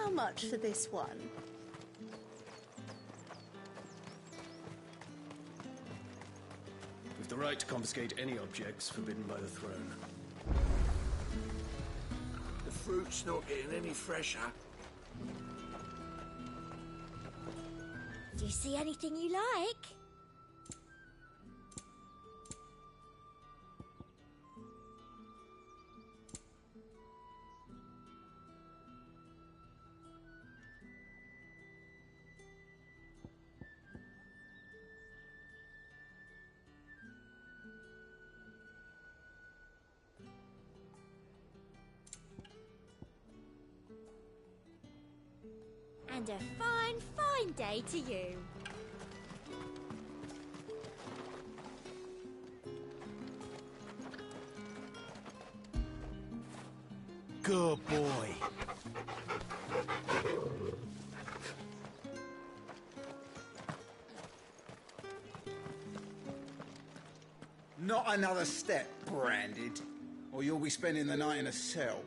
How much for this one? We've the right to confiscate any objects forbidden by the throne. The fruit's not getting any fresher. Do you see anything you like? And a fine, fine day to you. Good boy. Not another step, Branded, or you'll be spending the night in a cell.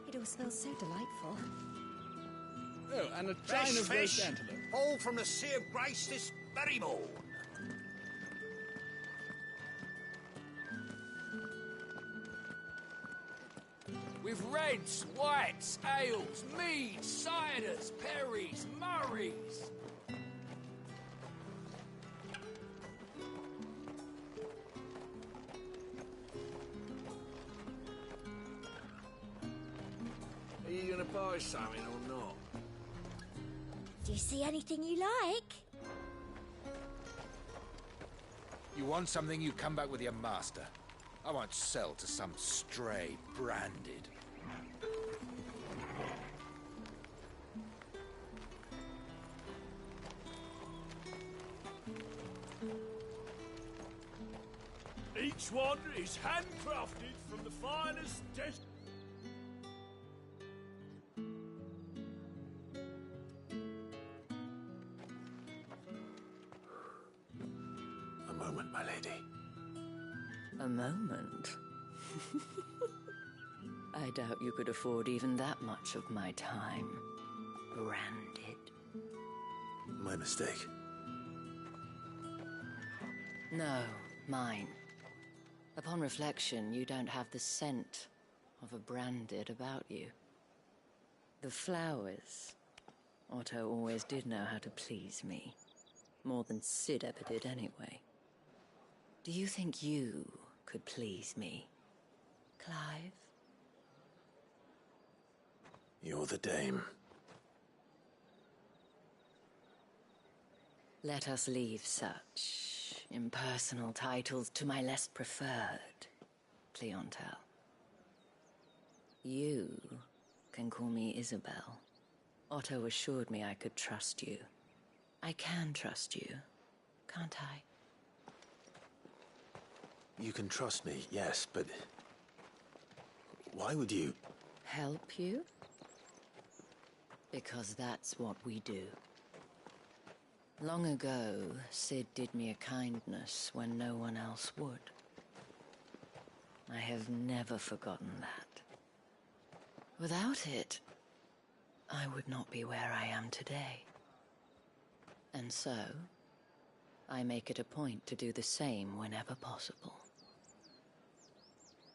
It all smells so delightful. Oh, and a Fresh chine of fish, roast antelope. all from the Sea of Grace this very morn. With reds, whites, ales, meads, ciders, perries, murrays. buy something or not? Do you see anything you like? You want something, you come back with your master. I won't sell to some stray branded. Each one is handcrafted from the finest desk. A moment, my lady. A moment? I doubt you could afford even that much of my time. Branded. My mistake. No, mine. Upon reflection, you don't have the scent of a branded about you. The flowers. Otto always did know how to please me. More than Sid ever did anyway. Do you think you could please me, Clive? You're the dame. Let us leave such impersonal titles to my less preferred clientele. You can call me Isabel. Otto assured me I could trust you. I can trust you, can't I? You can trust me, yes, but... why would you... Help you? Because that's what we do. Long ago, Sid did me a kindness when no one else would. I have never forgotten that. Without it, I would not be where I am today. And so, I make it a point to do the same whenever possible.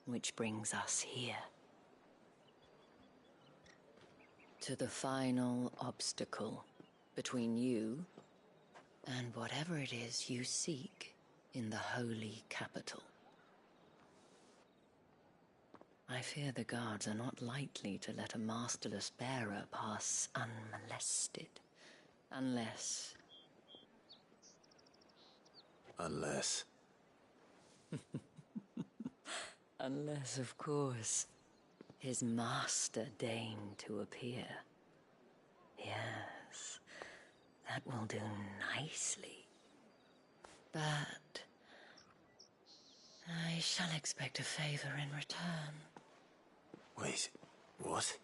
Which brings us here. To the final obstacle between you and whatever it is you seek in the holy capital. I fear the guards are not likely to let a masterless bearer pass unmolested. Unless... Unless... Unless, of course, his master deigned to appear. Yes, that will do nicely. But I shall expect a favor in return. Wait, what?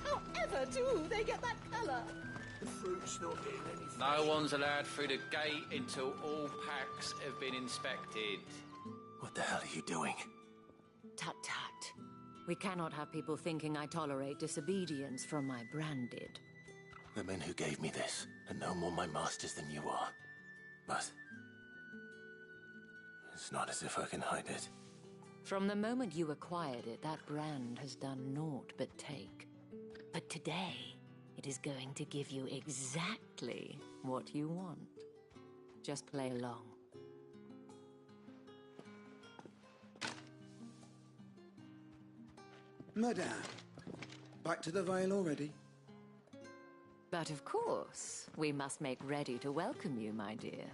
However do they get that colour? The fruit's not getting any fresh. No one's allowed through the gate until all packs have been inspected. What the hell are you doing? Tut-tut. We cannot have people thinking I tolerate disobedience from my branded. The men who gave me this are no more my masters than you are. But... it's not as if I can hide it. From the moment you acquired it, that brand has done naught but take. But today, it is going to give you exactly what you want. Just play along. Madame, back to the Vale already? But of course, we must make ready to welcome you, my dear.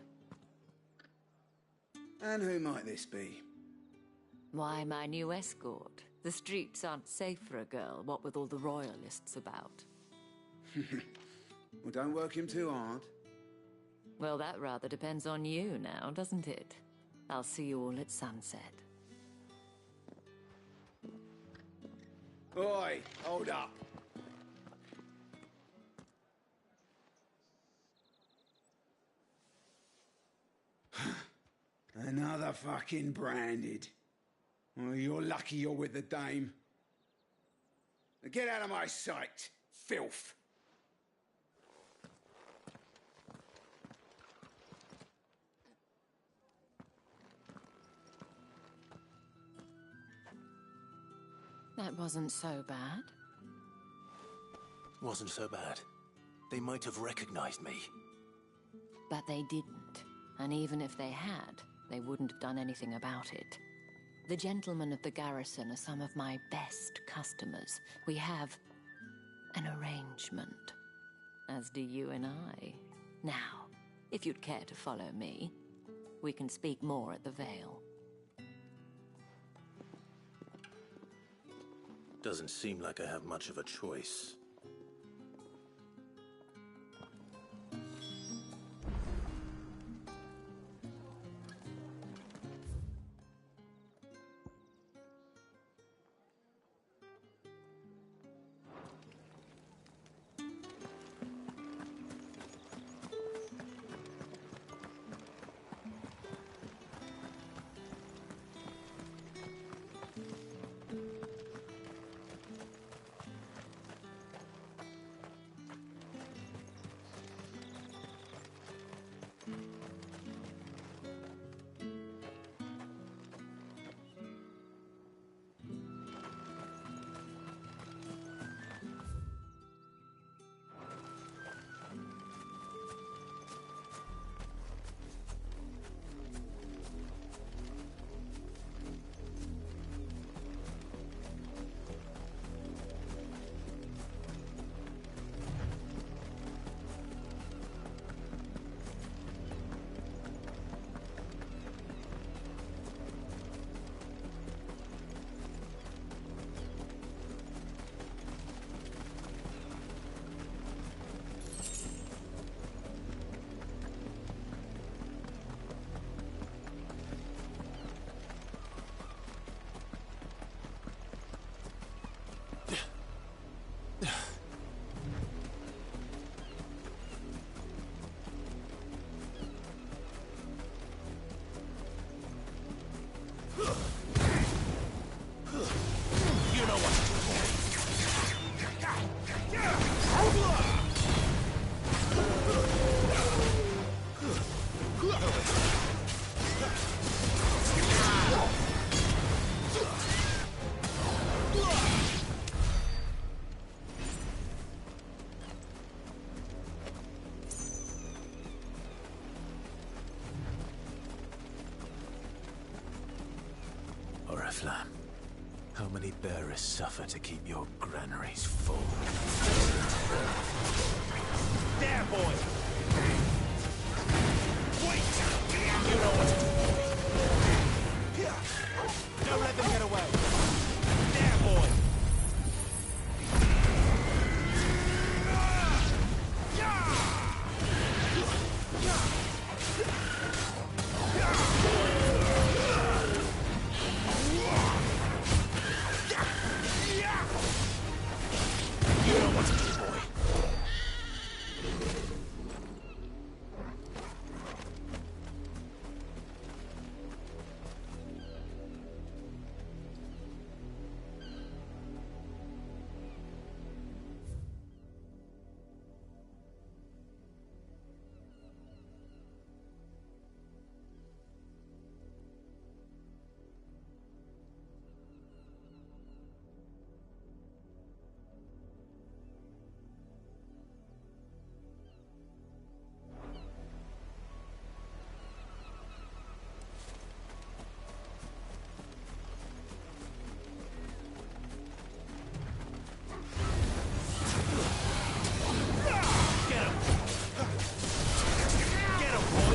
And who might this be? Why, my new escort. The streets aren't safe for a girl, what with all the royalists about. Well, don't work him too hard. Well, that rather depends on you now, doesn't it? I'll see you all at sunset. Oi, hold up. Another fucking branded. Well, you're lucky you're with the dame. Now get out of my sight, filth. That wasn't so bad. Wasn't so bad. They might have recognized me. But they didn't. And even if they had, they wouldn't have done anything about it. The gentlemen of the garrison are some of my best customers. We have an arrangement. As do you and I. Now, if you'd care to follow me, we can speak more at the Vale. Doesn't seem like I have much of a choice. How many bearers suffer to keep your granaries full? There, boy! Wait! You know what to do. Don't let them get away. There, boy! Get him, boy!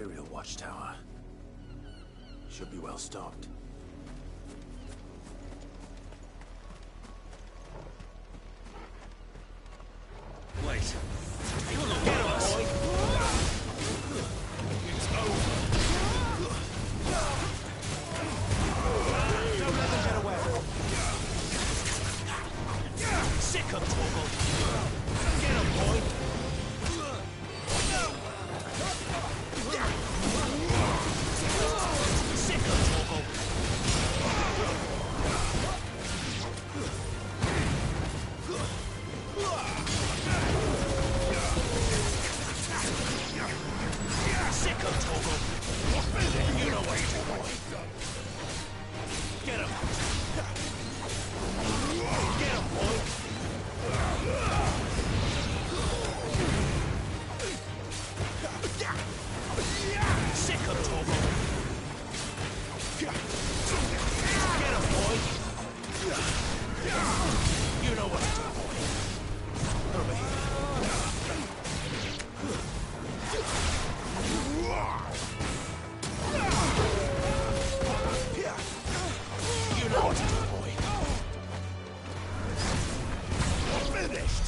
Imperial watchtower. Should be well stocked. Wait. Come on, get us! It's over. Don't let them get away. Sick of Torgal. Get him, boy. Sick of Torgal. Sick of Torgal. You know what to do, boy. Get him. Get him, boy. Sick of Torgal. Get him, boy. You know what to do, boy. Over here. You know what to do, boy. Finished.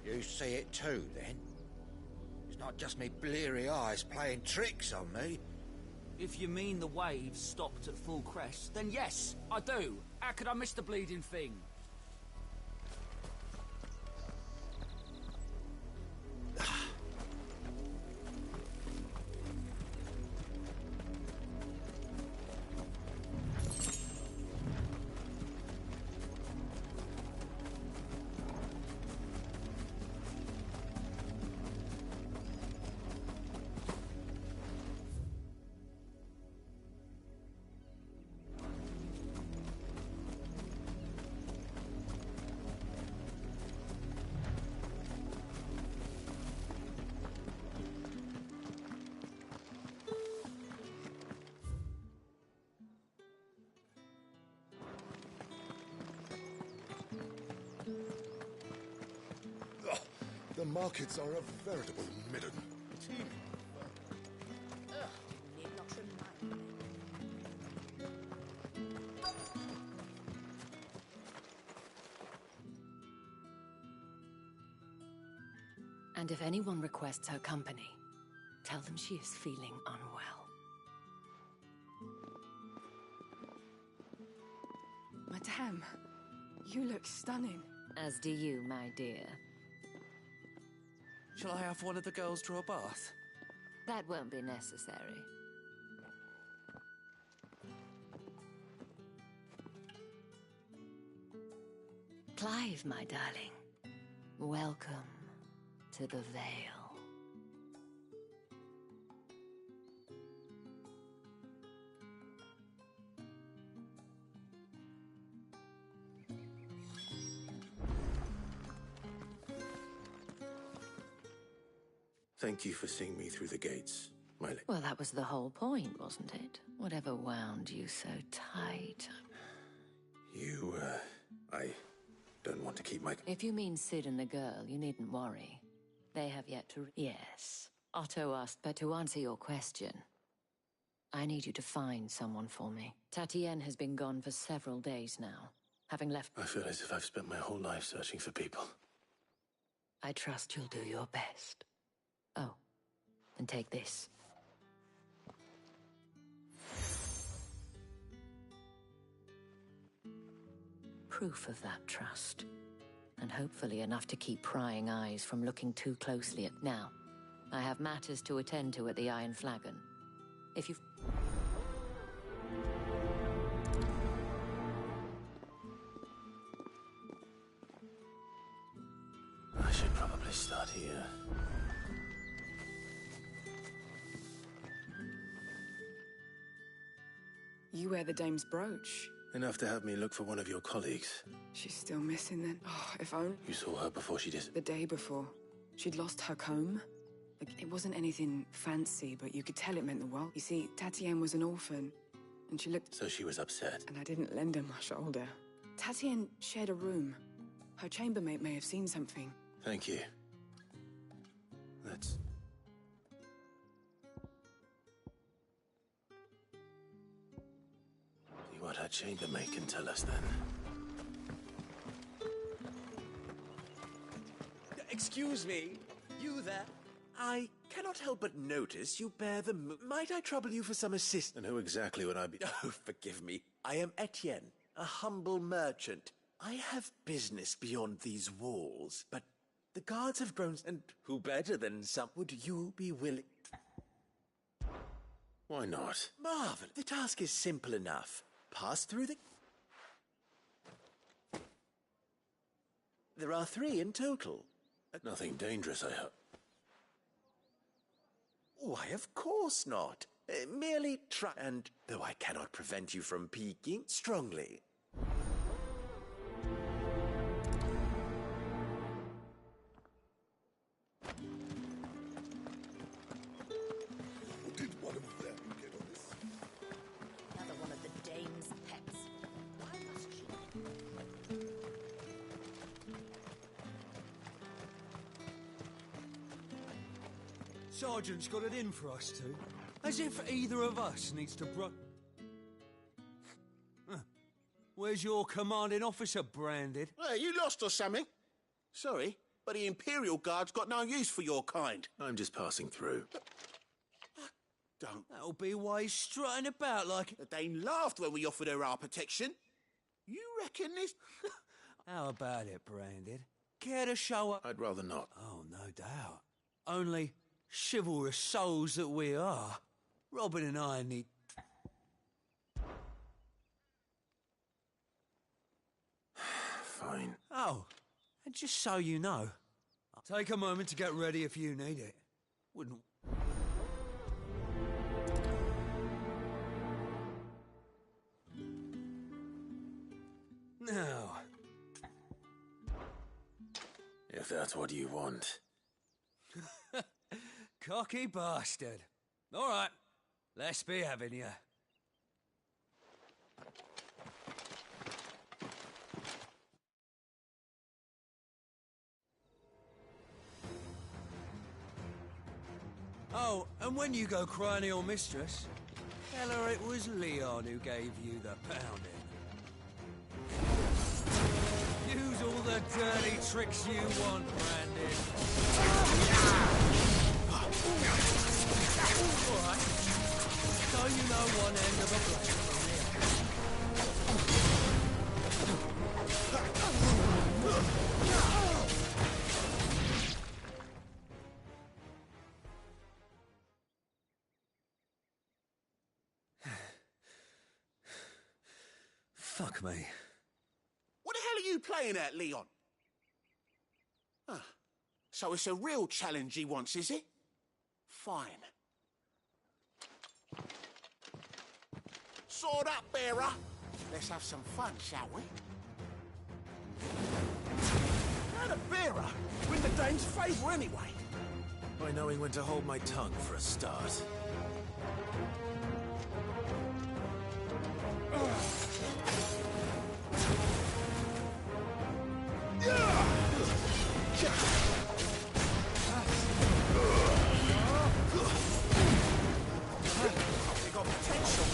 You see it too, then? It's not just me bleary eyes playing tricks on me. If you mean the waves stopped at full crest, then yes, I do. How could I miss the bleeding thing? The markets are a veritable midden. Ugh, you need not remind me. And if anyone requests her company, tell them she is feeling unwell. Madame, you look stunning. As do you, my dear. Shall I have one of the girls draw a bath? That won't be necessary. Clive, my darling. Welcome to the Vale. Thank you for seeing me through the gates, my lady. Well, that was the whole point, wasn't it? Whatever wound you so tight. I don't want to keep my... If you mean Sid and the girl, you needn't worry. They have yet to... Yes. Otto asked, but to answer your question, I need you to find someone for me. Tatienne has been gone for several days now, having left... I feel as if I've spent my whole life searching for people. I trust you'll do your best. Oh, And take this. Proof of that trust. And hopefully enough to keep prying eyes from looking too closely at... Now, I have matters to attend to at the Iron Flagon. If you've... I should probably start here. You wear the dame's brooch. Enough to have me look for one of your colleagues. She's still missing then. Oh, if only... You saw her before she did. The day before. She'd lost her comb. Like, it wasn't anything fancy, but you could tell it meant the world. You see, Tatienne was an orphan, and she looked... So she was upset. And I didn't lend her my shoulder. Tatienne shared a room. Her chambermaid may have seen something. Thank you. Let's... See what her chambermaid can tell us then. Excuse me, you there? I cannot help but notice you bear the Might I trouble you for some assistance? And who exactly would I be? Oh, forgive me. I am Etienne, a humble merchant. I have business beyond these walls, but the guards have grown, and who better than some? Would you be willing? Why not? Marvel. The task is simple enough. Pass through the... There are 3 in total. Nothing dangerous, I hope. Why, of course not. Merely try, and though I cannot prevent you from peeking, strongly. Did one of them get on this? Another one of the dame's pets. Why must she? Sergeant's got it in for us two. As if either of us needs to Where's your commanding officer, Branded? Well, you lost or something? Sorry, but the Imperial Guard's got no use for your kind. I'm just passing through. Don't. That'll be why he's strutting about like... The Dane laughed when we offered her our protection. You reckon this... How about it, Branded? Care to show up? I'd rather not. Oh, no doubt. Only chivalrous souls that we are. Robin and I need... Fine. Oh, and just so you know, take a moment to get ready if you need it. Wouldn't... Now... If that's what you want. Cocky bastard. All right, let's be having you. Oh, and when you go crying to your mistress, tell her it was Leon who gave you the pounding. Use all the dirty tricks you want, Brandon. All right. So you know one end of a blade from Fuck me. What the hell are you playing at, Leon? Ah, so it's a real challenge he wants, is it? Fine. Sword up, bearer. Let's have some fun, shall we? How the bearer? Win the Dane's favour anyway. By knowing when to hold my tongue for a start. They got potential.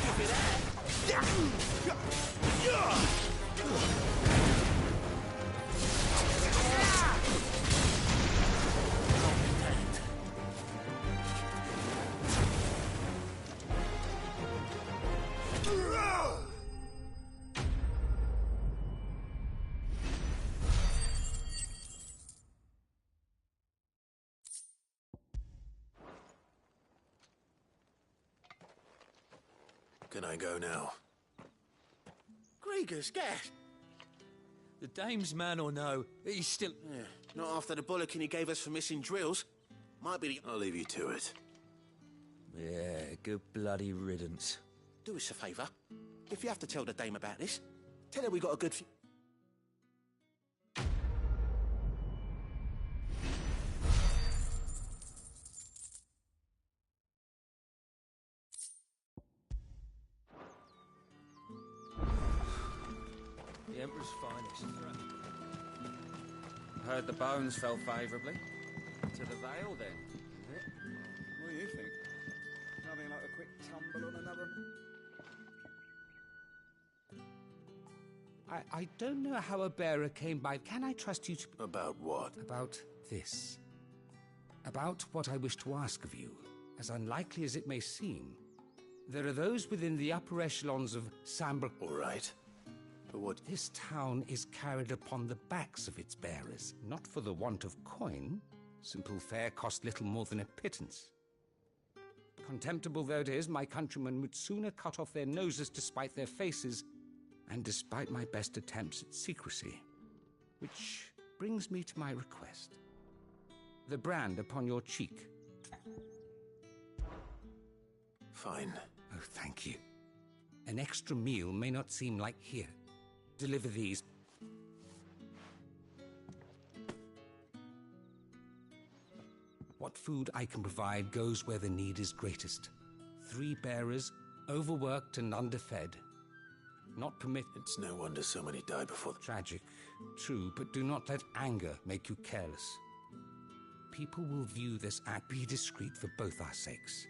Give it out. Can I go now? Grieger's gas. The dame's man or no, he's still... Yeah, not after the bollocking he gave us for missing drills. Might be the... I'll leave you to it. Yeah, good bloody riddance. Do us a favour. If you have to tell the dame about this, tell her we got a good... The Emperor's finest. Heard the bones fell favourably. To the Vale, then. What do you think? Nothing like a quick tumble on another. I don't know how a bearer came by. Can I trust you to... About what? About this. About what I wish to ask of you. As unlikely as it may seem, there are those within the upper echelons of Sambra... All right. But what... This town is carried upon the backs of its bearers, not for the want of coin. Simple fare cost little more than a pittance. Contemptible though it is, my countrymen would sooner cut off their noses to spite their faces, and despite my best attempts at secrecy. Which brings me to my request. The brand upon your cheek. Fine. Oh, thank you. An extra meal may not seem like here. Deliver these. What food I can provide goes where the need is greatest. 3 bearers, overworked and underfed. Not permitted. It's no wonder so many die before... Tragic, true, but do not let anger make you careless. People will view this act. Be discreet for both our sakes,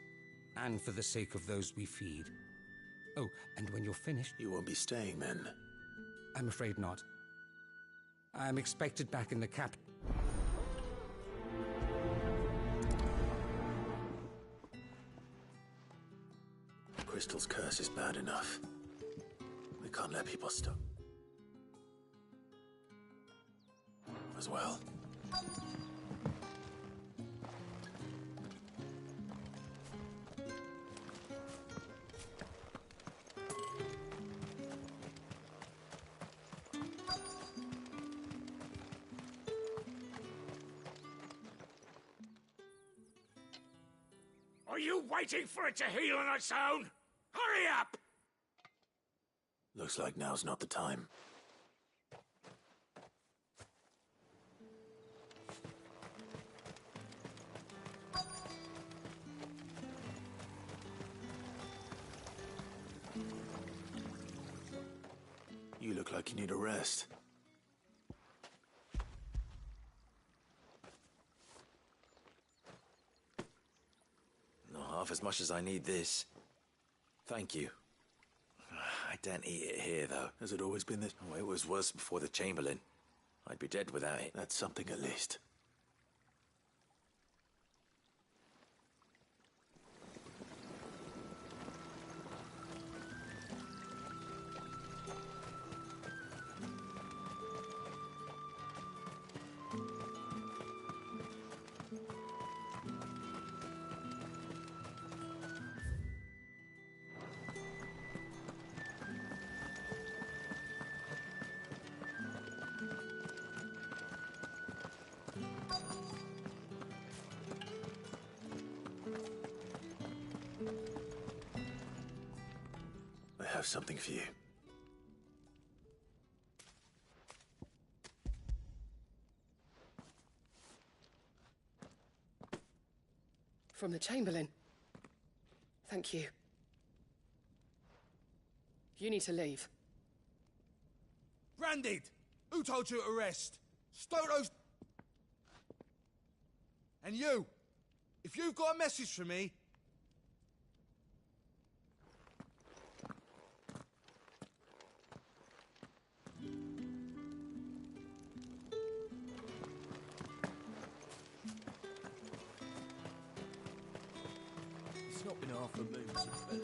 and for the sake of those we feed. Oh, and when you're finished... You won't be staying then? I'm afraid not. I'm expected back in the cap... Crystal's curse is bad enough. We can't let people stop. As well. Are you waiting for it to heal on its own? Hurry up! Looks like now's not the time. You look like you need a rest. Not half as much as I need this. Thank you. I don't eat it here, though. Has it always been this? Oh, it was worse before the Chamberlain. I'd be dead without it. That's something at least. I have something for you. From the Chamberlain. Thank you. You need to leave. Branded! Who told you to rest? Stotos... And you! If you've got a message for me... It's not been half a moon since then.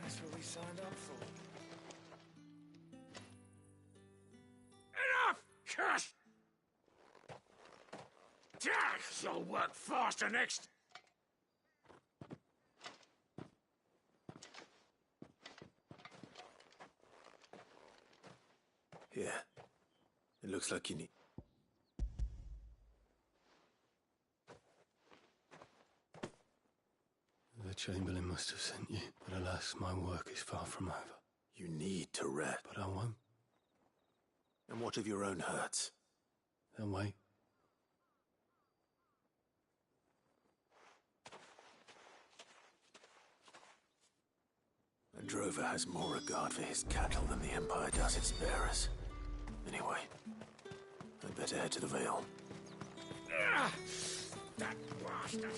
That's what we signed up for. Enough! Curse! You'll work faster next. Here. It looks like you need... The Chamberlain must have sent you, but alas, my work is far from over. You need to rest. But I won't. And what of your own hurts? They'll wait. A drover has more regard for his cattle than the Empire does its bearers. Anyway, I'd better head to the Vale. That bastard!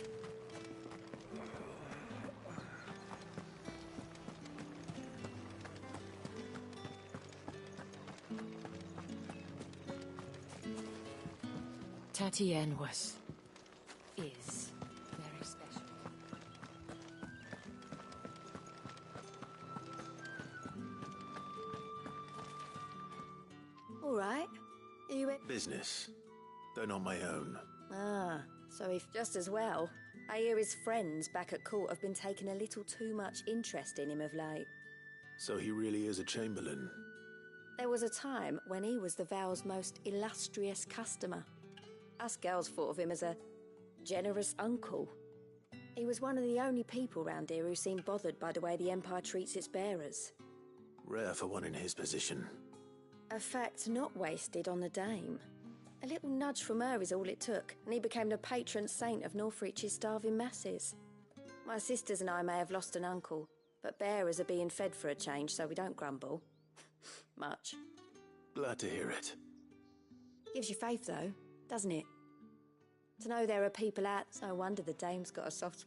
Tatienne is very special. All right. Are you in? Business, though not my own. Ah, so if just as well. I hear his friends back at court have been taking a little too much interest in him of late. So he really is a Chamberlain. There was a time when he was the Vale's most illustrious customer. Us girls thought of him as a generous uncle. He was one of the only people round here who seemed bothered by the way the Empire treats its bearers. Rare for one in his position. A fact not wasted on the dame. A little nudge from her is all it took, and he became the patron saint of Northreach's starving masses. My sisters and I may have lost an uncle, but bearers are being fed for a change, so we don't grumble. Much. Glad to hear it. Gives you faith, though, doesn't it? To know there are people out, it's no wonder the dame's got a soft...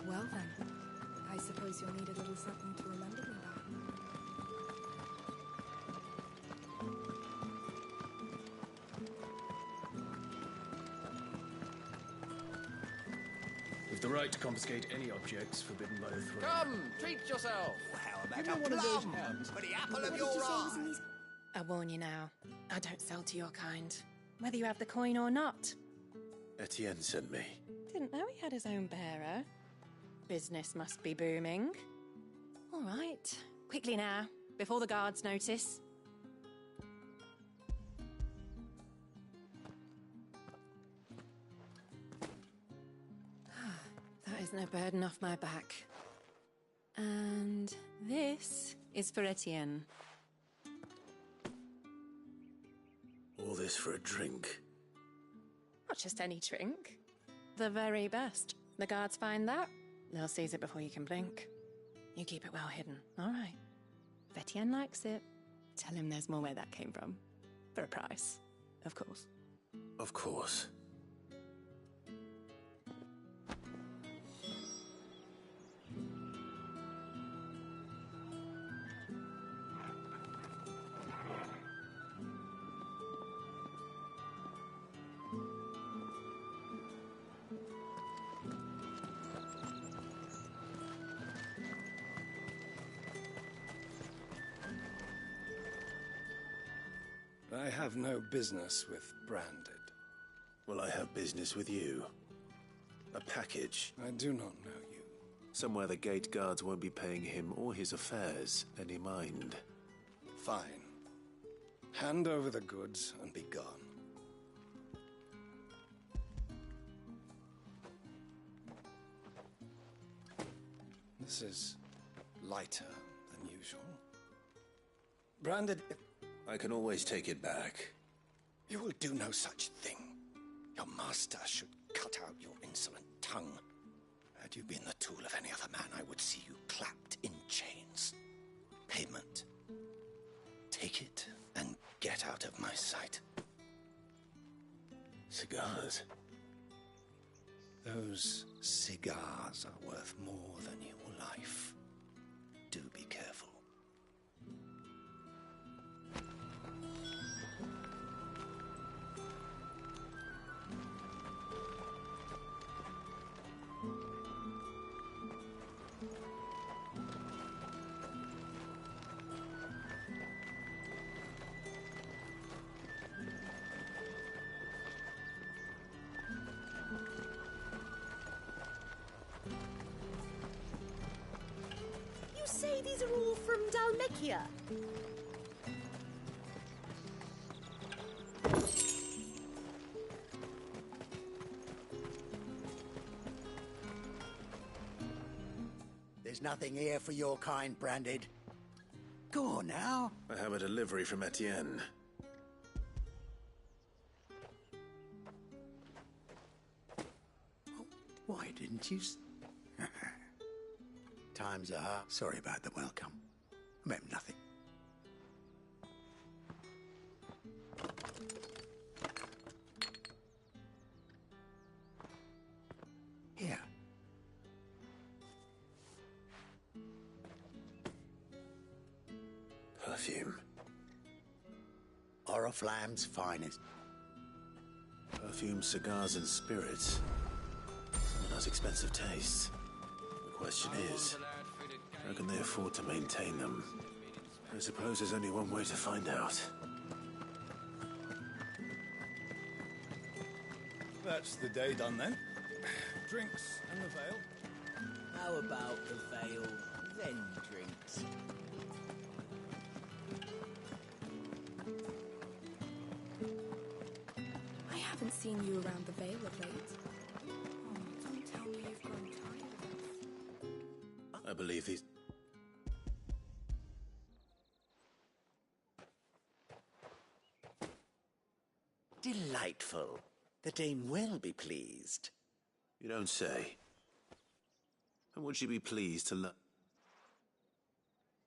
Well then, I suppose you'll need a little something to remember me by. With the right to confiscate any objects forbidden by the throne. Come, treat yourself. How about a plum for the apple of your eye? I warn you now, I don't sell to your kind, whether you have the coin or not. Etienne sent me. Didn't know he had his own bearer. Business must be booming. All right, quickly now, before the guards notice. That is no burden off my back. And this is for Etienne. All this for a drink. Not just any drink. The very best. The guards find that, they'll seize it before you can blink. You keep it well hidden, all right? If Etienne likes it, tell him there's more where that came from. For a price, of course. Of course. I have no business with Branded. Well, I have business with you. A package. I do not know you. Somewhere the gate guards won't be paying him or his affairs any mind. Fine. Hand over the goods and be gone. This is lighter than usual. Branded... I can always take it back. You will do no such thing. Your master should cut out your insolent tongue. Had you been the tool of any other man, I would see you clapped in chains. Payment. Take it and get out of my sight. Cigars? Those cigars are worth more than your life. Do be careful. here. There's nothing here for your kind, Branded. Go on now. I have a delivery from Etienne. Why didn't you? Times are hard. Sorry about the welcome. I meant nothing. Here. Perfume. Oriflamme's finest. Perfume, cigars, and spirits. Someone has expensive tastes. The question is, how can they afford to maintain them? I suppose there's only one way to find out. That's the day done then. Drinks and the veil. How about the veil, then drinks? I haven't seen you around the Vale of late. Oh, don't tell me you've grown tired of us. I believe these... Delightful. The dame will be pleased. You don't say. And would she be pleased to learn?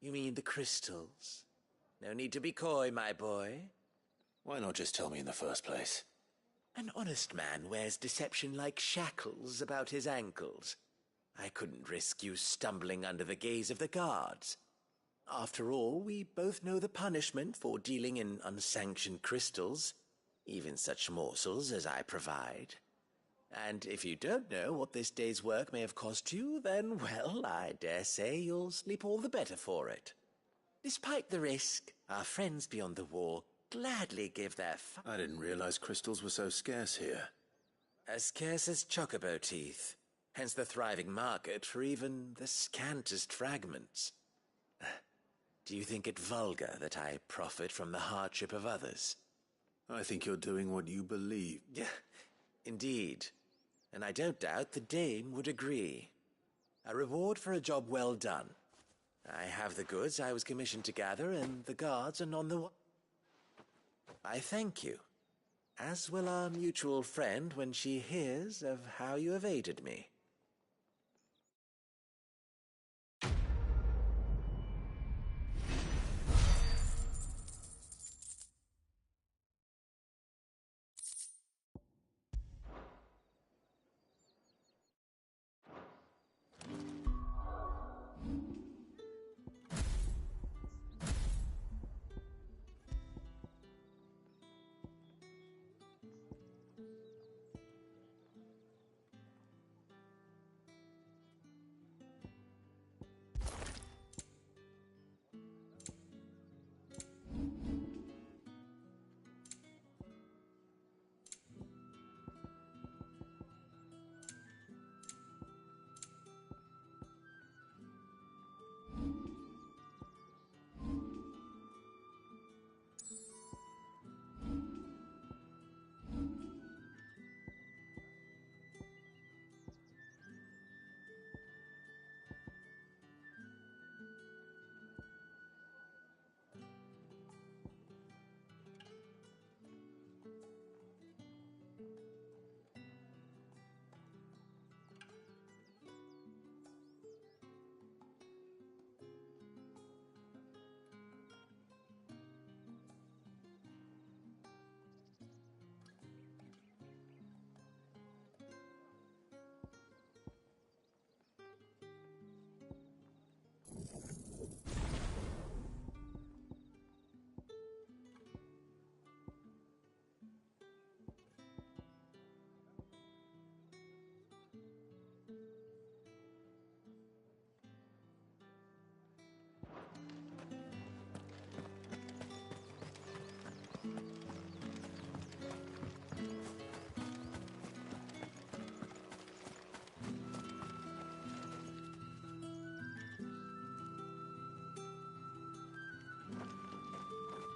You mean the crystals? No need to be coy, my boy. Why not just tell me in the first place? An honest man wears deception like shackles about his ankles. I couldn't risk you stumbling under the gaze of the guards. After all, we both know the punishment for dealing in unsanctioned crystals, even such morsels as I provide. And if you don't know what this day's work may have cost you, then, well, I dare say you'll sleep all the better for it. Despite the risk, our friends beyond the wall gladly give their I didn't realize crystals were so scarce here. As scarce as chocobo teeth, hence the thriving market for even the scantest fragments. Do you think it vulgar that I profit from the hardship of others? I think you're doing what you believe. Yeah, indeed. And I don't doubt the dame would agree. A reward for a job well done. I have the goods I was commissioned to gather, and the guards are none the... I thank you, as will our mutual friend when she hears of how you have aided me.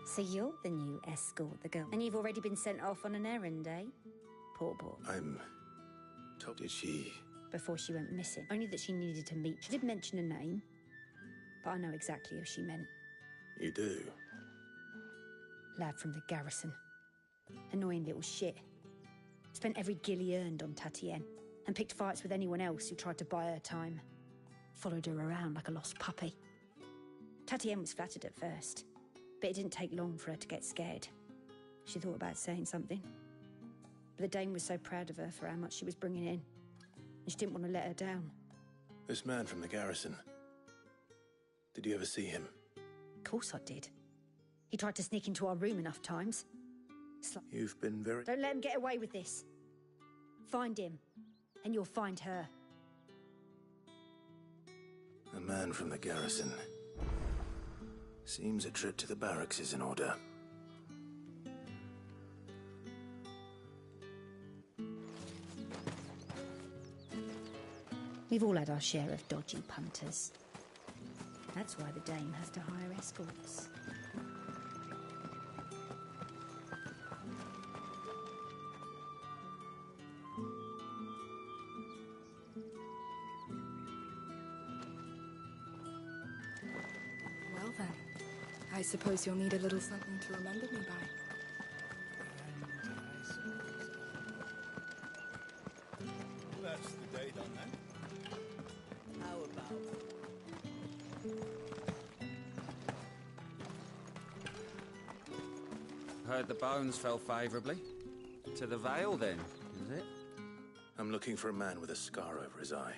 So you're the new escort, the girl. And you've already been sent off on an errand, eh? Poor boy. I'm told. Did she? Before she went missing. Only that she needed to meet. She did mention a name, but I know exactly who she meant. You do? Lad from the garrison. Annoying little shit. Spent every guil he earned on Tatienne, and picked fights with anyone else who tried to buy her time. Followed her around like a lost puppy. Tatienne was flattered at first, but it didn't take long for her to get scared. She thought about saying something. But the Dame was so proud of her for how much she was bringing in, and she didn't want to let her down. This man from the garrison. Did you ever see him? Of course I did. He tried to sneak into our room enough times. You've been very... Don't let him get away with this. Find him, and you'll find her. A man from the garrison. Seems a trip to the barracks is in order. We've all had our share of dodgy punters. That's why the Dame has to hire escorts. Well then, I suppose you'll need a little something to remember me by. That's the day done then. How about... Heard the bones fell favourably. To the Vale, then, is it? I'm looking for a man with a scar over his eye.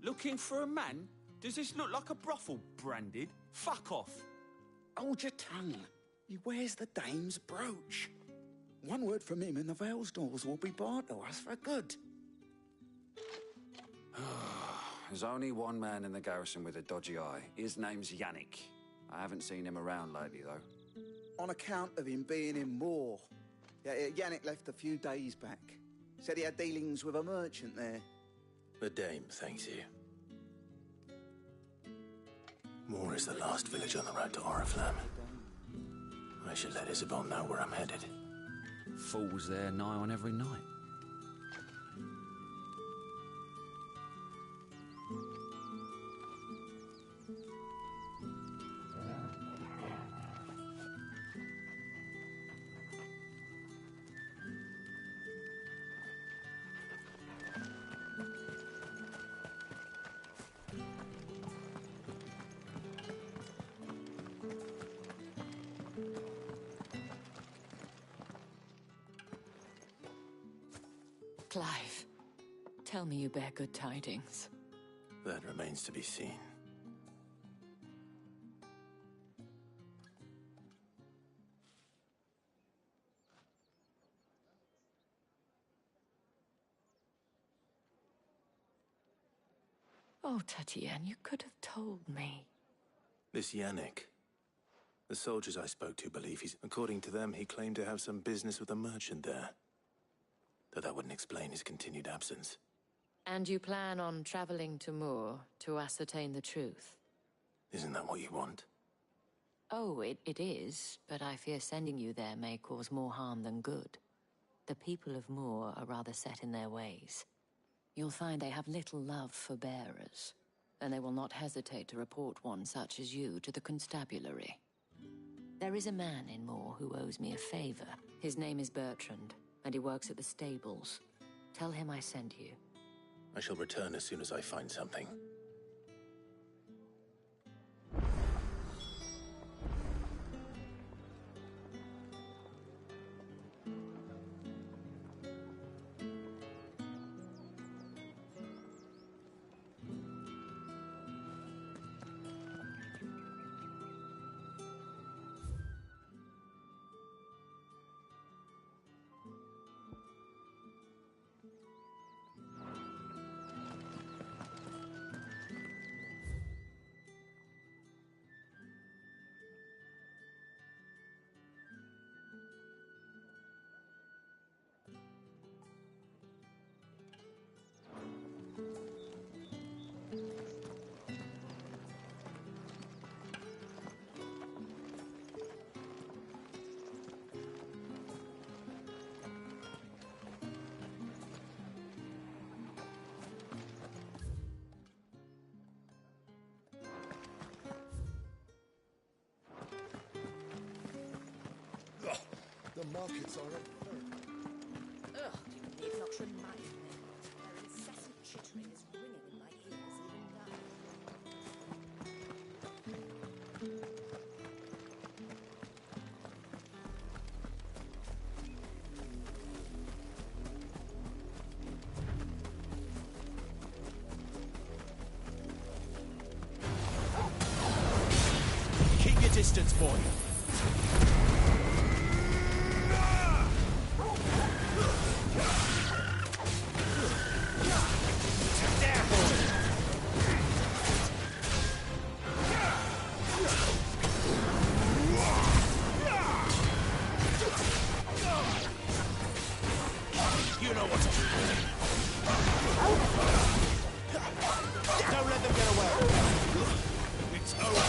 Looking for a man? Does this look like a brothel, Branded? Fuck off. Hold your tongue. He wears the Dame's brooch. One word from him and the Vale's doors will be barred to us for good. There's only one man in the garrison with a dodgy eye. His name's Yannick. I haven't seen him around lately, though. On account of him being in war. Yeah, Yannick left a few days back. Said he had dealings with a merchant there. The Dame thanks you. Moor is the last village on the road to Oriflamme. I should let Isabel know where I'm headed. Falls there nigh on every night. Clive, tell me you bear good tidings. That remains to be seen. Oh, Tatienne, you could have told me. This Yannick. The soldiers I spoke to believe according to them, he claimed to have some business with a merchant there. Though that wouldn't explain his continued absence. And you plan on traveling to Moor to ascertain the truth? Isn't that what you want? Oh, it is, but I fear sending you there may cause more harm than good. The people of Moor are rather set in their ways. You'll find they have little love for bearers, and they will not hesitate to report one such as you to the constabulary. There is a man in Moor who owes me a favor. His name is Bertrand, and he works at the stables. Tell him I sent you. I shall return as soon as I find something. The markets are up. Ugh, you need not remind me. Their incessant chittering is ringing in my ears even now. Keep your distance, boy. You know what to do. Don't let them get away. It's over.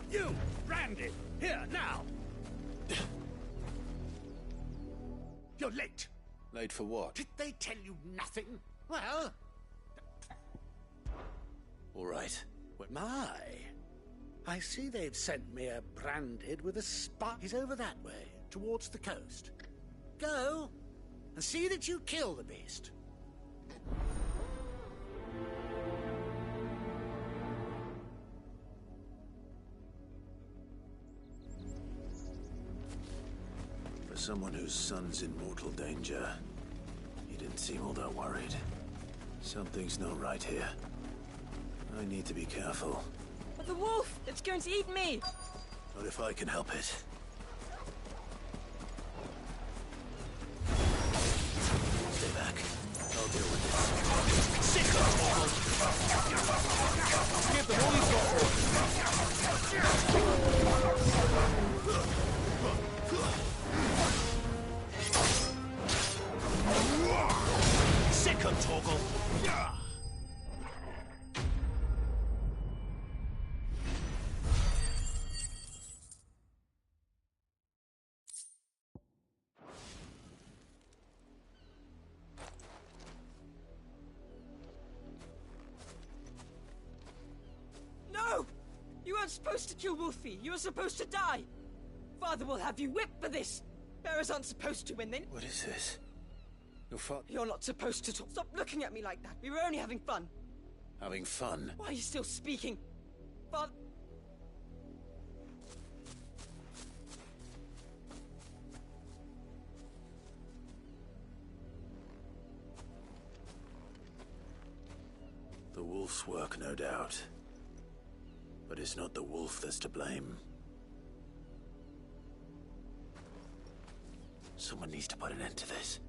You, branded, here, now! You're late. Late for what? Did they tell you nothing? Well... All right. My, I see they've sent me a branded with a spot. He's over that way, towards the coast. Go, and see that you kill the beast. For someone whose son's in mortal danger, he didn't seem all that worried. Something's not right here. I need to be careful. But the wolf! It's going to eat me! Not if I can help it. Stay back. I'll deal with this. Sick of it! Give them all he's got for it. Sick of Torgal! No! You weren't supposed to kill Wolfie. You were supposed to die. Father will have you whipped for this. Bearers aren't supposed to win then. What is this? Your father... You're not supposed to talk. Stop looking at me like that. We were only having fun. Having fun? Why are you still speaking? Father... The wolf's work, no doubt. But it's not the wolf that's to blame. Someone needs to put an end to this.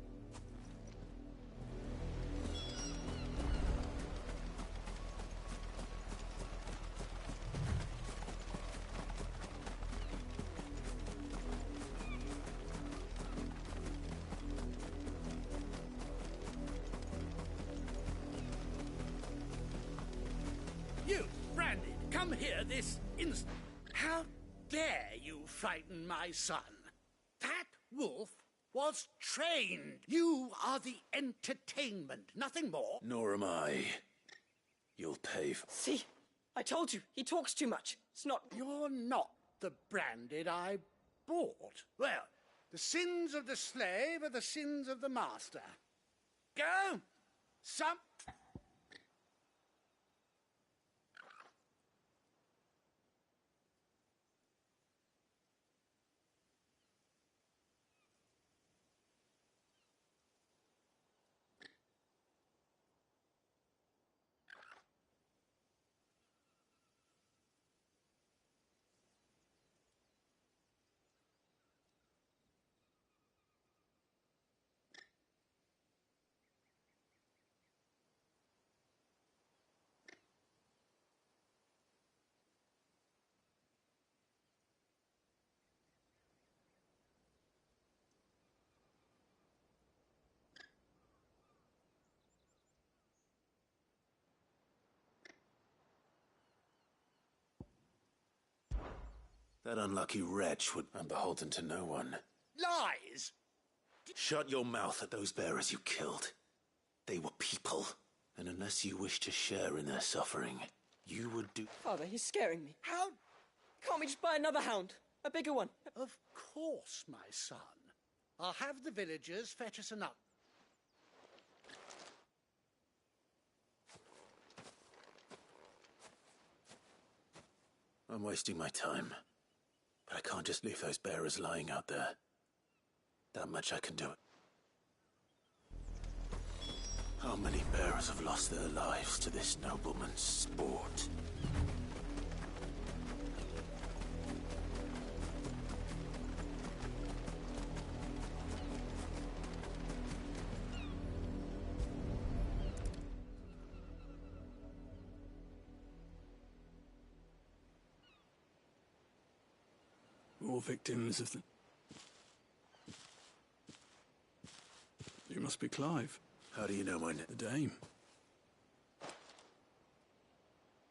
You, branded, come here this instant. How dare you frighten my son? That wolf was trained. You are the entertainment, nothing more. Nor am I. You'll pay for... See? I told you, he talks too much. It's not... You're not the branded I bought. Well, the sins of the slave are the sins of the master. Go! Some... That unlucky wretch would... I'm beholden to no one. Lies! Shut your mouth at those bearers you killed. They were people. And unless you wish to share in their suffering, you would do... Father, he's scaring me. How? Can't we just buy another hound? A bigger one? Of course, my son. I'll have the villagers fetch us another. I'm wasting my time. But I can't just leave those bearers lying out there. That much I can do. How many bearers have lost their lives to this nobleman's sport? More victims of the... You must be Clive. How do you know my name? The Dame.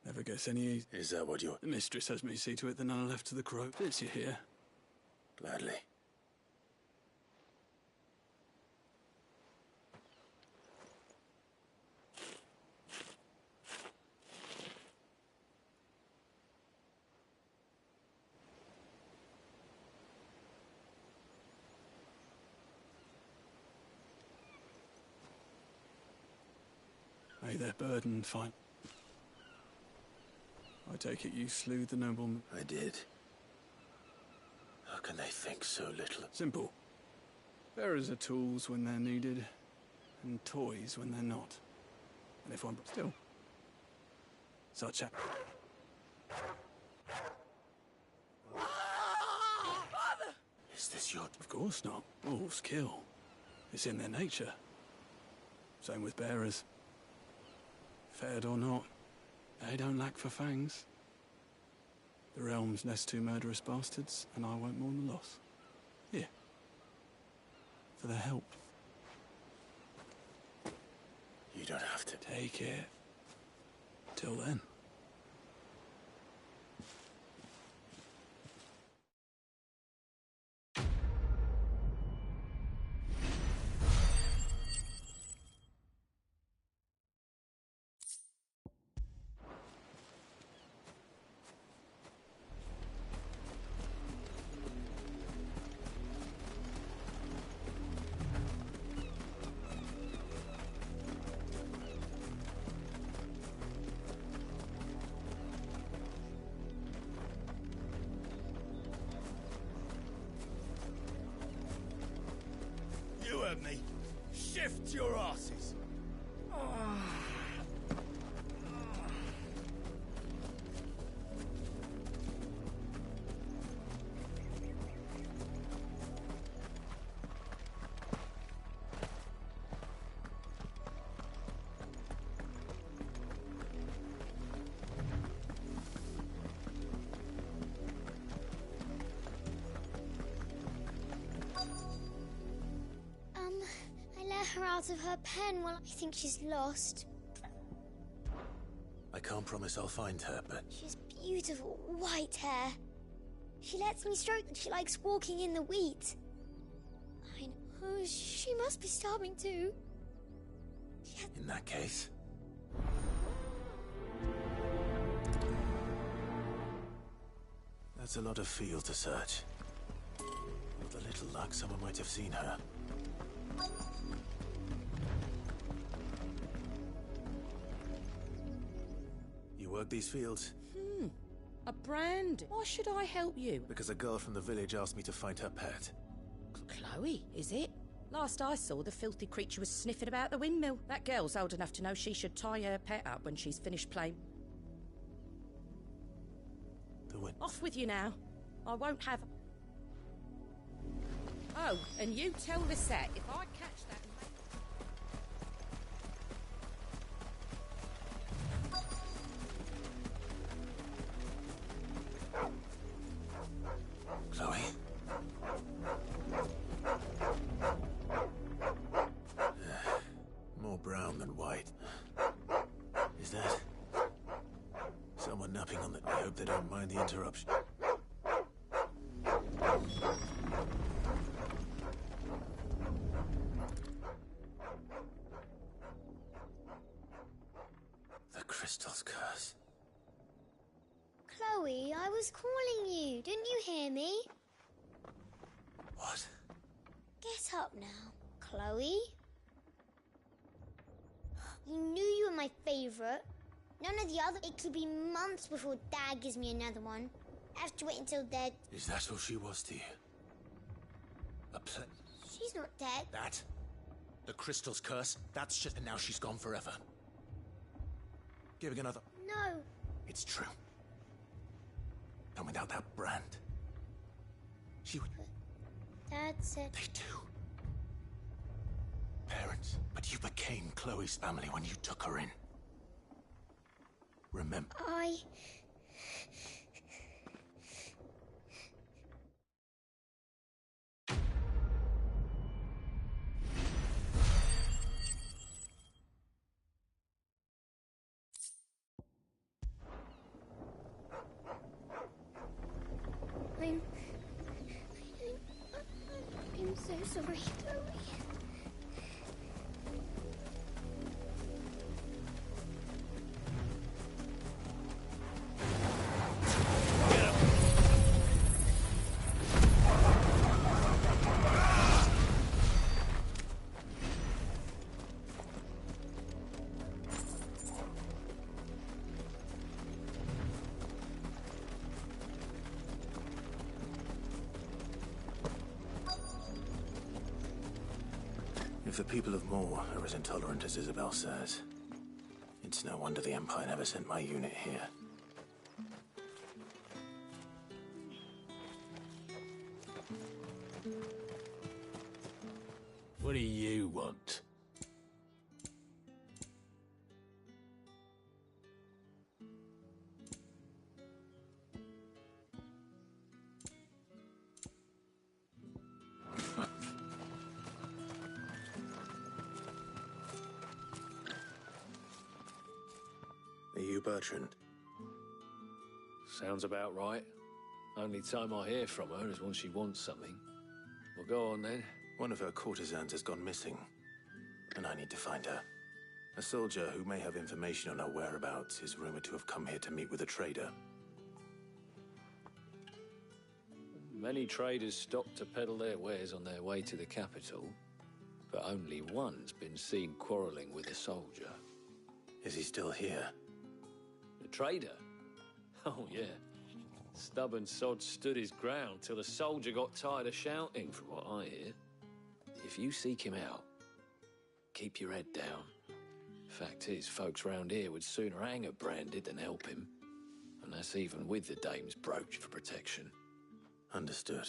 Never gets any easy. Is that what you're... The mistress has me see to it the none are left to the crow. Fits you here. Gladly. May their burden find... I take it you slew the nobleman? I did. How can they think so little? Simple. Bearers are tools when they're needed, and toys when they're not. And if one... Still. Such a... Father! Is this your... Of course not. Wolves kill. It's in their nature. Same with bearers. Fed or not, they don't lack for fangs. The realm's less two murderous bastards, and I won't mourn the loss. Here. For their help. You don't have to. Take it. Till then. You heard me. Shift your asses. I let her out of her pen while I think she's lost. I can't promise I'll find her, but... She's beautiful white hair. She lets me stroke and she likes walking in the wheat. I know, she must be starving too. In that case... That's a lot of field to search. With a little luck, someone might have seen her. You work these fields? A brand? Why should I help you? Because a girl from the village asked me to find her pet. Chloe, is it? Last I saw, the filthy creature was sniffing about the windmill. That girl's old enough to know she should tie her pet up when she's finished playing. Off with you now. I won't have... Oh, and you tell the set, if I catch that... Chloe? More brown than white. Is that... someone napping on the... I hope they don't mind the interruption. crystal's curse. Chloe, I was calling you. Didn't you hear me? What? Get up now, Chloe. You knew you were my favourite. None of the other. It could be months before Dad gives me another one. I have to wait until they're... Is that all she was to you? She's not dead. That? The crystal's curse? That's just... And now she's gone forever. Giving another... No. It's true. And without that brand, she would... Dad said... They do. Parents, but you became Chloe's family when you took her in. Remember. I'm so sorry, Chloe. If the people of Moor are as intolerant as Isabel says, it's no wonder the Empire never sent my unit here. What do you want? Are you Bertrand? Sounds about right. Only time I hear from her is when she wants something. Well, go on then. One of her courtesans has gone missing, and I need to find her. A soldier who may have information on her whereabouts is rumored to have come here to meet with a trader. Many traders stop to peddle their wares on their way to the capital, but only one's been seen quarrelling with a soldier. Is he still here? The trader? Oh, yeah. Stubborn sod stood his ground till the soldier got tired of shouting, from what I hear. If you seek him out, keep your head down. Fact is, folks round here would sooner hang her branded than help him. And that's even with the dame's brooch for protection. Understood.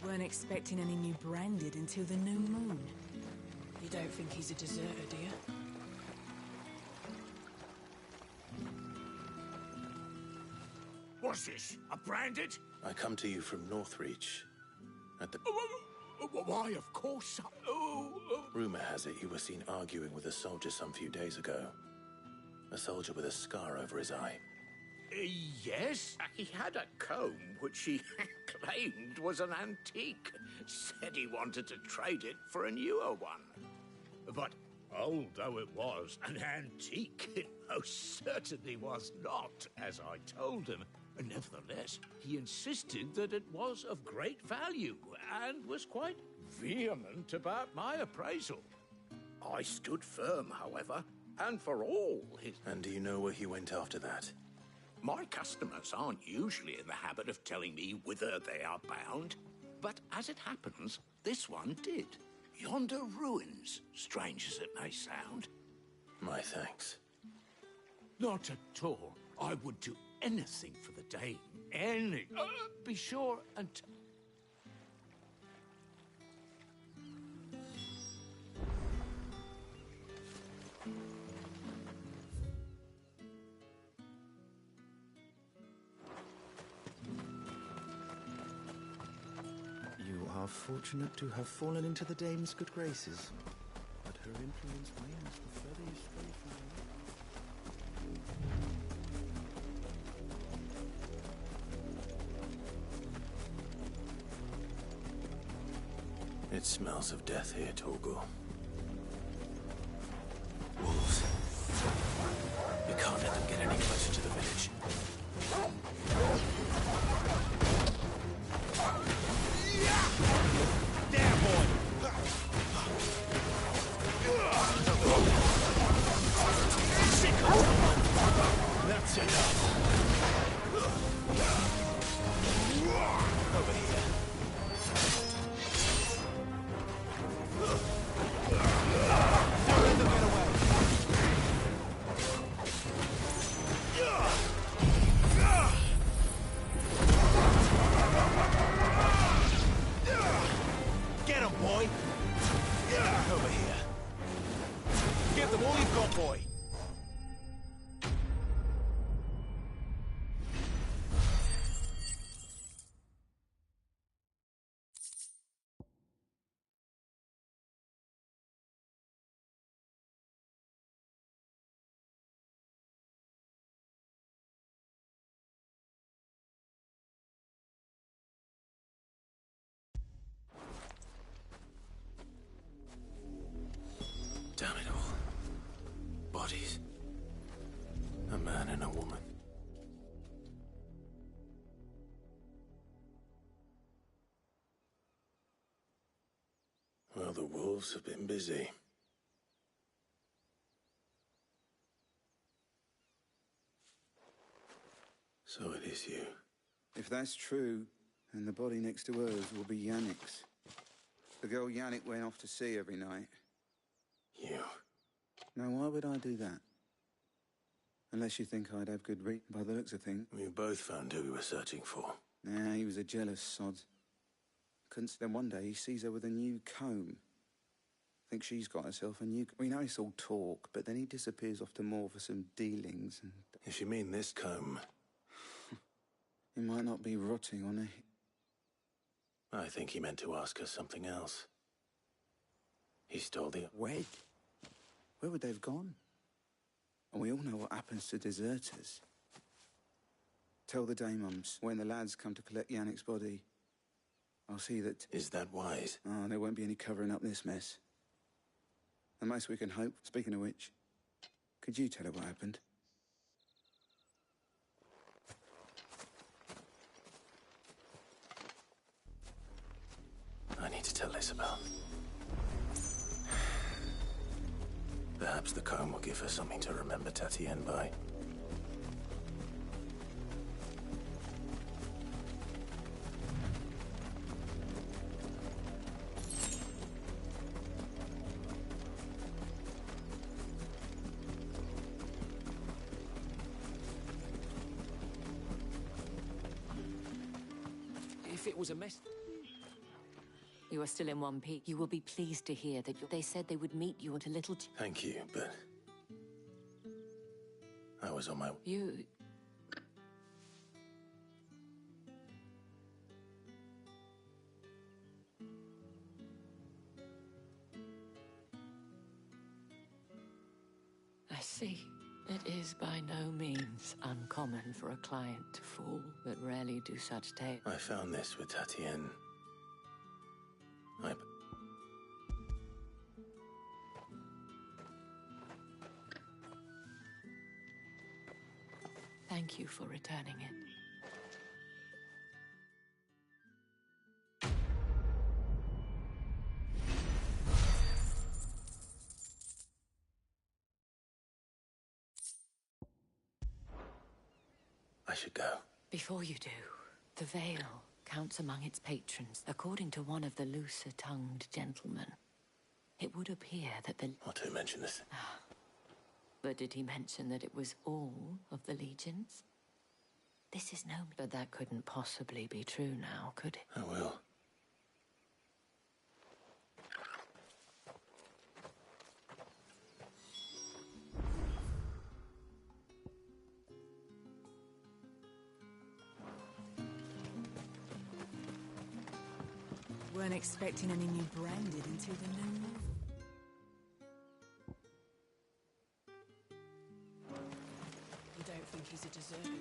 Weren't expecting any new branded until the new moon. You don't think he's a deserter, do you? What's this? A branded? I come to you from Northreach. At the... Why, of course. Rumor has it you were seen arguing with a soldier some few days ago. A soldier with a scar over his eye. Yes, he had a comb which he claimed was an antique. Said he wanted to trade it for a newer one. But old though it was, an antique it most certainly was not, as I told him. Nevertheless, he insisted that it was of great value and was quite vehement about my appraisal. I stood firm, however, and for all his... And do you know where he went after that? My customers aren't usually in the habit of telling me whither they are bound, but as it happens, this one did. Yonder ruins, strange as it may sound. My thanks. Not at all. I would do anything for the dame. Any. Be sure and... You are fortunate to have fallen into the dame's good graces, but her influence wanes the further you stray from her. It smells of death here, Torgal. Wolves. We can't let them get any closer to the village. Damn, boy! That's enough. Over here. Don't let them get away. Get him, boy! Over here. Give them all you've got, boy! Damn it all. Bodies. A man and a woman. Well, the wolves have been busy. So it is you. If that's true, then the body next to hers will be Yannick's. The girl Yannick went off to see every night. You. Now, why would I do that? Unless you think I'd have good reason by the looks of things. We both found who we were searching for. Nah, he was a jealous sod. Then one day he sees her with a new comb. Thinks she's got herself a new... We know it's all talk, but then he disappears off to more for some dealings and... If you mean this comb... He might not be rotting on it. I think he meant to ask us something else. He stole the... Wed? Where would they have gone? And we all know what happens to deserters. Tell the Daemons, when the lads come to collect Yannick's body, I'll see that... Is that wise? Oh, there won't be any covering up this mess. The most we can hope, speaking of which, could you tell her what happened? I need to tell Isabel. Perhaps the comb will give her something to remember Tatienne by. If it was a mess... You are still in one piece. You will be pleased to hear that they said they would meet you at a little... Thank you, but... I was on my... You... I see. It is by no means uncommon for a client to fall, but rarely do such tales. I found this with Tatienne. Thank you for returning it. I should go. Before you do, the Vale counts among its patrons, according to one of the looser-tongued gentlemen. It would appear that the... Not to mention this. But did he mention that it was all of the legions? This is no... But that couldn't possibly be true now, could it? I will. Weren't expecting any new branded until the new novel. You don't think he's a deserter, do you?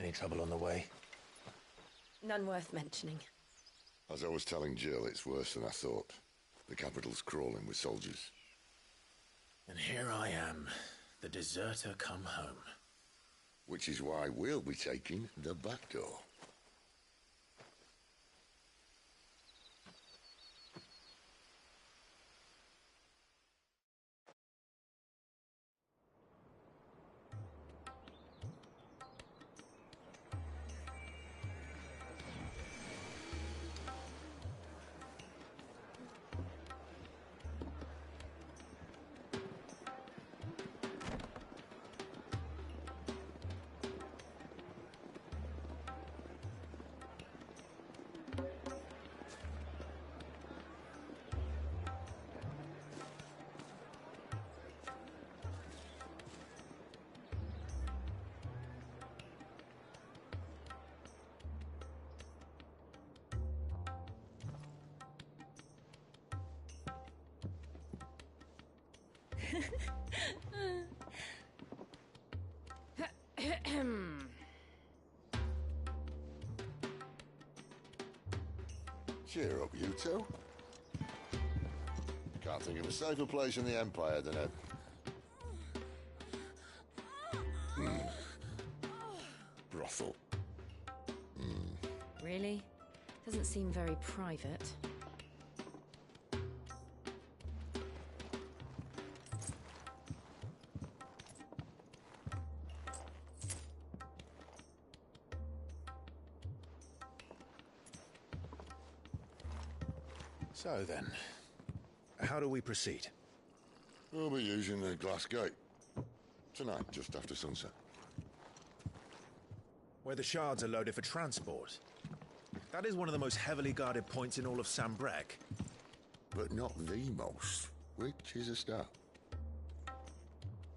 Any trouble on the way? None worth mentioning. As I was telling Jill, it's worse than I thought. The capital's crawling with soldiers. And here I am, the deserter come home. Which is why we'll be taking the back door. Cheer up, you two. Can't think of a safer place in the Empire than a... brothel. Really? Doesn't seem very private. So then, how do we proceed? We'll be using the glass gate. Tonight, just after sunset. Where the shards are loaded for transport. That is one of the most heavily guarded points in all of Sambrek. But not the most, which is a start.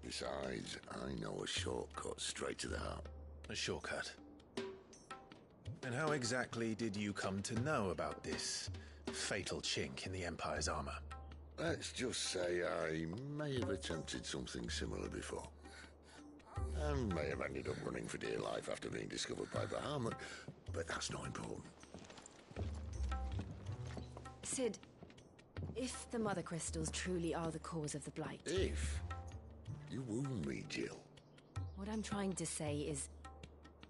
Besides, I know a shortcut straight to the heart. A shortcut? And how exactly did you come to know about this fatal chink in the Empire's armor? Let's just say I may have attempted something similar before. And may have ended up running for dear life after being discovered by Bahamut, but that's not important. Sid, if the Mother Crystals truly are the cause of the Blight... If? You wound me, Jill. What I'm trying to say is,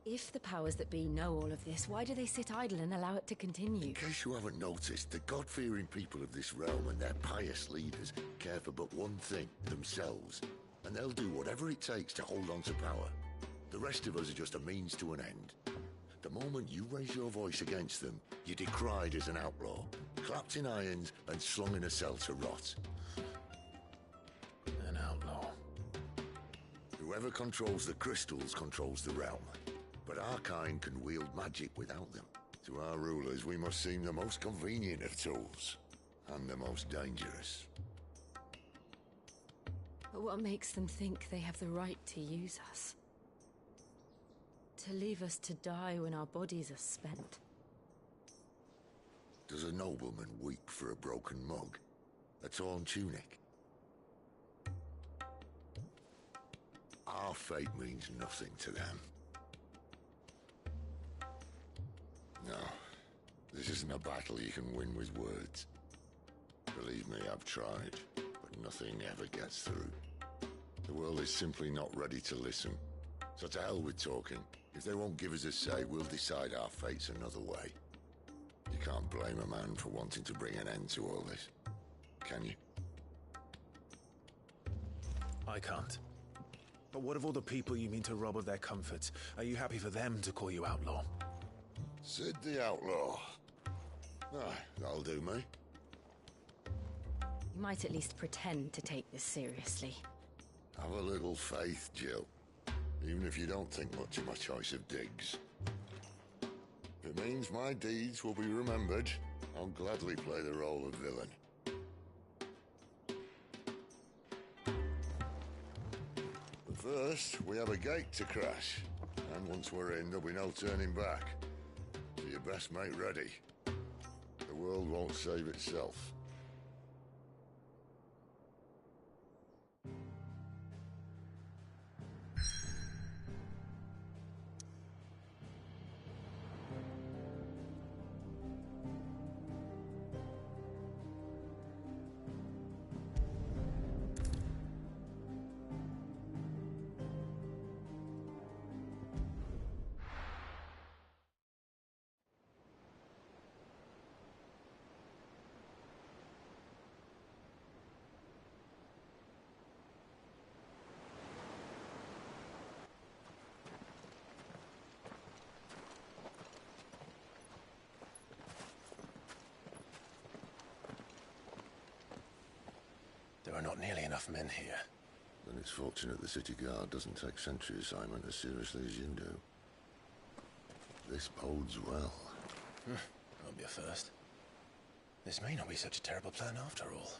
if the powers that be know all of this, why do they sit idle and allow it to continue? In case you haven't noticed, the God-fearing people of this realm and their pious leaders care for but one thing, themselves. And they'll do whatever it takes to hold on to power. The rest of us are just a means to an end. The moment you raise your voice against them, you're decried as an outlaw, clapped in irons and slung in a cell to rot. An outlaw. Whoever controls the crystals controls the realm. But our kind can wield magic without them. To our rulers, we must seem the most convenient of tools, and the most dangerous. But what makes them think they have the right to use us? To leave us to die when our bodies are spent? Does a nobleman weep for a broken mug? A torn tunic? Our fate means nothing to them. No, this isn't a battle you can win with words. Believe me, I've tried, but nothing ever gets through. The world is simply not ready to listen. So to hell with talking. If they won't give us a say, we'll decide our fates another way. You can't blame a man for wanting to bring an end to all this, can you? I can't. But what of all the people you mean to rob of their comforts? Are you happy for them to call you outlaw? Sid the Outlaw. Ah, that'll do me. You might at least pretend to take this seriously. Have a little faith, Jill. Even if you don't think much of my choice of digs. If it means my deeds will be remembered, I'll gladly play the role of villain. But first, we have a gate to crash. And once we're in, there'll be no turning back. So you best make ready. The world won't save itself. There are not nearly enough men here. Then it's fortunate the city guard doesn't take sentry assignment as seriously as you do. This bodes well. Won't be a first. This may not be such a terrible plan after all.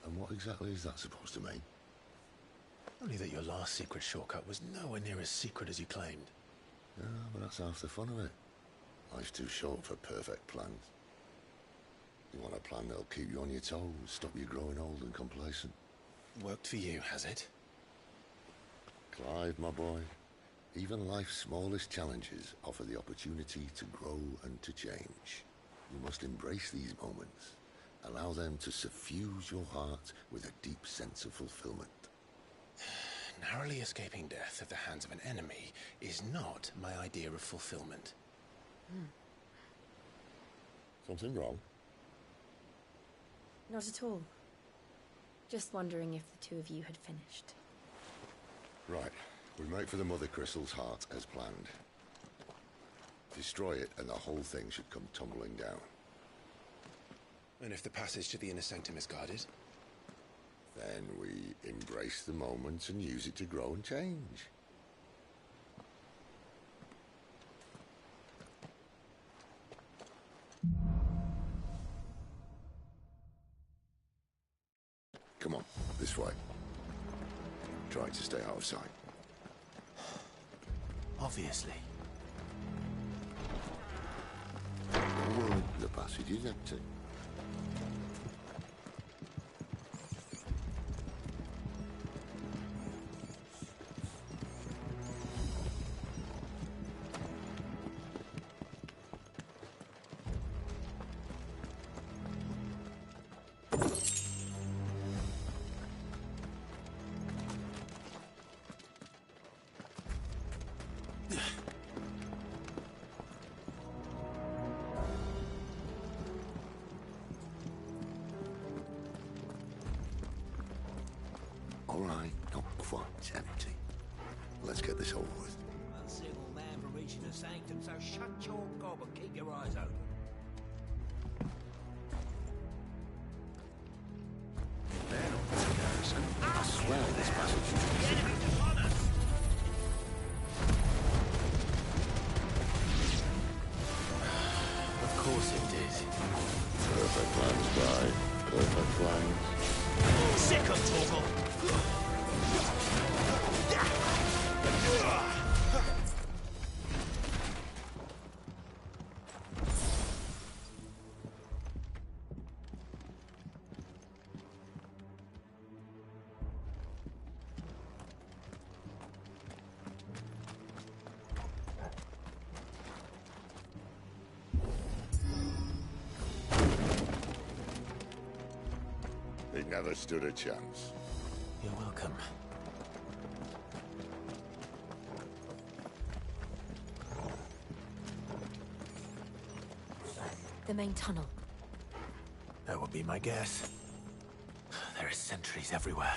And what exactly is that supposed to mean? Only that your last secret shortcut was nowhere near as secret as you claimed. Yeah, but that's half the fun of it. Life's too short for perfect plans. You want a plan that'll keep you on your toes, stop you growing old and complacent. Worked for you, has it? Clive, my boy, even life's smallest challenges offer the opportunity to grow and to change. You must embrace these moments. Allow them to suffuse your heart with a deep sense of fulfillment. Narrowly escaping death at the hands of an enemy is not my idea of fulfillment. Something wrong? Not at all. Just wondering if the two of you had finished. Right. We make for the Mother Crystal's heart as planned. Destroy it and the whole thing should come tumbling down. And if the passage to the inner sanctum is guarded? Then we embrace the moment and use it to grow and change. Come on, this way. Try to stay out of sight. Obviously. Well, the passage is empty. All right, not quite empty. Let's get this over with. Uncivil man for reaching the sanctum, so shut your gob and keep your eyes open. I swear this passage is Enemy upon us! Of course it did. Perfect plans, Clive. Perfect plans. Sick of Torgal! He never stood a chance. You're welcome. The main tunnel. That would be my guess. There are sentries everywhere.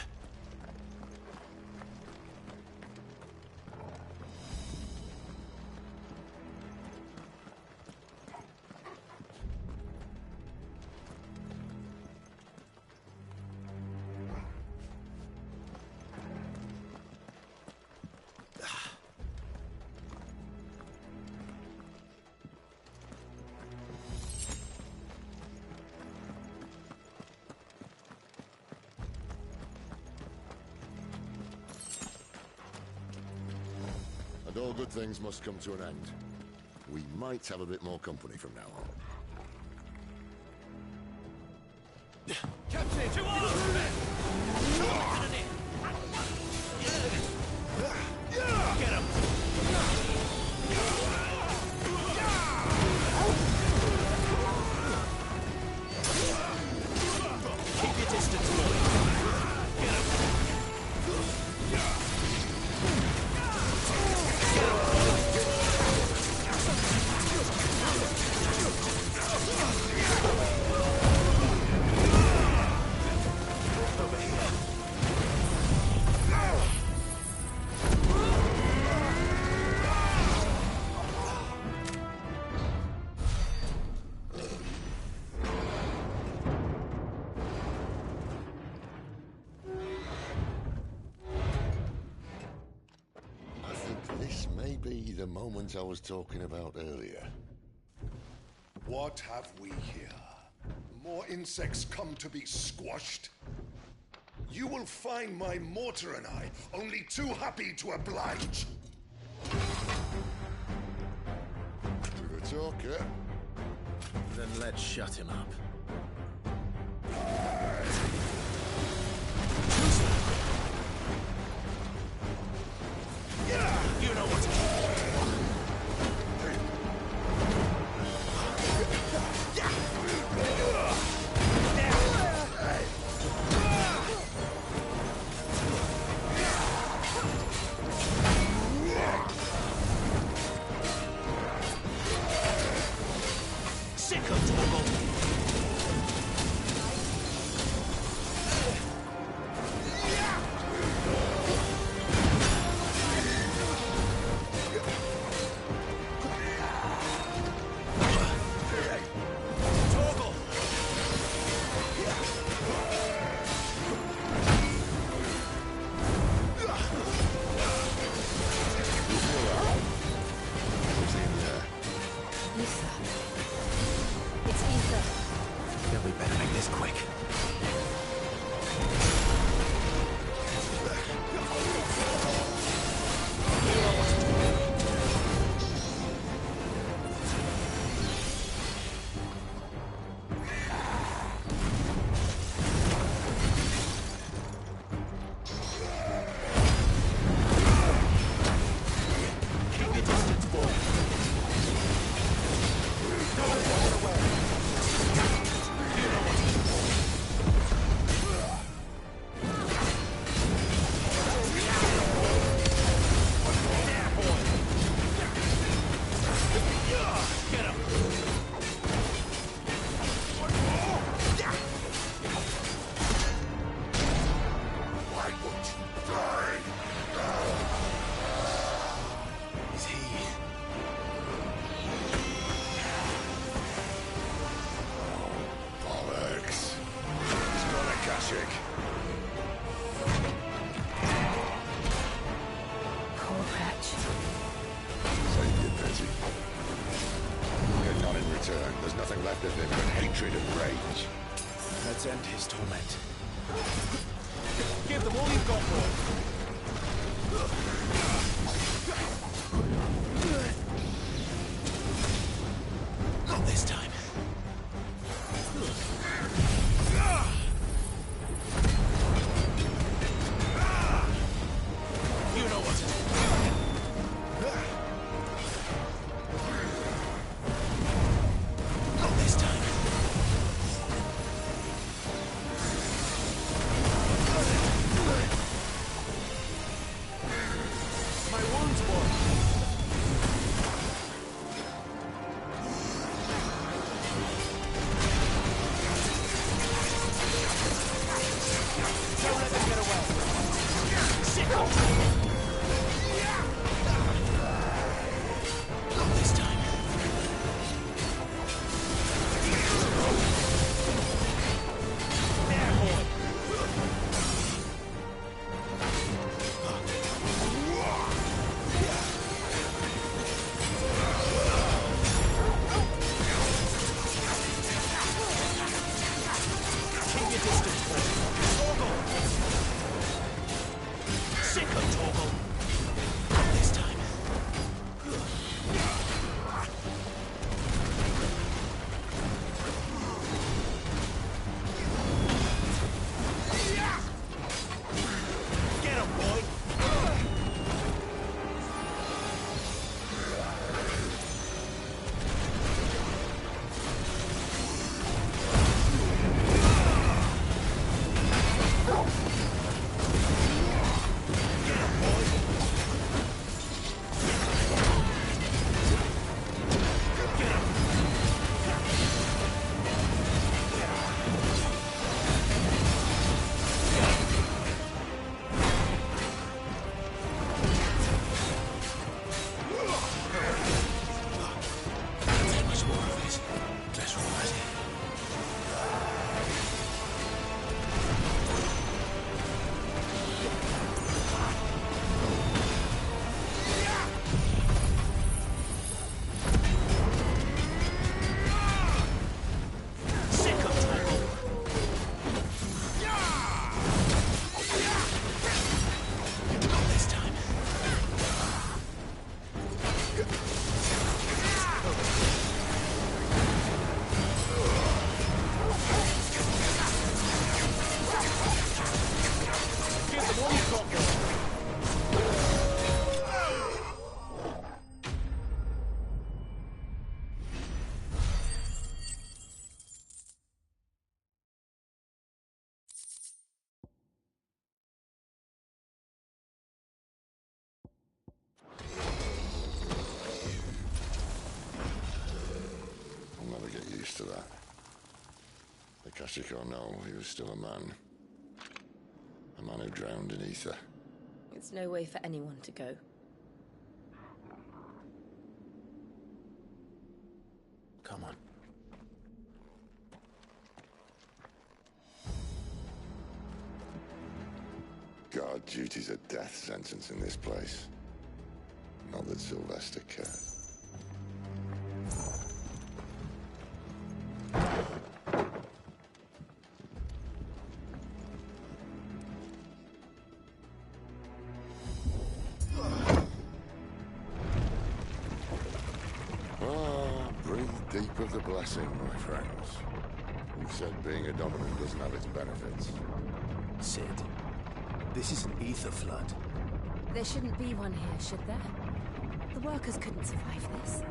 And all good things must come to an end. We might have a bit more company from now on. Captain! To arms! Get him! Keep your distance, boy. Get him! This may be the moment I was talking about earlier. What have we here? More insects come to be squashed? You will find my mortar and I only too happy to oblige. With a talker. Then let's shut him up. You know what to do. Sick of Torgal. There's nothing left of him but hatred and rage. Let's end his torment. Give them all you've got, boy. Not this time. You know what to do. Not this time. My wounds, boy. Magic or no, he was still a man. A man who drowned in ether. It's no way for anyone to go. Come on. Guard duty's a death sentence in this place. Not that Sylvester cared. Breathe deep of the blessing, my friends. You've said being a dominant doesn't have its benefits. Sid, this is an ether flood. There shouldn't be one here, should there? The workers couldn't survive this.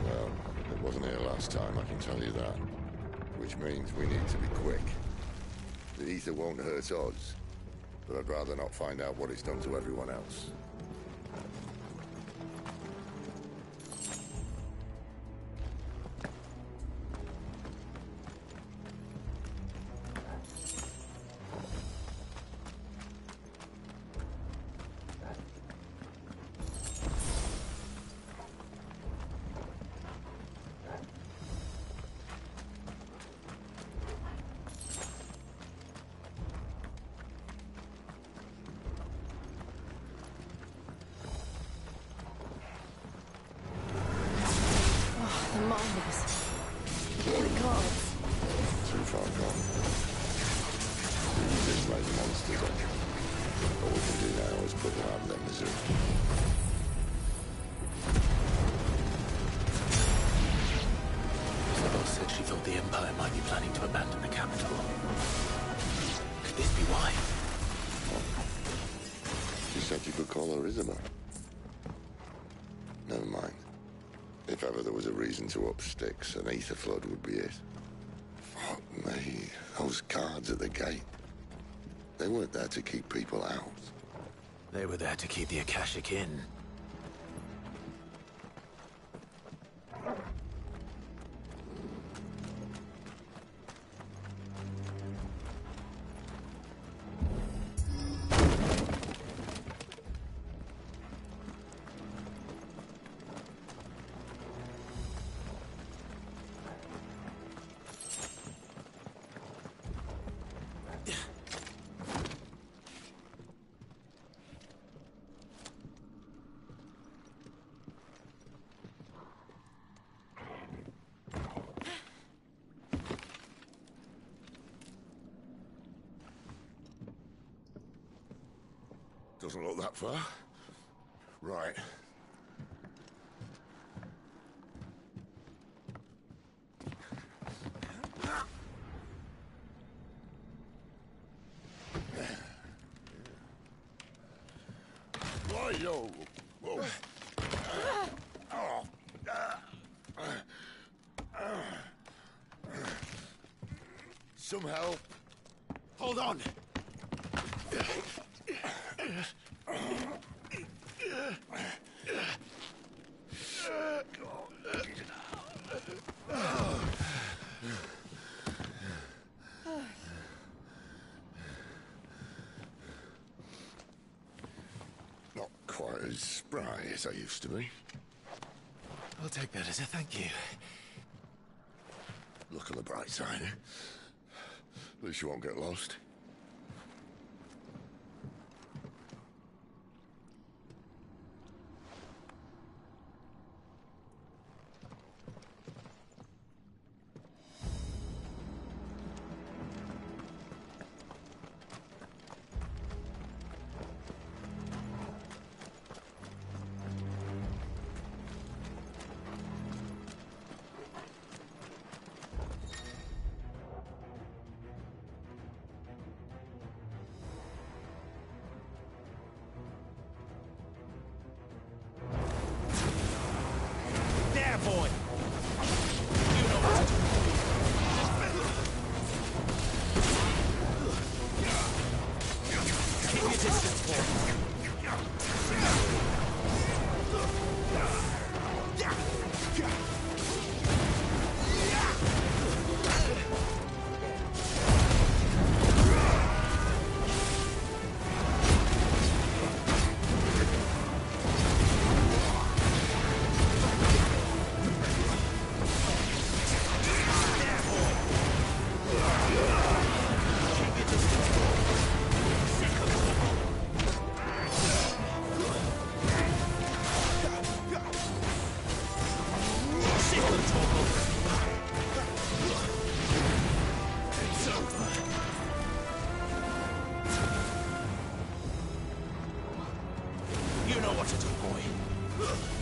Well, it wasn't here last time, I can tell you that. Which means we need to be quick. The ether won't hurt us, but I'd rather not find out what it's done to everyone else. Too far gone. These like monsters, all we can do now is put them out of their misery. Isabel said she thought the Empire might be planning to abandon the capital. Could this be why? She said you could call her Isabel. Never mind. If ever there was a reason to up sticks, an ether flood would be it. Fuck me. Those guards at the gate. They weren't there to keep people out. They were there to keep the Akashic in. Doesn't look that far. Right. Why-yo! Whoa. Some help. Hold on! Not quite as spry as I used to be. I'll take that as a thank you. Look on the bright side, eh? At least you won't get lost. There, boy! Keep your distance, boy. Over here.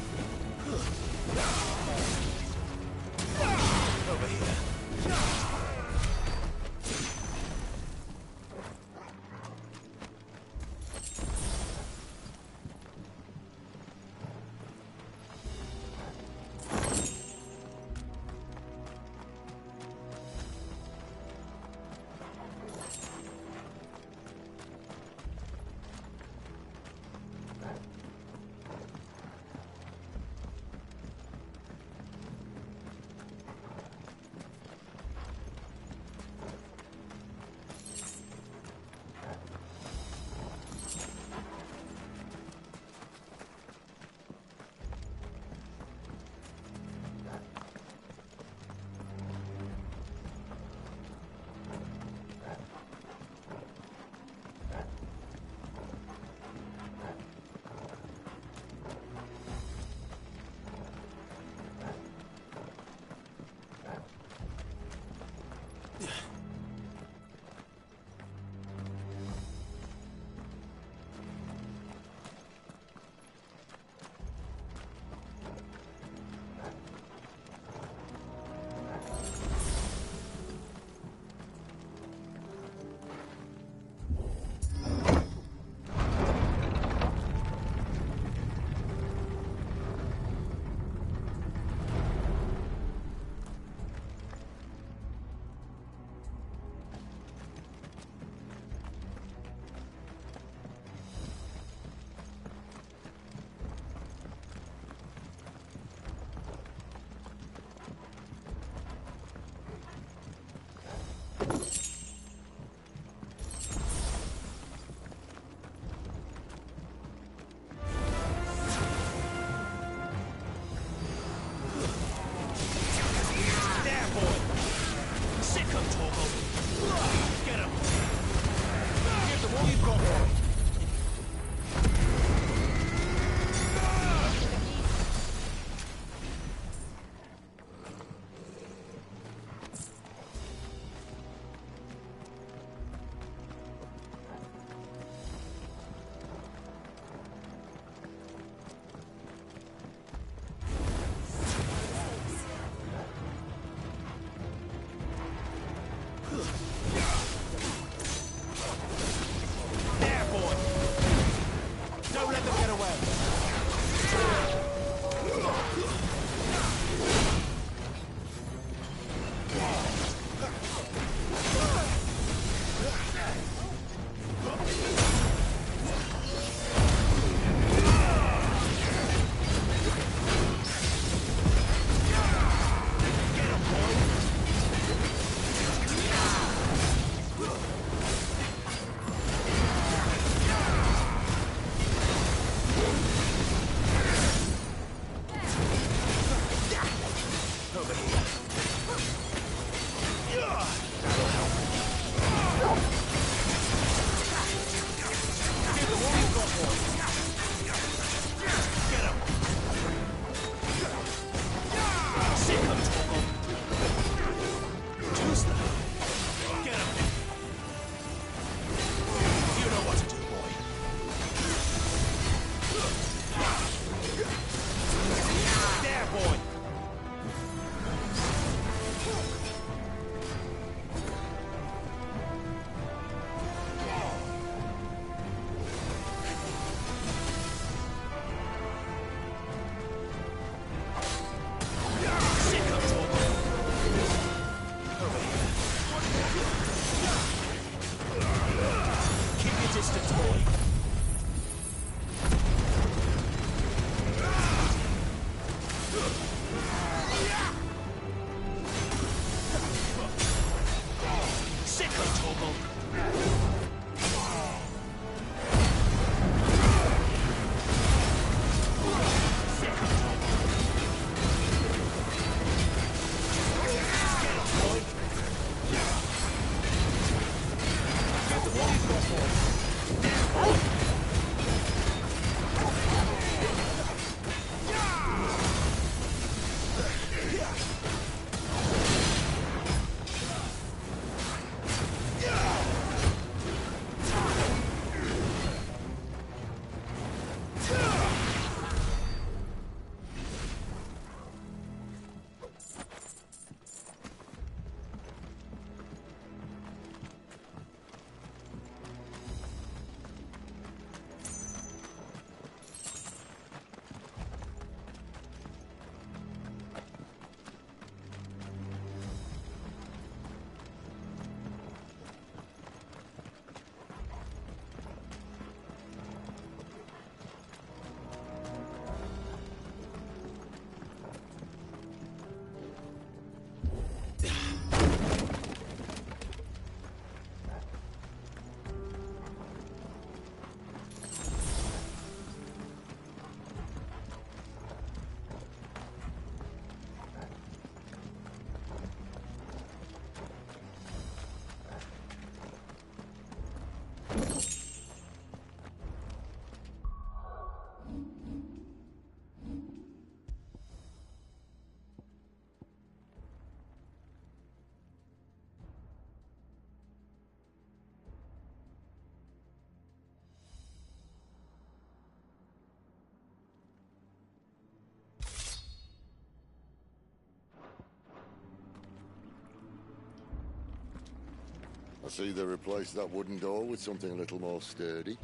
Let's either replace that wooden door with something a little more sturdy.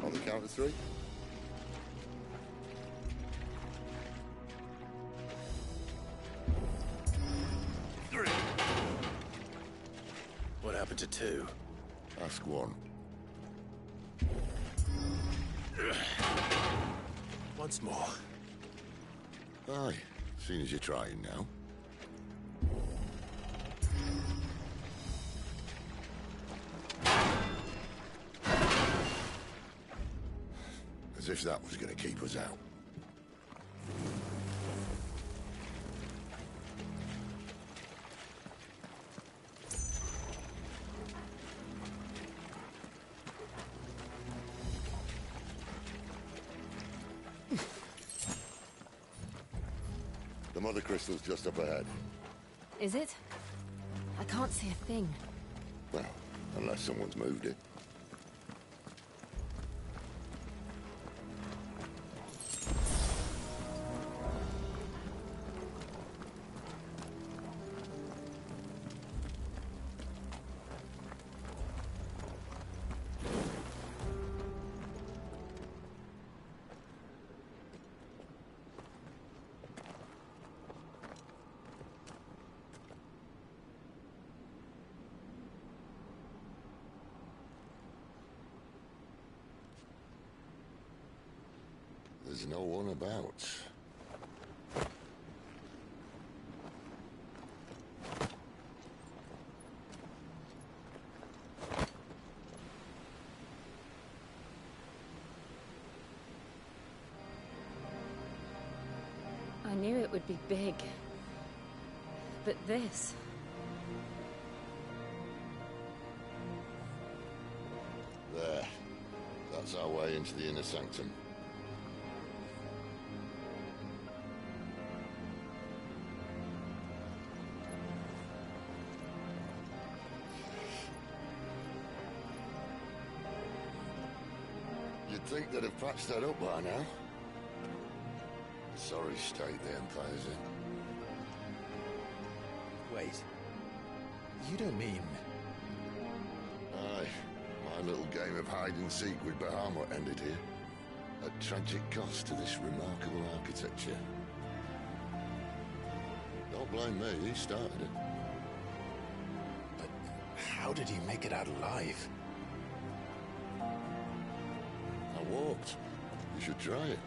On the count of 3. What happened to 2? Ask 1. Once more. Aye, seeing as you're trying now. As if that was going to keep us out. The mother crystal's just up ahead. Is it? I can't see a thing. Well, unless someone's moved it. There's no one about. I knew it would be big. But this... There. That's our way into the inner sanctum. You'd think they'd have patched that up by now. Sorry state the Empire's in. Wait. You don't mean... Aye. My little game of hide-and-seek with Bahamut ended here. At tragic cost to this remarkable architecture. Don't blame me, he started it. But how did he make it out alive? I walked. You should try it.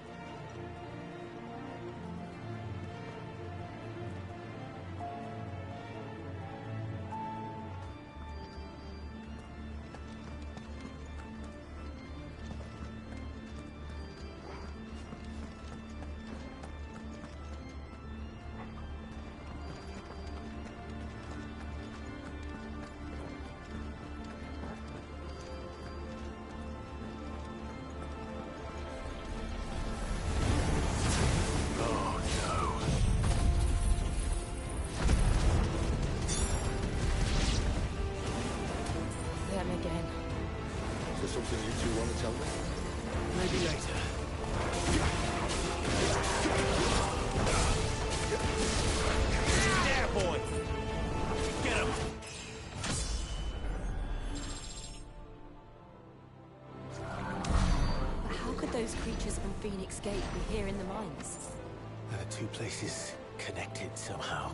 Something you two want to tell me? Maybe later. Yeah, boy! Get him! How could those creatures from Phoenix Gate be here in the mines? Are the two places connected somehow?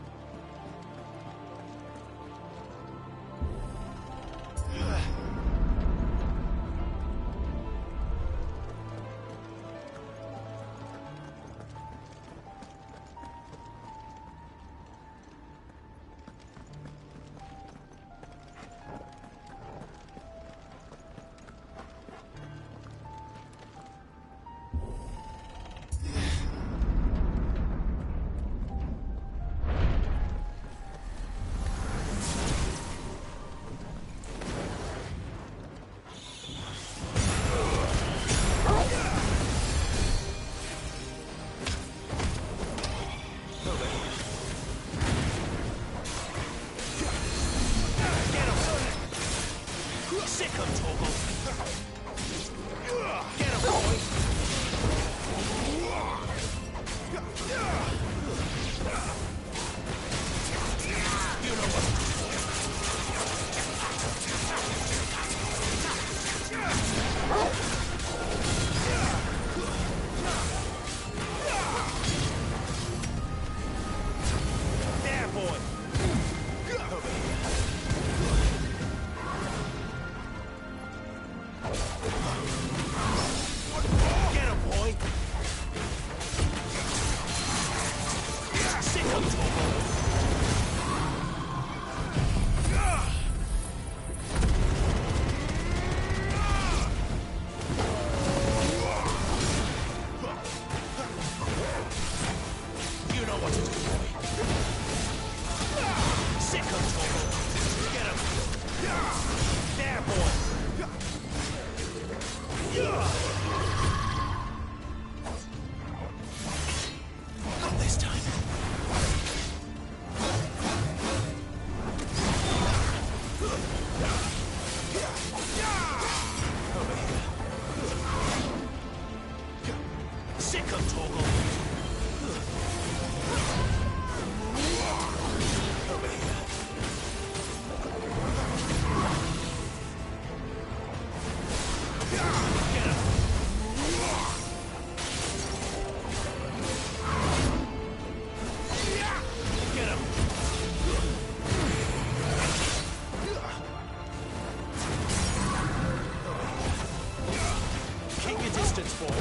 things for.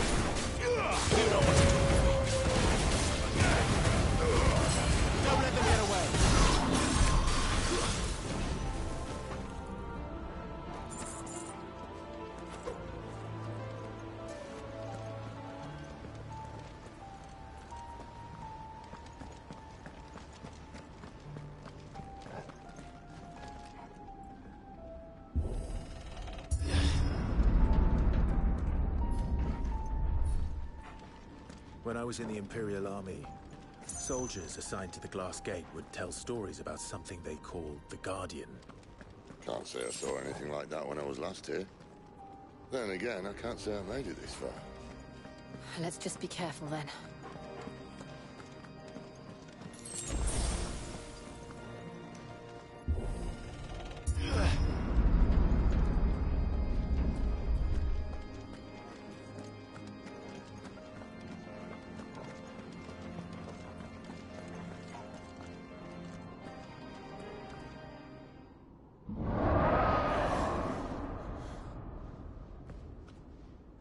You know what to do. Don't let them get away. When I was in the Imperial Army, soldiers assigned to the Glass Gate would tell stories about something they called the Guardian. Can't say I saw anything like that when I was last here. Then again, I can't say I made it this far. Let's just be careful then.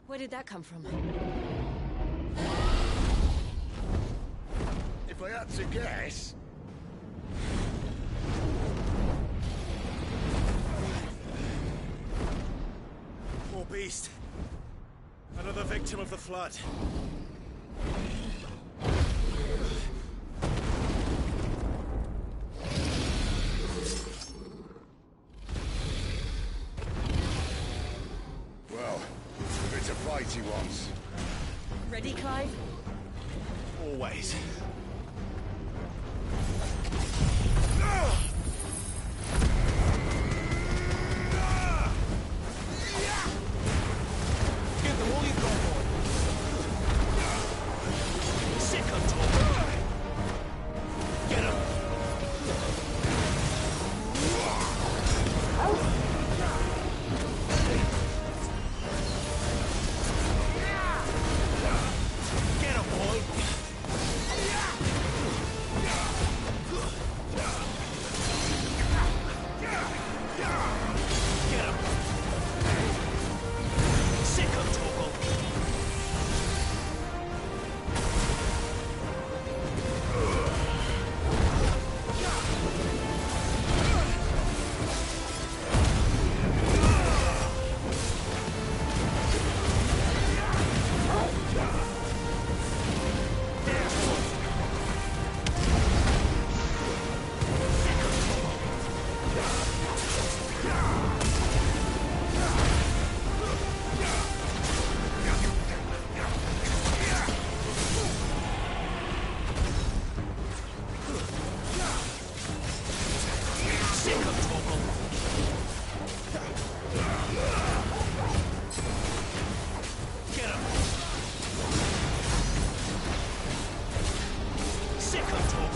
Where did that come from? If I had to guess... Poor beast. Another victim of the flood. Well, it's a fight he wants. Ready, Clive? Always. Give them all you've got, boy. Sick of talk. Get him. Get him, boy. Get him. Sick of talk. Sick of talk. Get him. Sick of talk.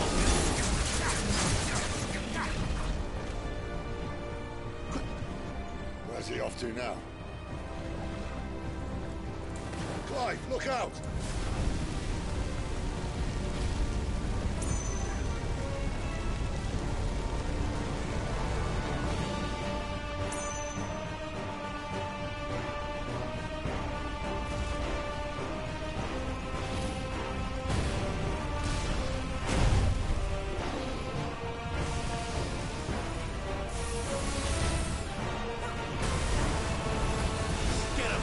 Where's he off to now? Clive, look out! Get him.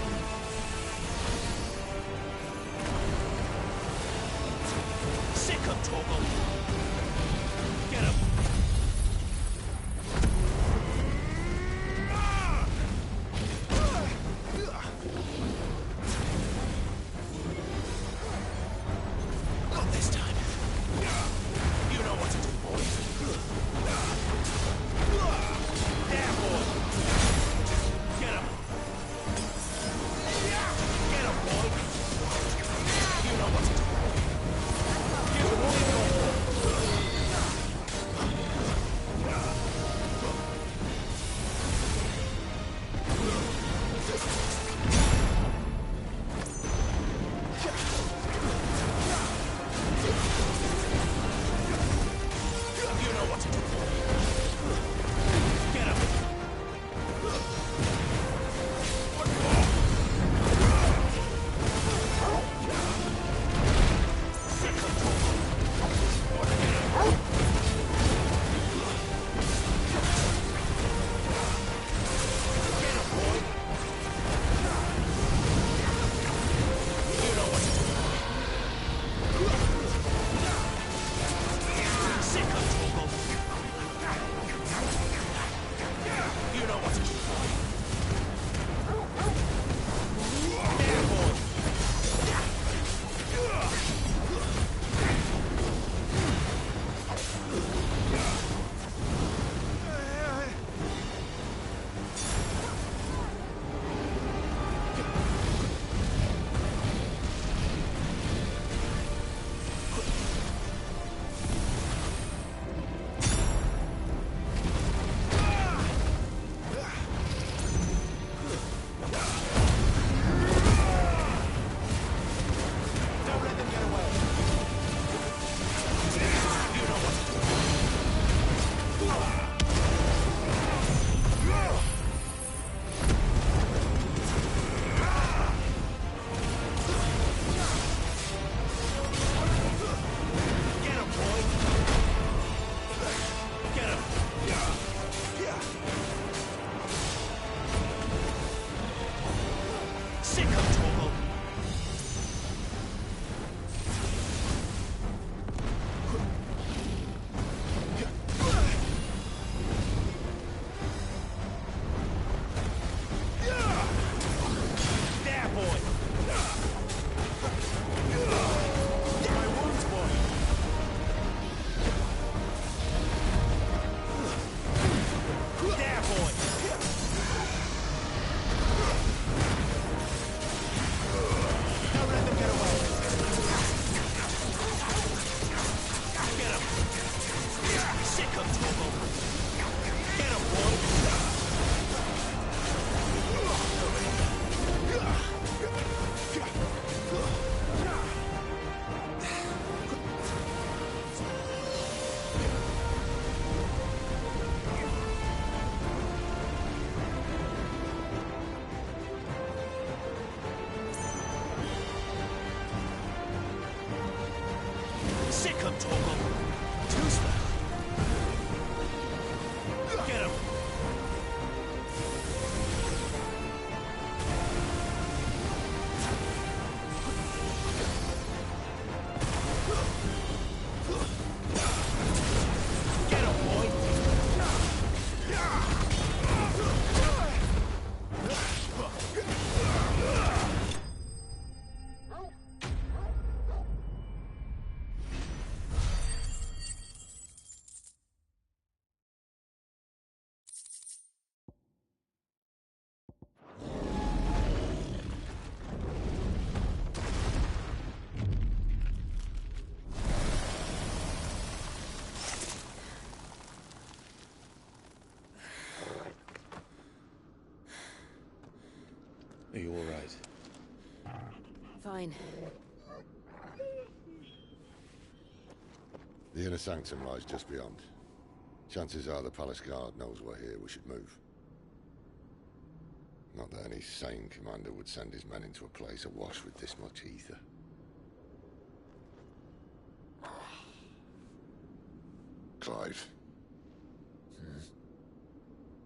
boy! Don't let them get away! Get him! Sick of trouble! Get him, boy! Sick of trouble! Tuesday! Get him! Get him, boy! Are you all right? Fine. The inner sanctum lies just beyond. Chances are the palace guard knows we're here. We should move. Not that any sane commander would send his men into a place awash with this much ether. Clive.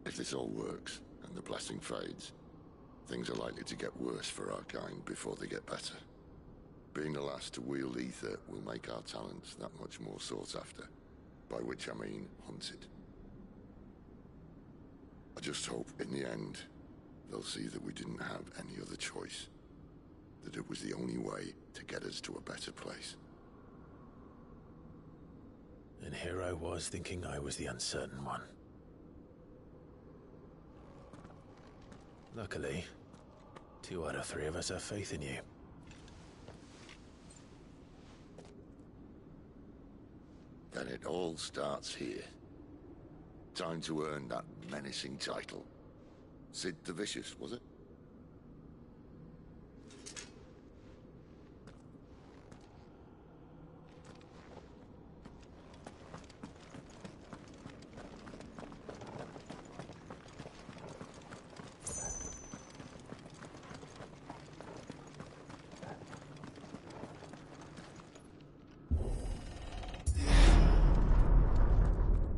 If this all works, and the blessing fades, things are likely to get worse for our kind before they get better. Being the last to wield ether will make our talents that much more sought after, by which I mean hunted. I just hope, in the end, they'll see that we didn't have any other choice. That it was the only way to get us to a better place. And here I was thinking I was the uncertain one. Luckily, 2 out of 3 of us have faith in you. Then it all starts here. Time to earn that menacing title. Sid the Vicious, was it?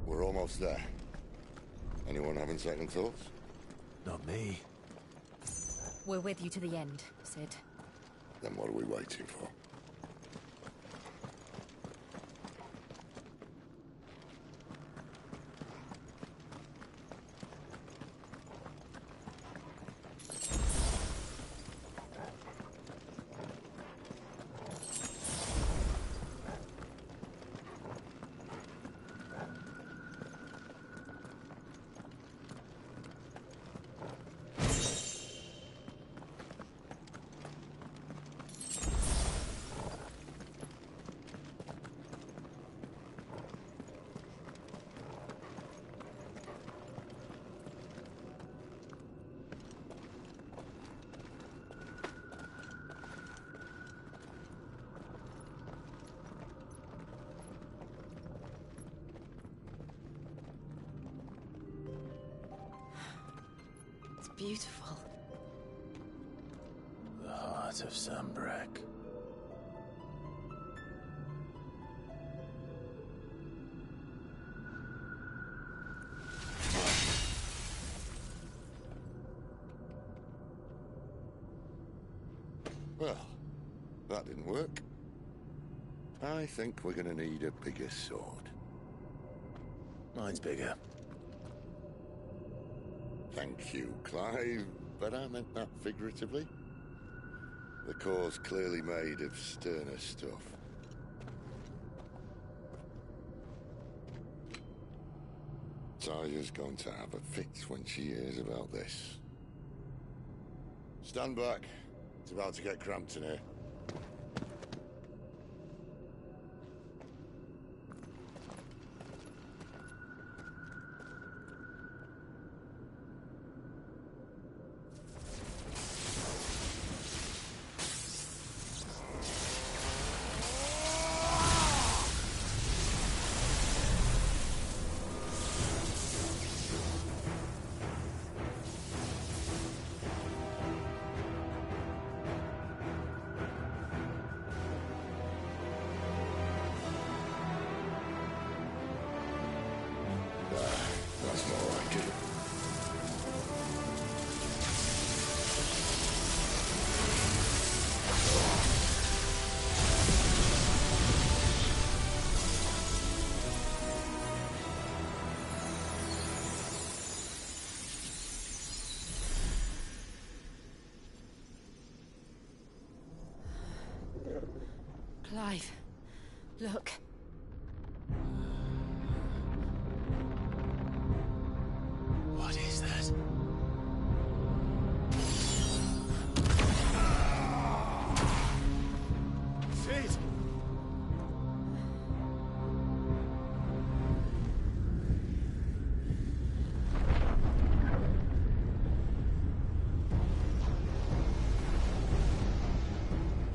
We're almost there. Anyone having second thoughts? Not me. We're with you to the end, Sid. Then what are we waiting for? Beautiful. The heart of Sambrek. Well, that didn't work. I think we're gonna need a bigger sword. Mine's bigger. Thank you, Clive, but I meant that figuratively. The core's clearly made of sterner stuff. Nataya's going to have a fit when she hears about this. Stand back. It's about to get cramped in here. That's more like it. Clive, look. What is that? Sid!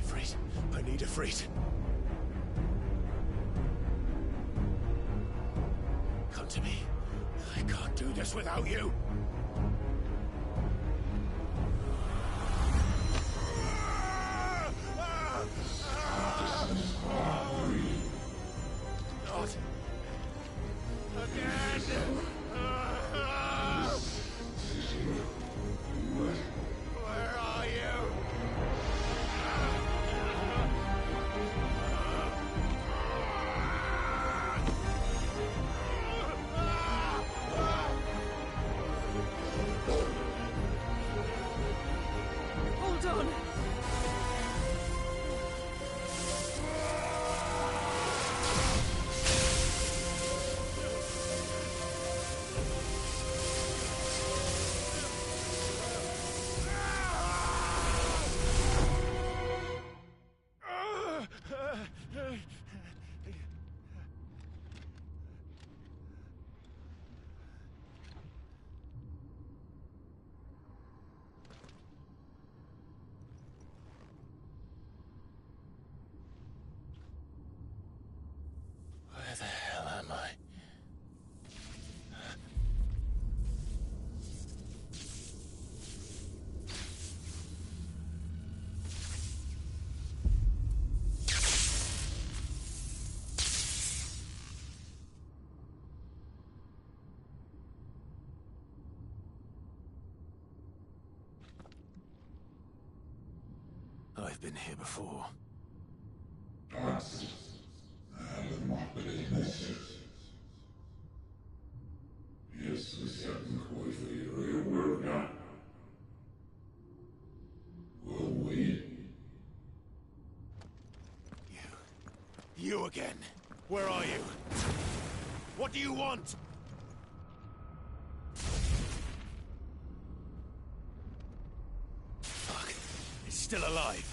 Ifrit, I need Ifrit. Come to me. I can't do this without you. Not again. Where are you? Hold on! Where the hell am I? I've been here before. You again. Where are you? What do you want? Fuck. It's still alive.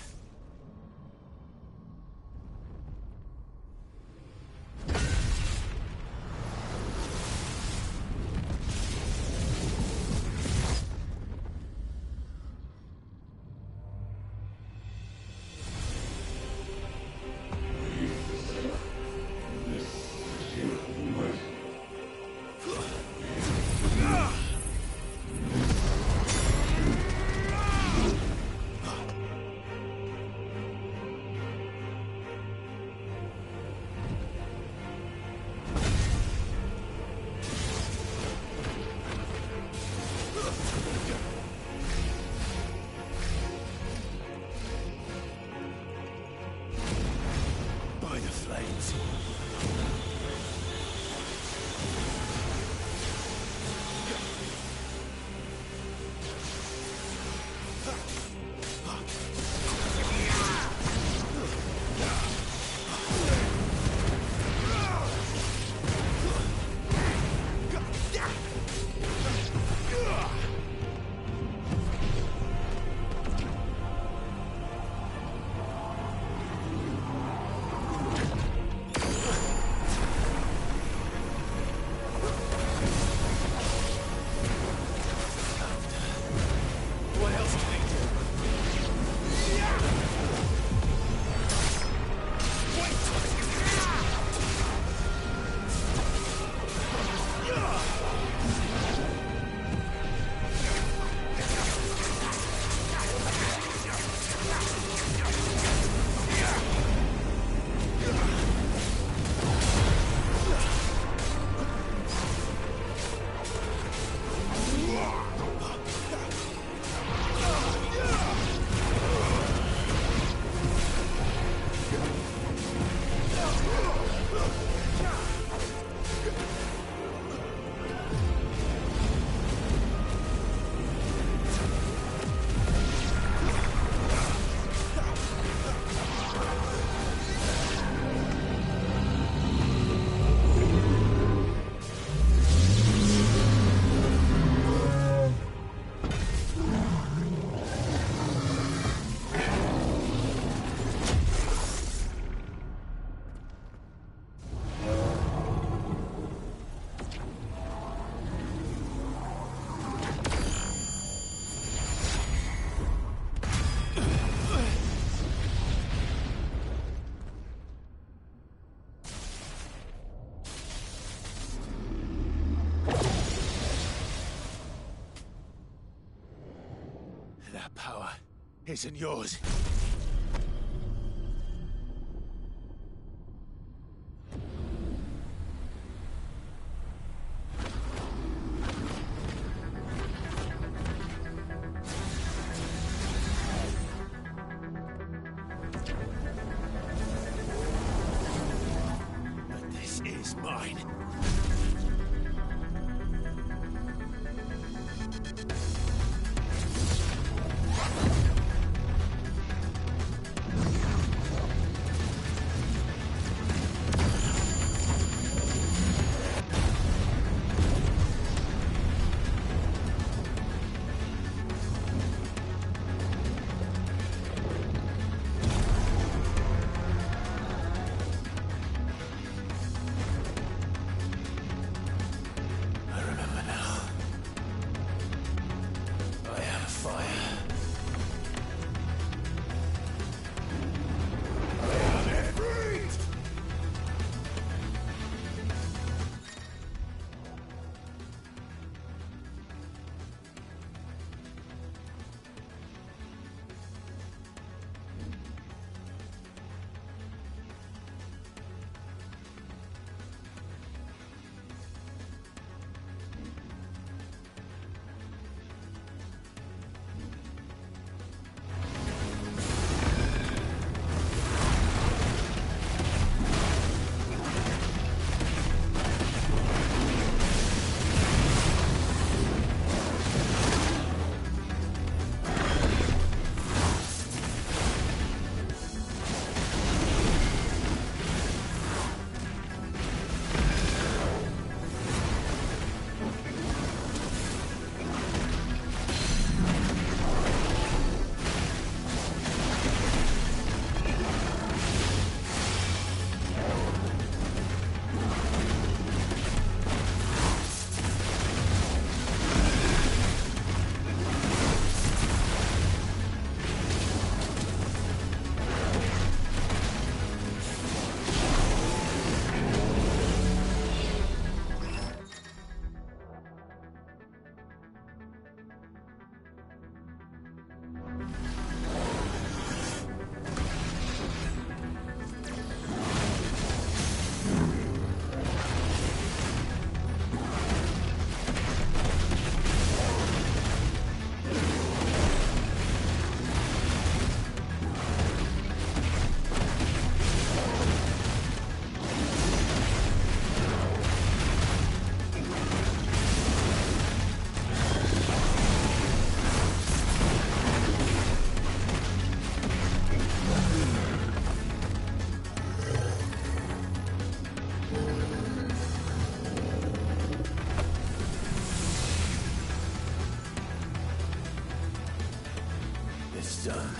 That power isn't yours. But this is mine. It's done.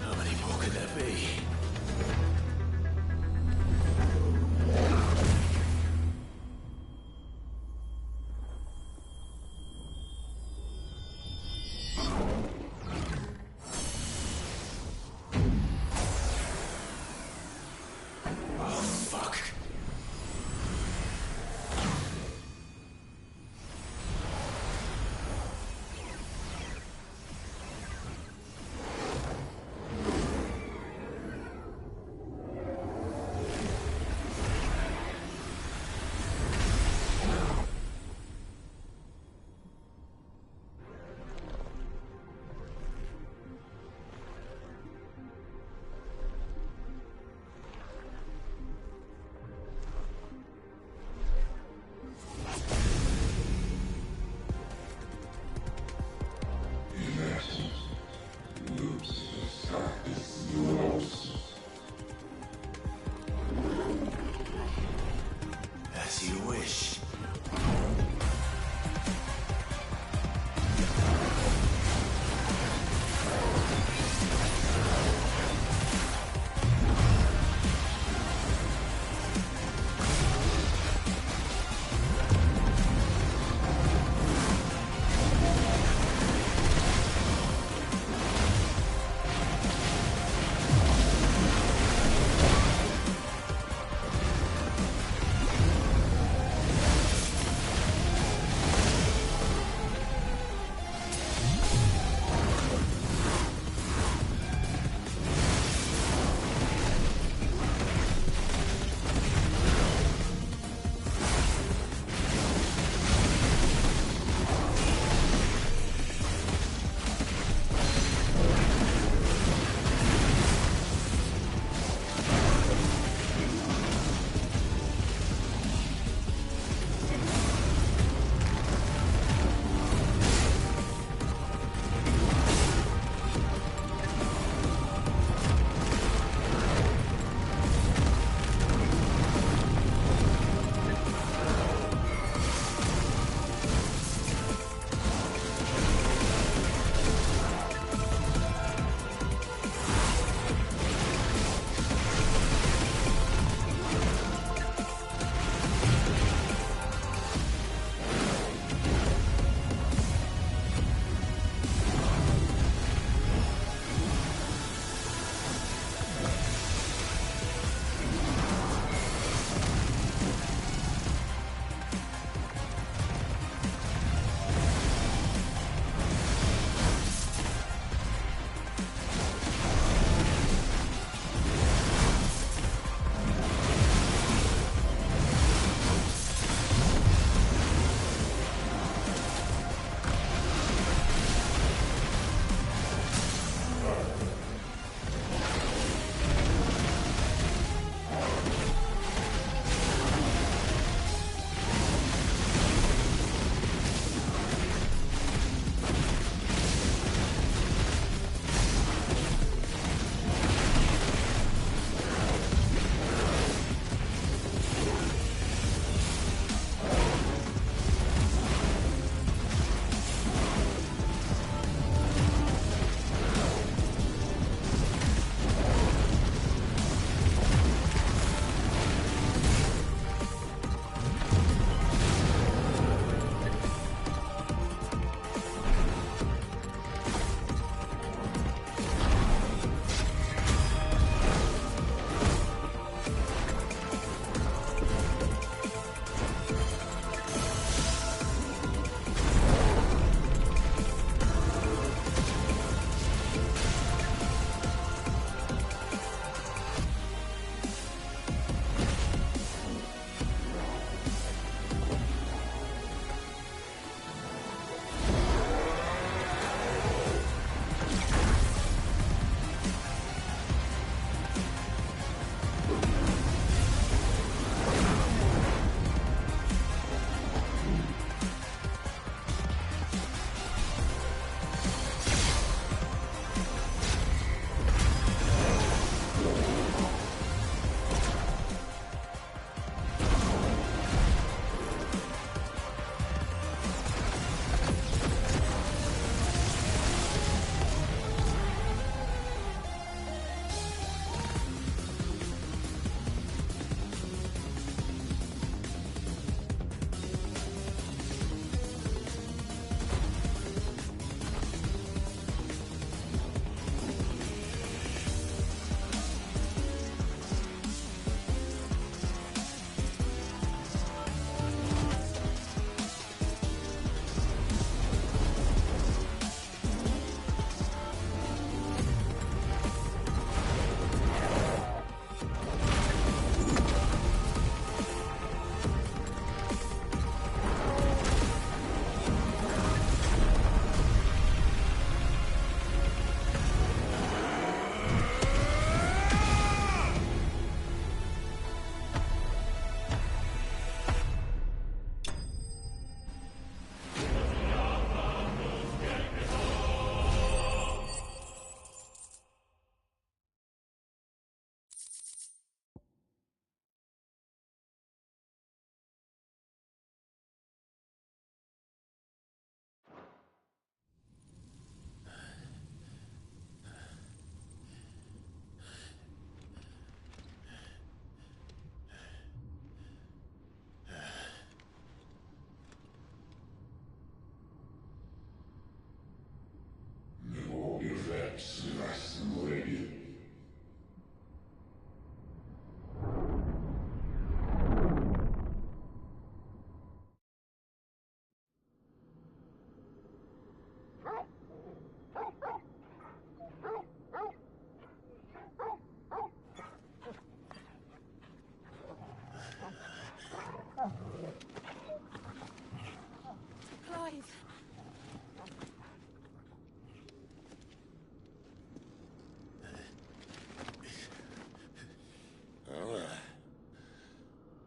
How many more could there be?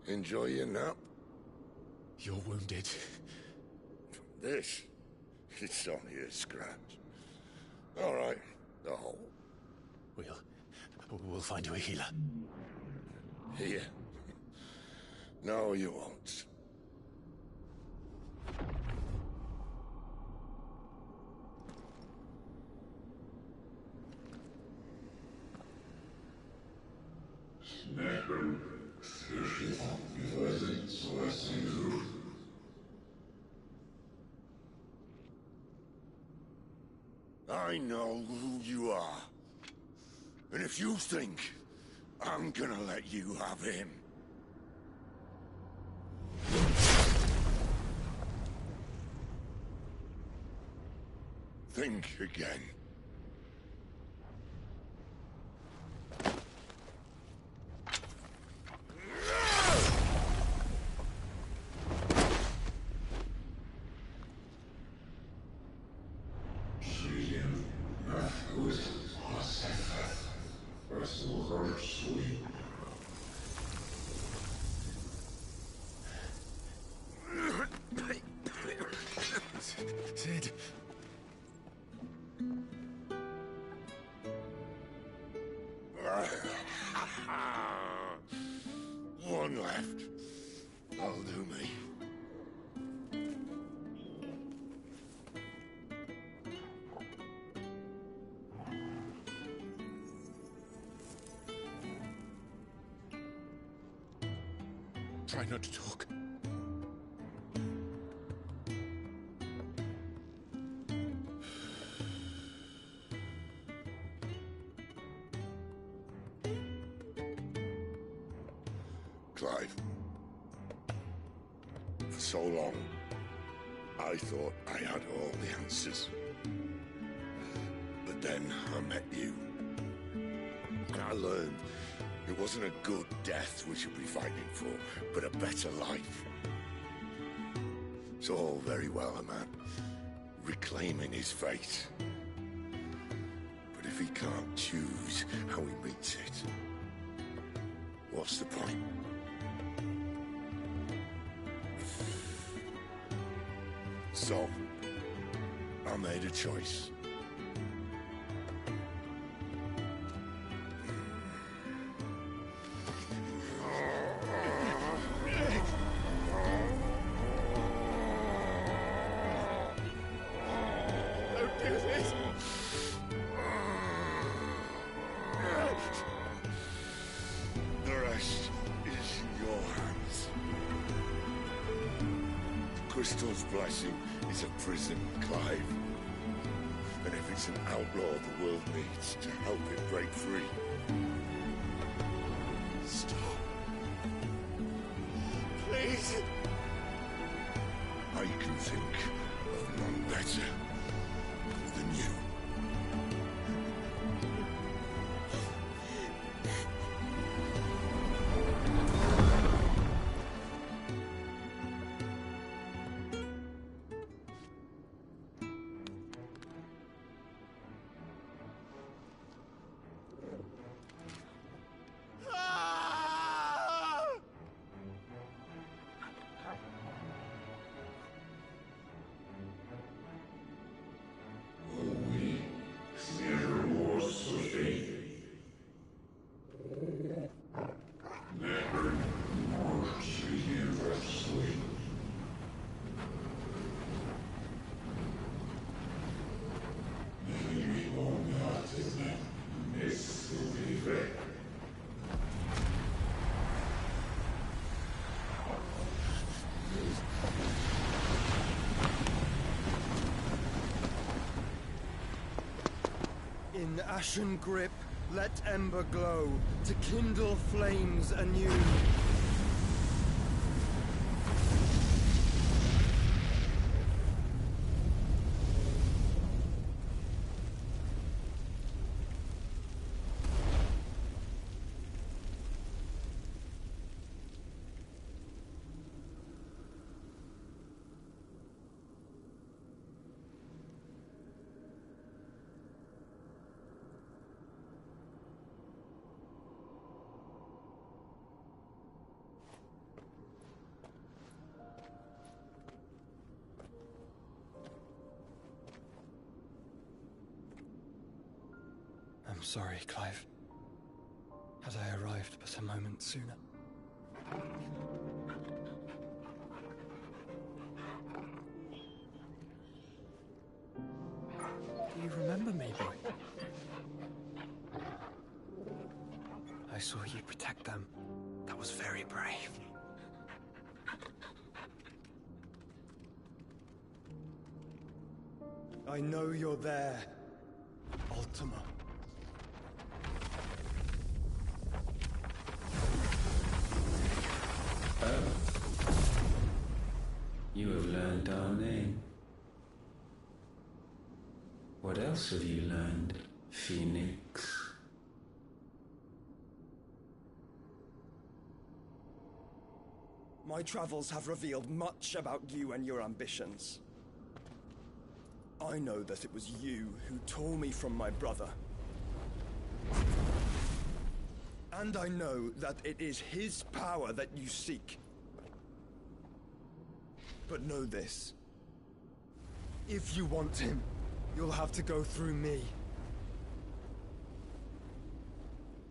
Enjoy your nap? You're wounded. This? It's only a scratch. All right, the hole. We'll find you a healer. Here? No, you won't. I know who you are. And if you think I'm gonna let you have him... think again. Sid. One left. That'll do me. Try not to talk. Clive. For so long, I thought I had all the answers. But then I met you. And I learned it wasn't a good death we should be fighting for, but a better life. It's all very well, a man reclaiming his fate. But if he can't choose how he meets it, what's the point? So, I made a choice. Don't do this! The rest is in your hands. Crystal's blessing is a prison, Clive. And if it's an outlaw the world needs to help it break free. Stop. Please. I can think of none better than you. In ashen grip, let ember glow, to kindle flames anew. sorry, Clive. Had I arrived but a moment sooner. Do you remember me, boy? I saw you protect them. That was very brave. I know you're there, Ultima. Oh. You have learned our name. What else have you learned, Phoenix? My travels have revealed much about you and your ambitions. I know that it was you who tore me from my brother. And I know that it is his power that you seek. But know this. If you want him, you'll have to go through me.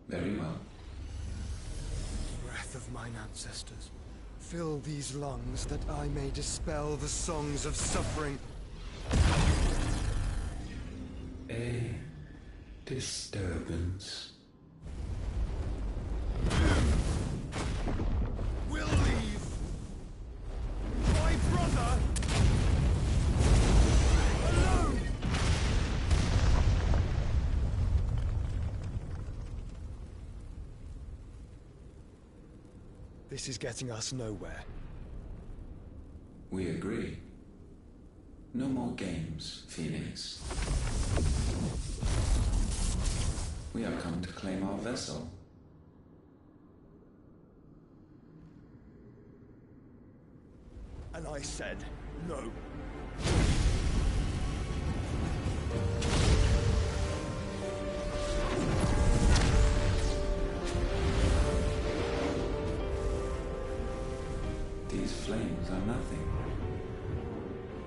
Very well. Breath of mine ancestors, fill these lungs that I may dispel the songs of suffering. A disturbance. We'll leave. My brother alone. This is getting us nowhere. We agree. No more games, Phoenix. We have come to claim our vessel. And I said no. These flames are nothing.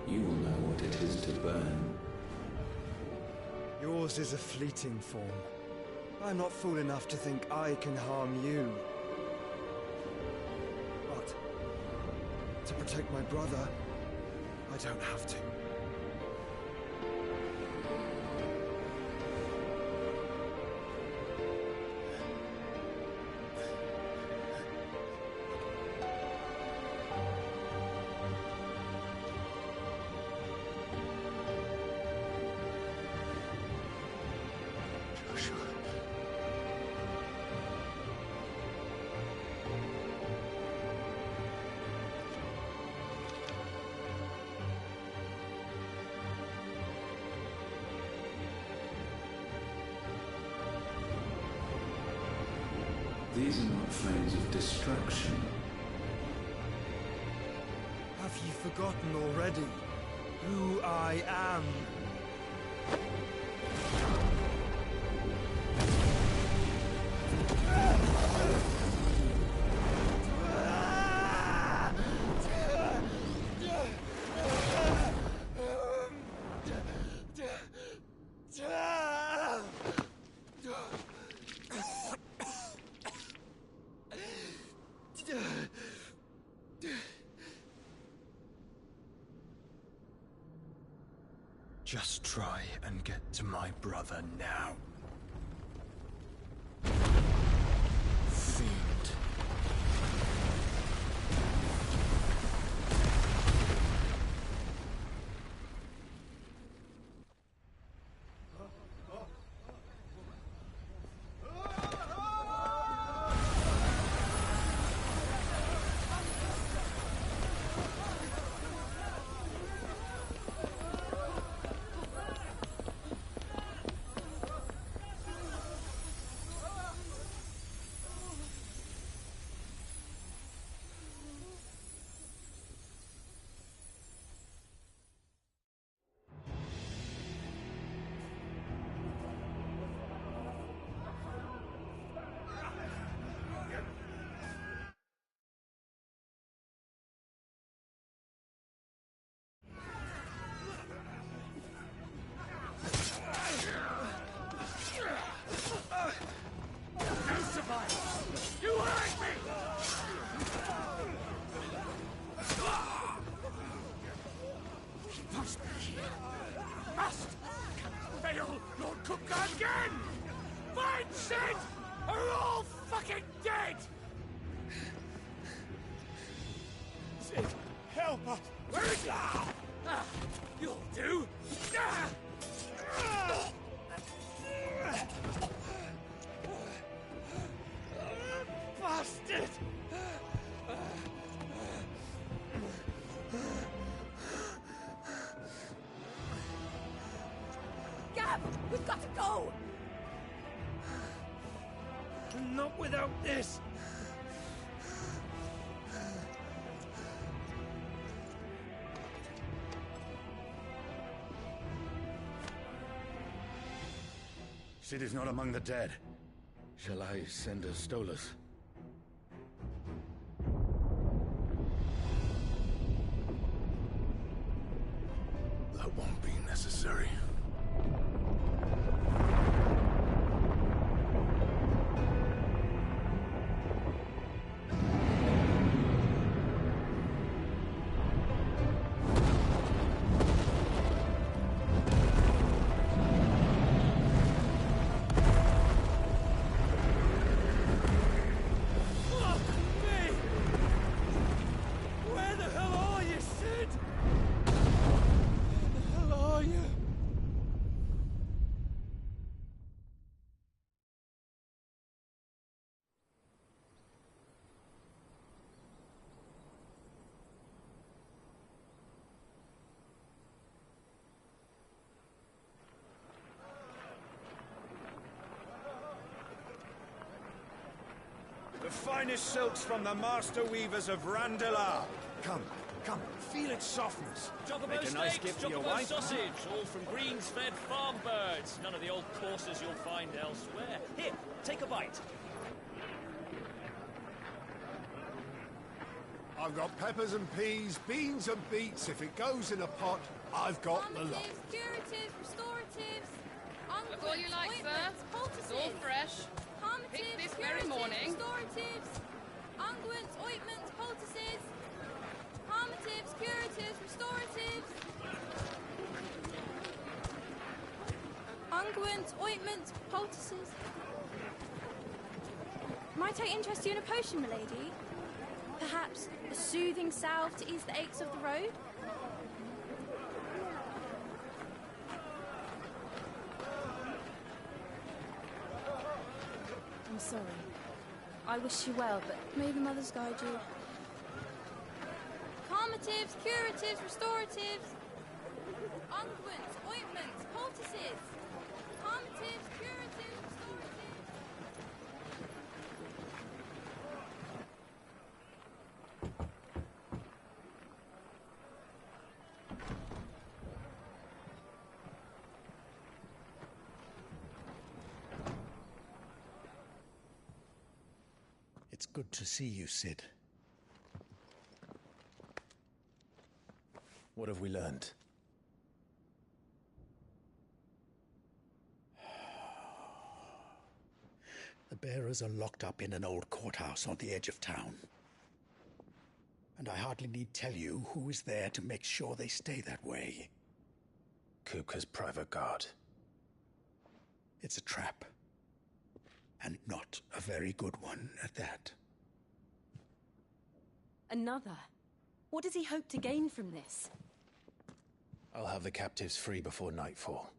You will know what it is to burn. Yours is a fleeting form. I'm not fool enough to think I can harm you. But to protect my brother, I don't have to. These are not flames of destruction. Have you forgotten already who I am? Just try and get to my brother now. Fiend. You'll do! Bastard! Gab, we've got to go! Not without this! Sid is not among the dead. Shall I send a Stolas? That won't be necessary. The finest silks from the master weavers of Randalar. Come, come, feel its softness. Chocobo Make a nice steaks, gift for your chocobo wife. sausage, all from greens-fed farm birds. None of the old courses you'll find elsewhere. Here, take a bite. I've got peppers and peas, beans and beets. If it goes in a pot, I've got the lot. Curatives, restoratives, Look all you like, sir. It's all fresh. Picked this very morning. Restoratives, unguents, ointments, poultices, harmatives, curatives, restoratives, unguents, ointments, poultices. Might I interest you in a potion, milady? Perhaps a soothing salve to ease the aches of the road? I'm sorry. I wish you well, but may the mothers guide you. Calmatives, curatives, restoratives, unguents, ointments, poultices. Calmatives, curatives, restoratives. It's good to see you, Sid. What have we learned? The bearers are locked up in an old courthouse on the edge of town. And I hardly need tell you who is there to make sure they stay that way. Kupka's private guard. It's a trap. And not a very good one at that. Another? What does he hope to gain from this? I'll have the captives free before nightfall.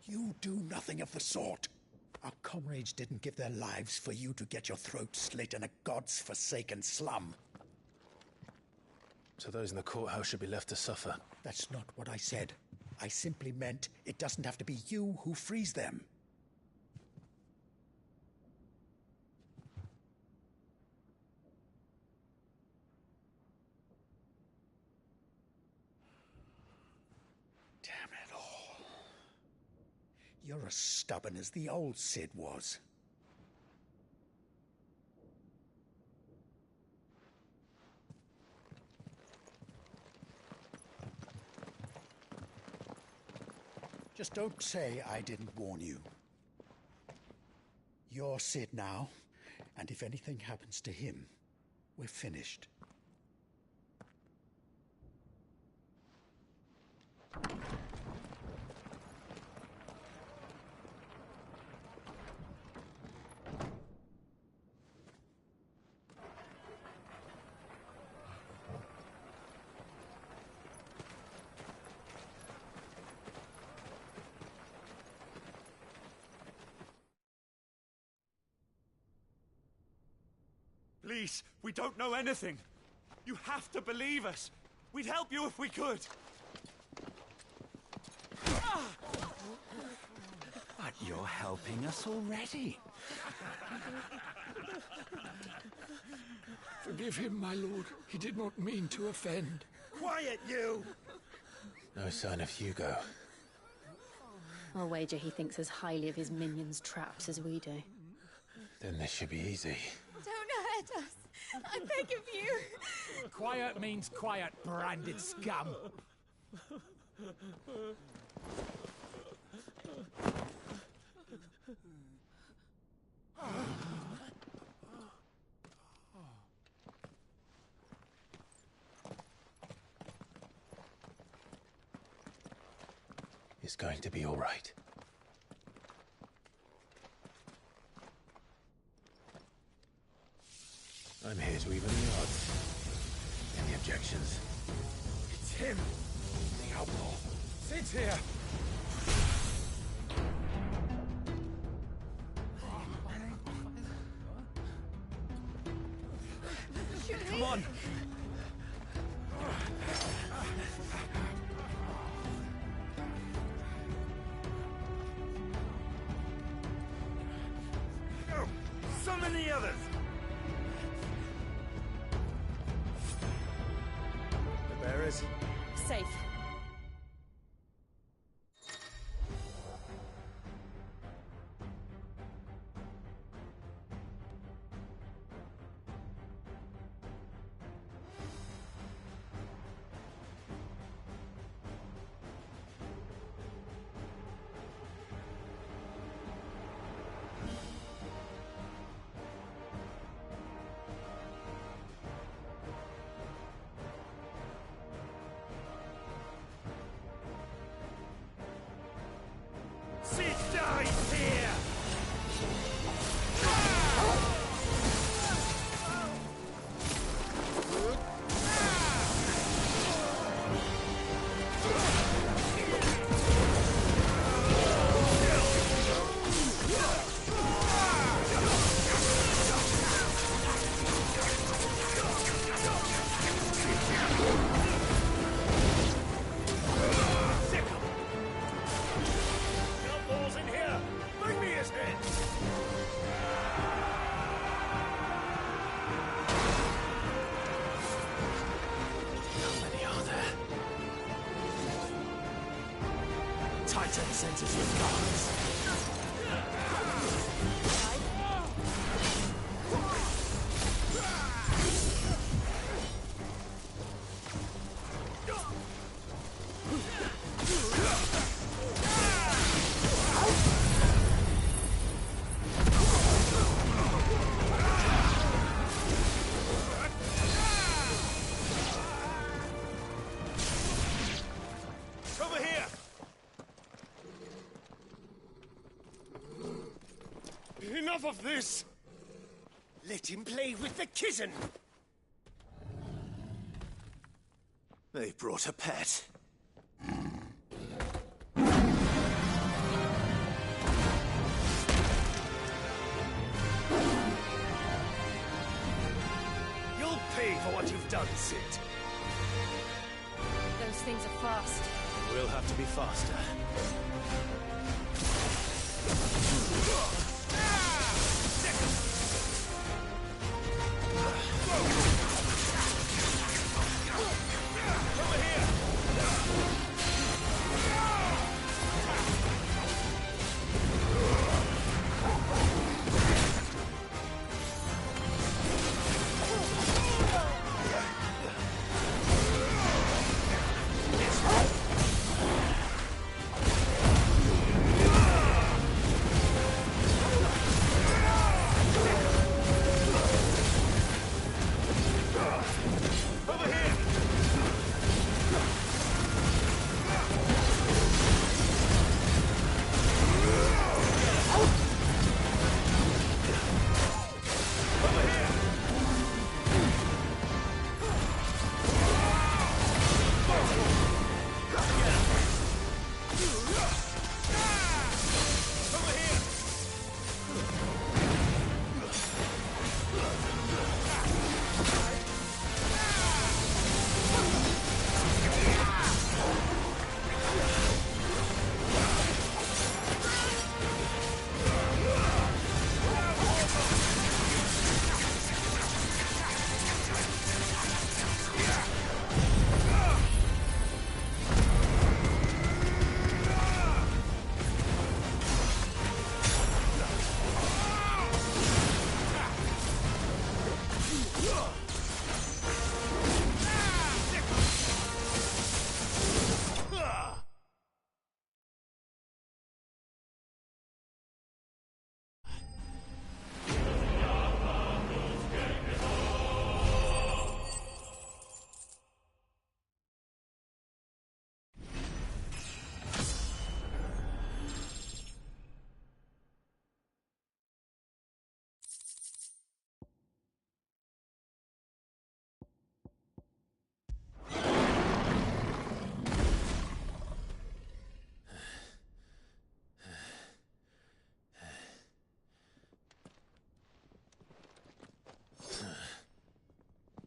You do nothing of the sort. Our comrades didn't give their lives for you to get your throat slit in a god's forsaken slum. So those in the courthouse should be left to suffer. That's not what I said. I simply meant it doesn't have to be you who frees them. Damn it all. You're as stubborn as the old Sid was. Just don't say I didn't warn you. You're Sid now, and if anything happens to him, we're finished. Please, we don't know anything. You have to believe us. We'd help you if we could. But you're helping us already. Forgive him, my lord. He did not mean to offend. Quiet, you! No sign of Hugo. I'll wager he thinks as highly of his minions' traps as we do. Then this should be easy. Don't hurt us. I beg of you. Quiet means quiet, branded scum. It's going to be all right. I'm here to even the odds. Any objections? It's him! The outlaw. Sit here! Come on! Go! Summon the others! The bearers? Safe. Sid dies here! Balls in here! Bring me his head! How many are there? Titan centers your guards. Over here! Enough of this! Let him play with the kitten! They brought a pet. You'll pay for what you've done, Sid. Those things are fast. We'll have to be faster. Over here!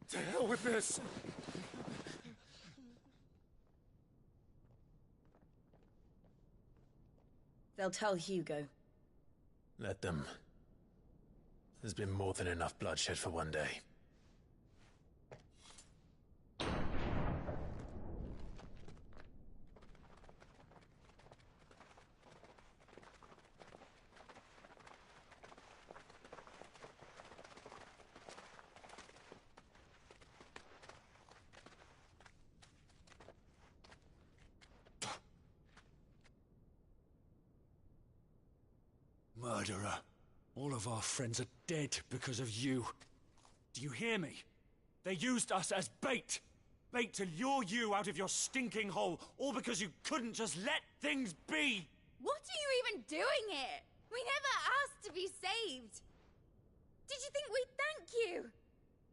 To hell with this! They'll tell Hugo. Let them. There's been more than enough bloodshed for one day. Murderer. All of our friends are dead because of you. Do you hear me? They used us as bait. Bait to lure you out of your stinking hole, all because you couldn't just let things be. What are you even doing here? We never asked to be saved. Did you think we'd thank you?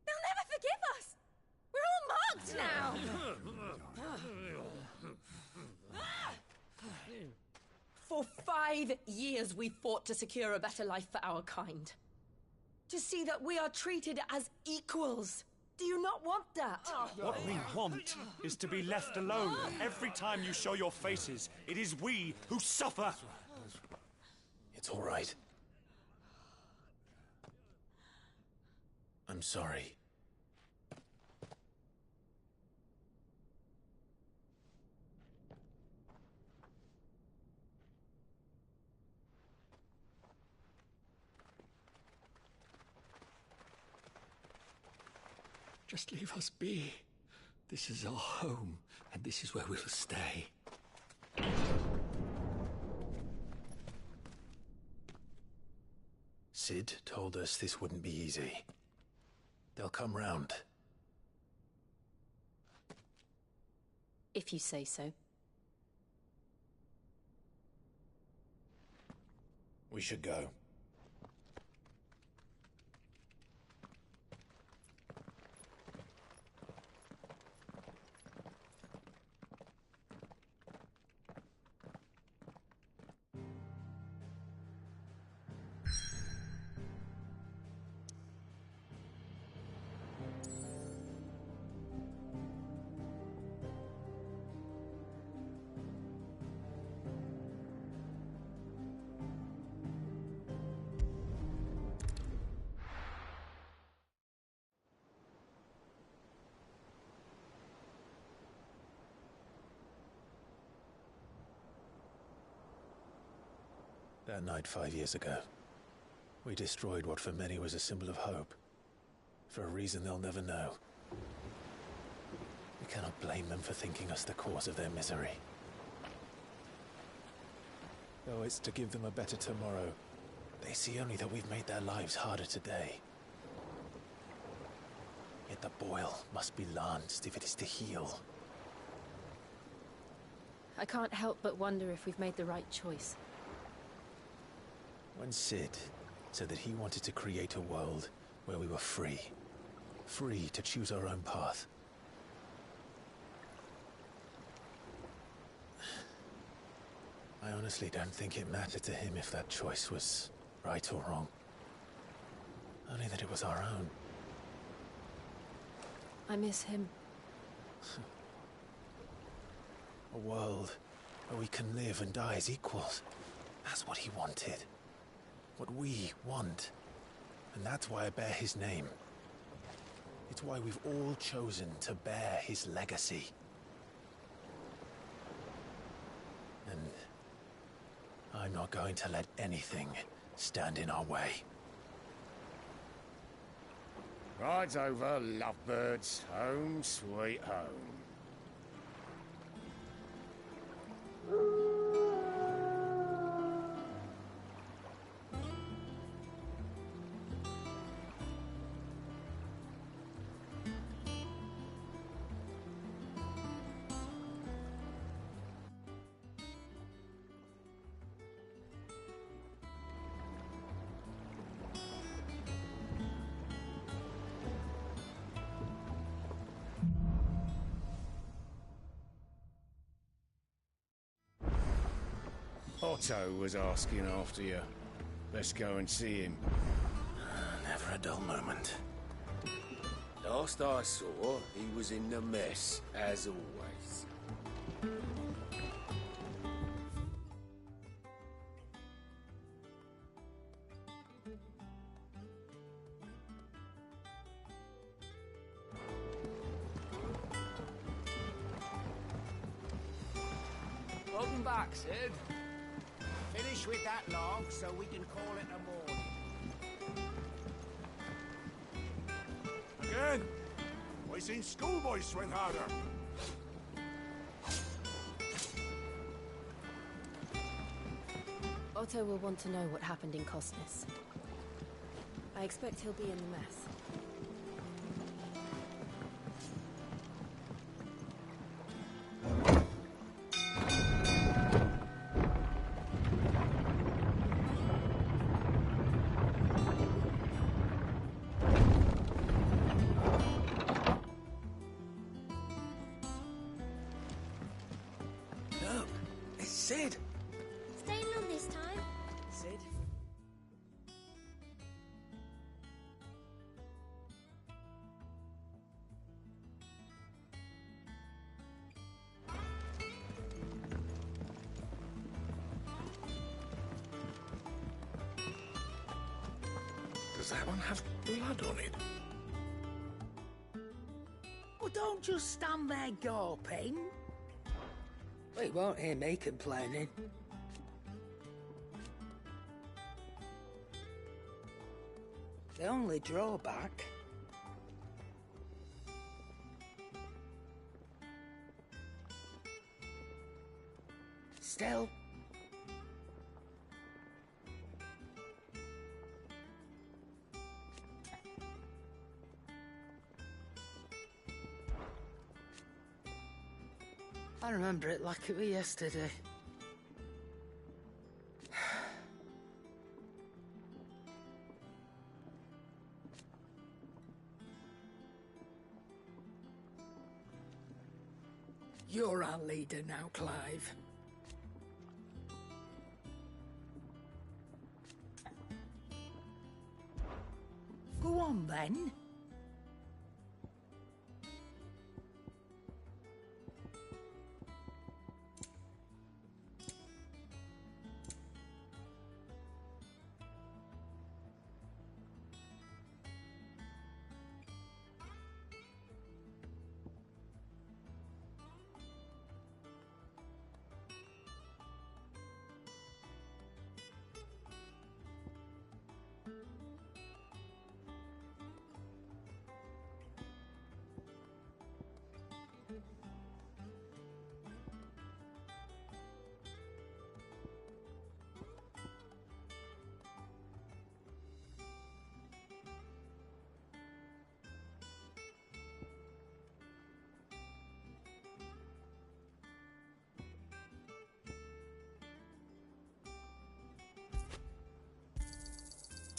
They'll never forgive us. We're all marked now. For 5 years we fought to secure a better life for our kind. To see that we are treated as equals. Do you not want that? What we want is to be left alone. Every time you show your faces, it is we who suffer. It's all right. I'm sorry. Just leave us be. This is our home, and this is where we'll stay. Sid told us this wouldn't be easy. They'll come round. If you say so. We should go. That night 5 years ago, we destroyed what for many was a symbol of hope. For a reason they'll never know. We cannot blame them for thinking us the cause of their misery. Though it's to give them a better tomorrow, they see only that we've made their lives harder today. Yet the boil must be lanced if it is to heal. I can't help but wonder if we've made the right choice. When Sid said that he wanted to create a world where we were free. Free to choose our own path. I honestly don't think it mattered to him if that choice was right or wrong. Only that it was our own. I miss him. A world where we can live and die as equals. That's what he wanted. What we want. And that's why I bear his name. It's why we've all chosen to bear his legacy. And I'm not going to let anything stand in our way. Rides over, lovebirds. Home sweet home. Otto was asking after you. Let's go and see him. Never a dull moment. Last I saw, he was in the mess, as always. Welcome back, Sid. Finish with that log so we can call it a morning. Again? I seen schoolboys swing harder. Otto will want to know what happened in Cosnes. I expect he'll be in the mess. Look, it's Sid. Staying on this time? Sid? Does that one have blood on it? Well, don't just stand there gawping. Well, you won't hear me complaining. The only drawback... Still... I remember it like it was yesterday. You're our leader now, Clive. Go on, then.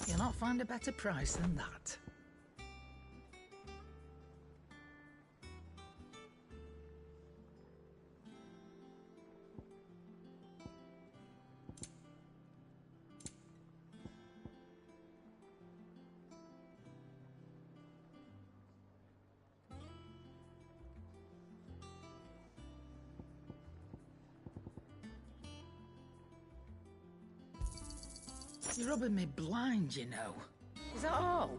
You'll not find a better price than that. You're rubbing me blind, you know. Is that all?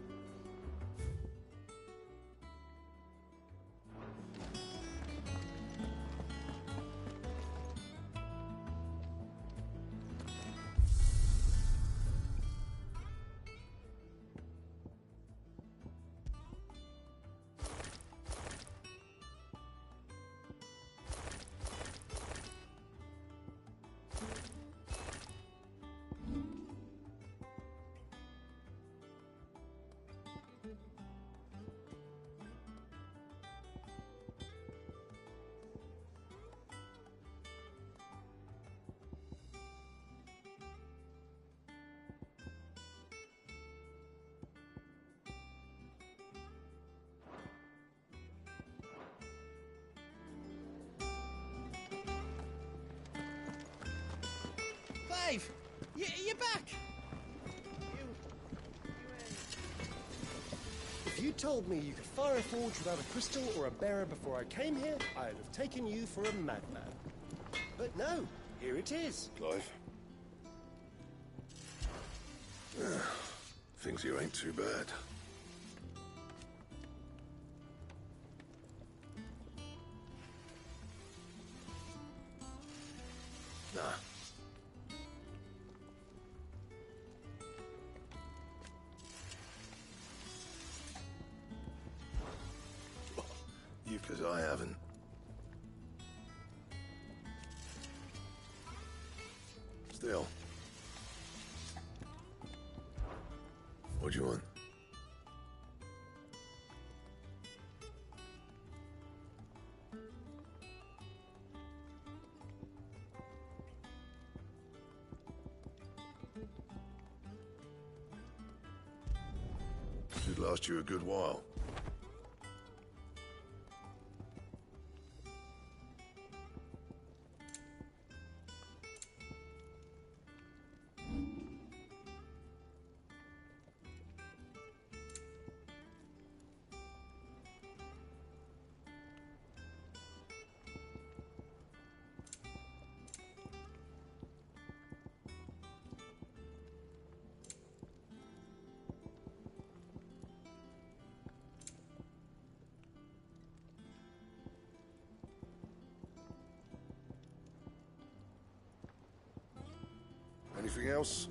Babe! You're back! If you told me you could fire a forge without a crystal or a bearer before I came here, I'd have taken you for a madman. But no, here it is. Clive? Things here ain't too bad. Nah. You, 'cause I haven't. Still. What do you want? Should last you a good while. Anything else?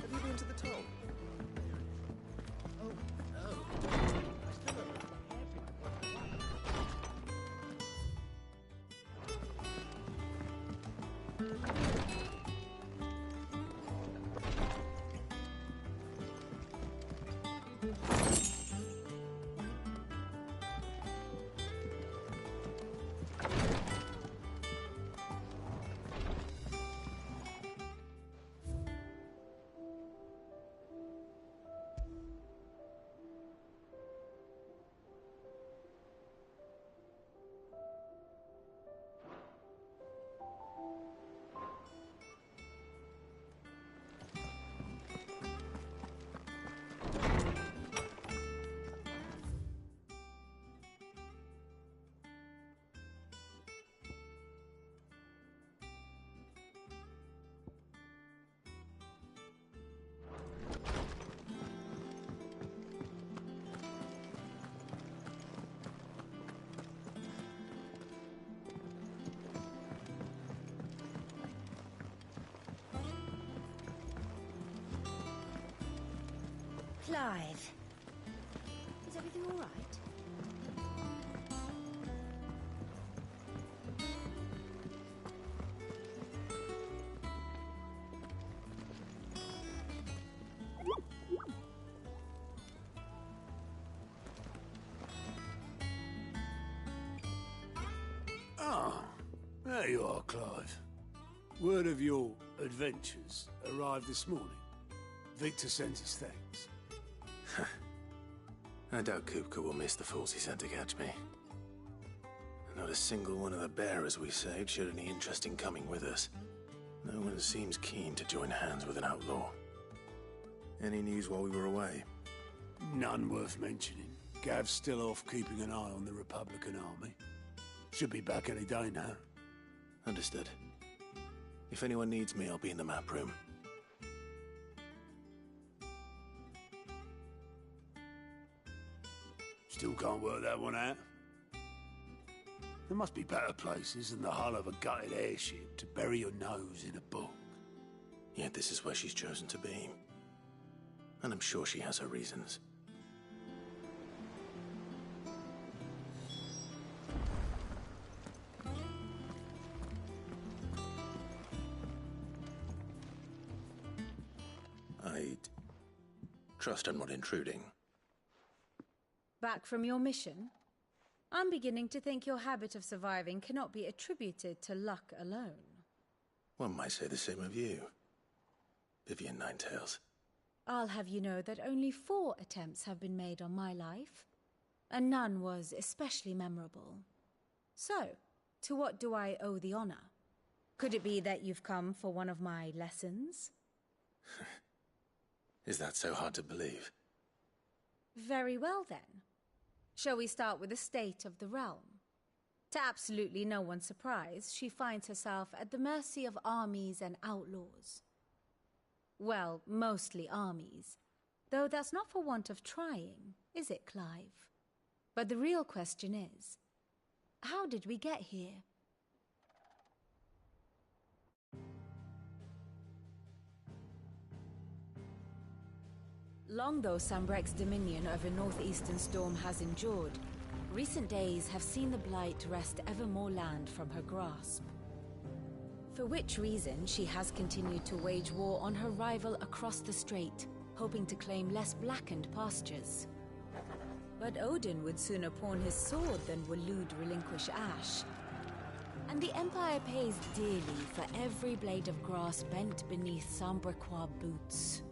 Have you been to the toll? Oh, no. Clive. Is everything all right? Ah, there you are, Clive. Word of your adventures arrived this morning. Victor sends his thanks. I doubt Kupka will miss the fools he sent to catch me. Not a single one of the bearers we saved showed any interest in coming with us. No one seems keen to join hands with an outlaw. Any news while we were away? None worth mentioning. Gav's still off keeping an eye on the Republican army. Should be back any day now. Understood. If anyone needs me, I'll be in the map room. Still can't work that one out. There must be better places than the hull of a gutted airship to bury your nose in a book. Yet this is where she's chosen to be. And I'm sure she has her reasons. I'd trust I'm not intruding. Back from your mission? I'm beginning to think your habit of surviving cannot be attributed to luck alone. One might say the same of you, Vivian Ninetails. I'll have you know that only 4 attempts have been made on my life, and none was especially memorable. So, to what do I owe the honor? Could it be that you've come for one of my lessons? Is that so hard to believe? Very well then. Shall we start with the state of the realm? To absolutely no one's surprise, she finds herself at the mercy of armies and outlaws. Well, mostly armies. Though that's not for want of trying, is it, Clive? But the real question is, how did we get here? Long though Sambrek's dominion over northeastern Storm has endured, recent days have seen the Blight wrest ever more land from her grasp. For which reason, she has continued to wage war on her rival across the strait, hoping to claim less blackened pastures. But Odin would sooner pawn his sword than Waloed relinquish Ash. And the Empire pays dearly for every blade of grass bent beneath Sambrequois boots.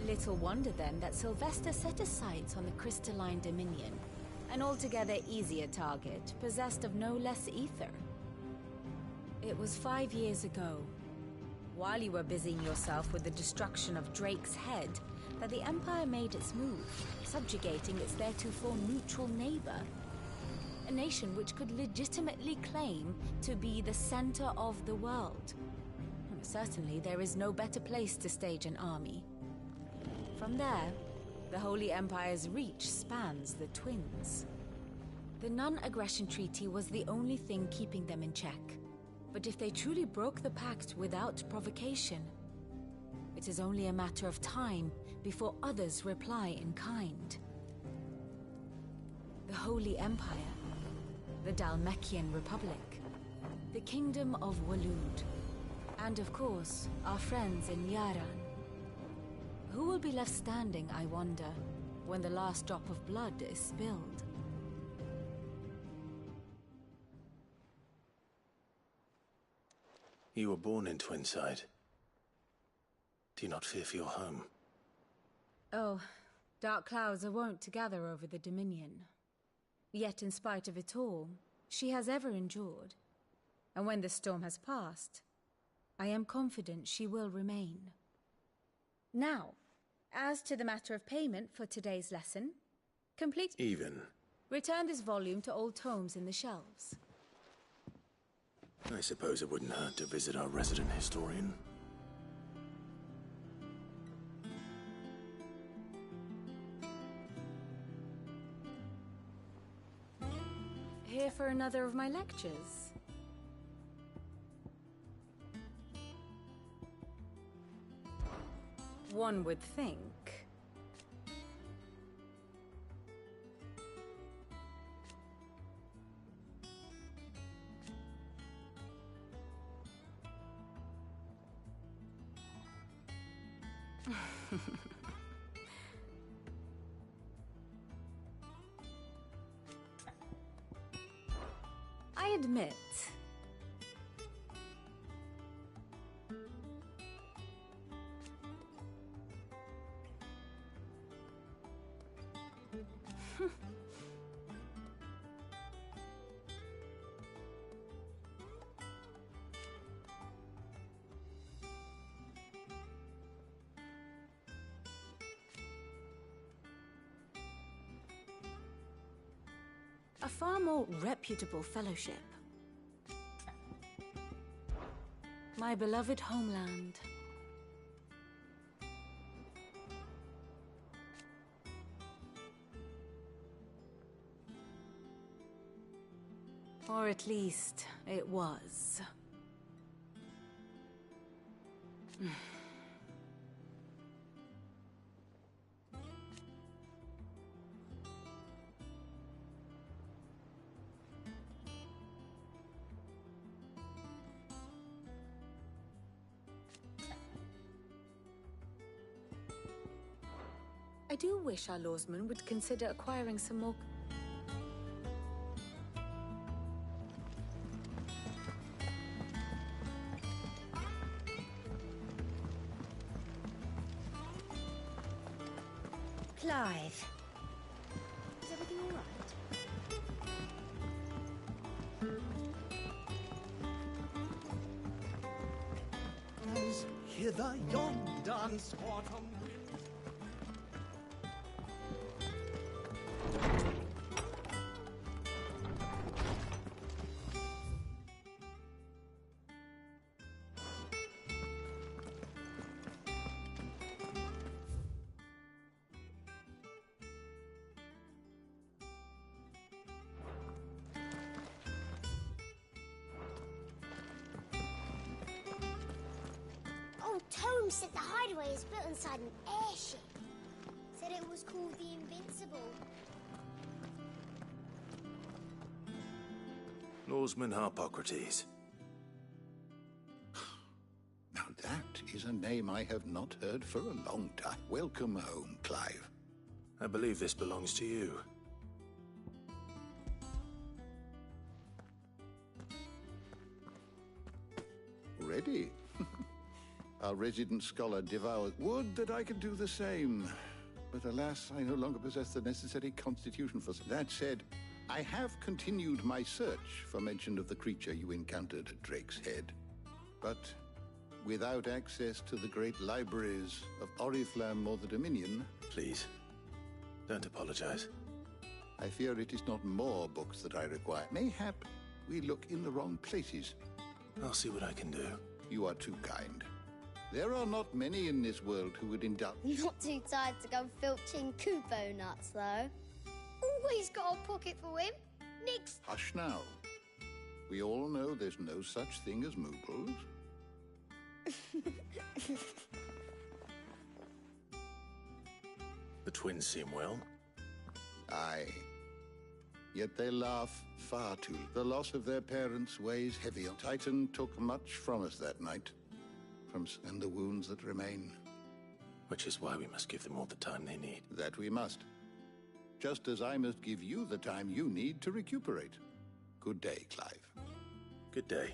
Little wonder then that Sylvester set his sights on the crystalline dominion, an altogether easier target, possessed of no less ether. It was 5 years ago, while you were busying yourself with the destruction of Drake's head, that the Empire made its move, subjugating its theretofore neutral neighbor. A nation which could legitimately claim to be the center of the world. Certainly, there is no better place to stage an army. From there, the Holy Empire's reach spans the Twins. The non-aggression treaty was the only thing keeping them in check. But if they truly broke the pact without provocation, it is only a matter of time before others reply in kind. The Holy Empire, the Dhalmekian Republic, the Kingdom of Waloed, and of course, our friends in Yaran. Who will be left standing, I wonder, when the last drop of blood is spilled? You were born in Twinside. Do you not fear for your home? Oh, dark clouds are wont to gather over the Dominion. Yet in spite of it all, she has ever endured. And when the storm has passed, I am confident she will remain. Now, as to the matter of payment for today's lesson, complete... Even. Return this volume to old tomes in the shelves. I suppose it wouldn't hurt to visit our resident historian. Here for another of my lectures. One would think. I admit. A far more reputable fellowship. My beloved homeland. Or at least, it was. I do wish our lawsmen would consider acquiring some more... Clive. Is everything all right? As hither yonder autumn wind. Old Tome said the hideaway is built inside an airship. Said it was called the Invincible. Norseman Harpocrates. Now that is a name I have not heard for a long time. Welcome home, Clive. I believe this belongs to you. Ready? Our resident scholar devours. Would that I could do the same. But alas, I no longer possess the necessary constitution for... That said, I have continued my search for mention of the creature you encountered at Drake's Head. But without access to the great libraries of Oriflamme or the Dominion... Please, don't apologize. I fear it is not more books that I require. Mayhap we look in the wrong places. I'll see what I can do. You are too kind. There are not many in this world who would indulge... Not too tired to go filching Kupo nuts, though. Always got a pocket for him. Nix. Hush now. We all know there's no such thing as Moogles. The twins seem well. Aye. Yet they laugh far too. The loss of their parents weighs heavy on. Titan took much from us that night. And the wounds that remain. Which is why we must give them all the time they need. That we must. Just as I must give you the time you need to recuperate. Good day, Clive. Good day.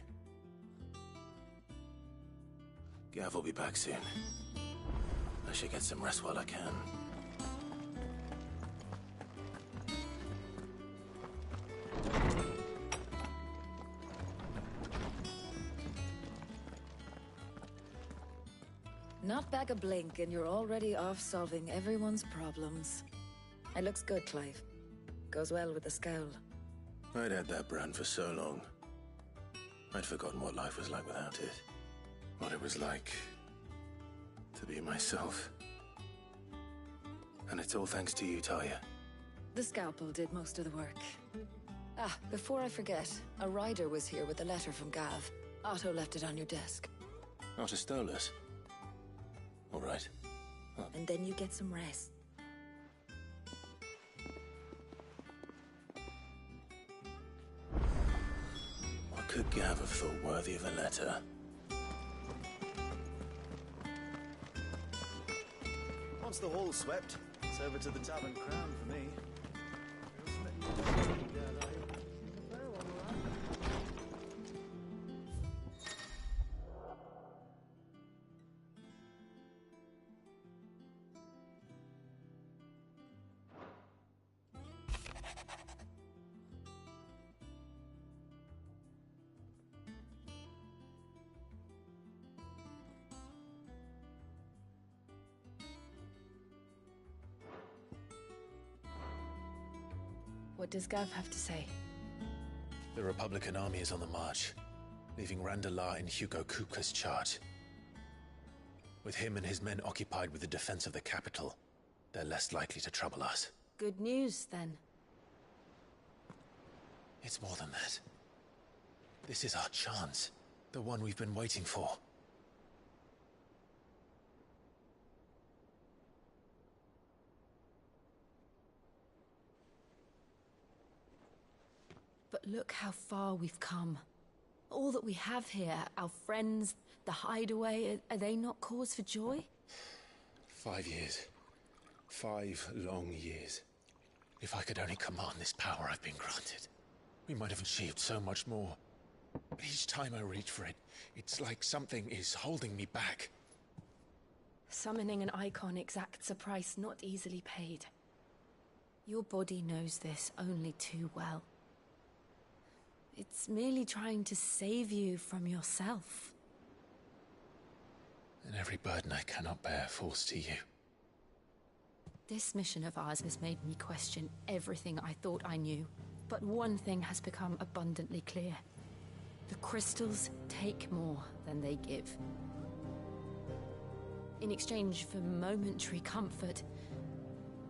Gav will be back soon. I should get some rest while I can. Not back a blink and you're already off solving everyone's problems. It looks good, Clive. Goes well with the scowl. I'd had that brand for so long. I'd forgotten what life was like without it. What it was like to be myself. And it's all thanks to you, Talia. The scalpel did most of the work. Ah, before I forget, a rider was here with a letter from Gav. Otto left it on your desk. Otto stole us. All right. Huh. And then you get some rest. What could Gav have thought worthy of a letter? Once the hall's swept, it's over to the Tavern Crown for me. What does Gav have to say? The Republican army is on the march, leaving Randalar in Hugo Kupka's charge. With him and his men occupied with the defense of the capital, they're less likely to trouble us. Good news, then. It's more than that. This is our chance. The one we've been waiting for. But look how far we've come. All that we have here, our friends, the hideaway, are they not cause for joy? 5 years. 5 long years. If I could only command this power I've been granted, we might have achieved so much more. But each time I reach for it, it's like something is holding me back. Summoning an icon exacts a price not easily paid. Your body knows this only too well. It's merely trying to save you from yourself. And every burden I cannot bear falls to you. This mission of ours has made me question everything I thought I knew. But one thing has become abundantly clear. The crystals take more than they give. In exchange for momentary comfort,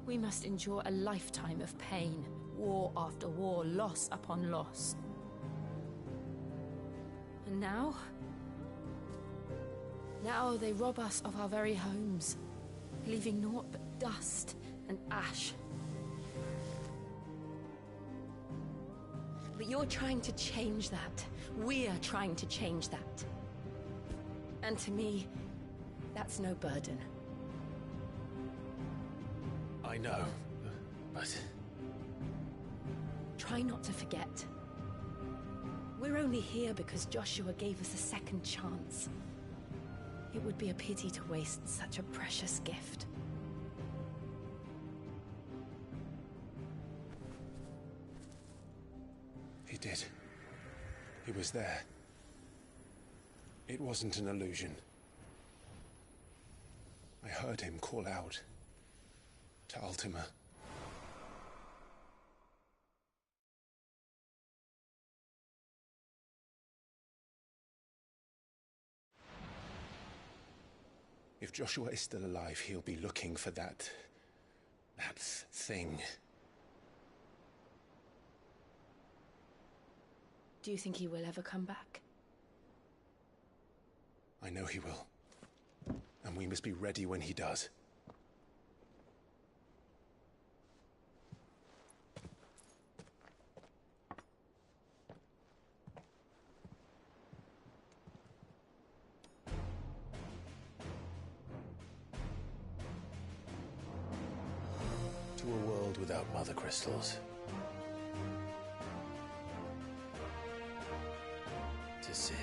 we must endure a lifetime of pain, war after war, loss upon loss. And now they rob us of our very homes, leaving naught but dust and ash. But you're trying to change that. We're trying to change that. And to me, that's no burden. I know, but... Try not to forget. We're only here because Joshua gave us a second chance. It would be a pity to waste such a precious gift. He did. He was there. It wasn't an illusion. I heard him call out to Ultima. If Joshua is still alive, he'll be looking for that thing. Do you think he will ever come back? I know he will. And we must be ready when he does. To a world without mother crystals. To Sid.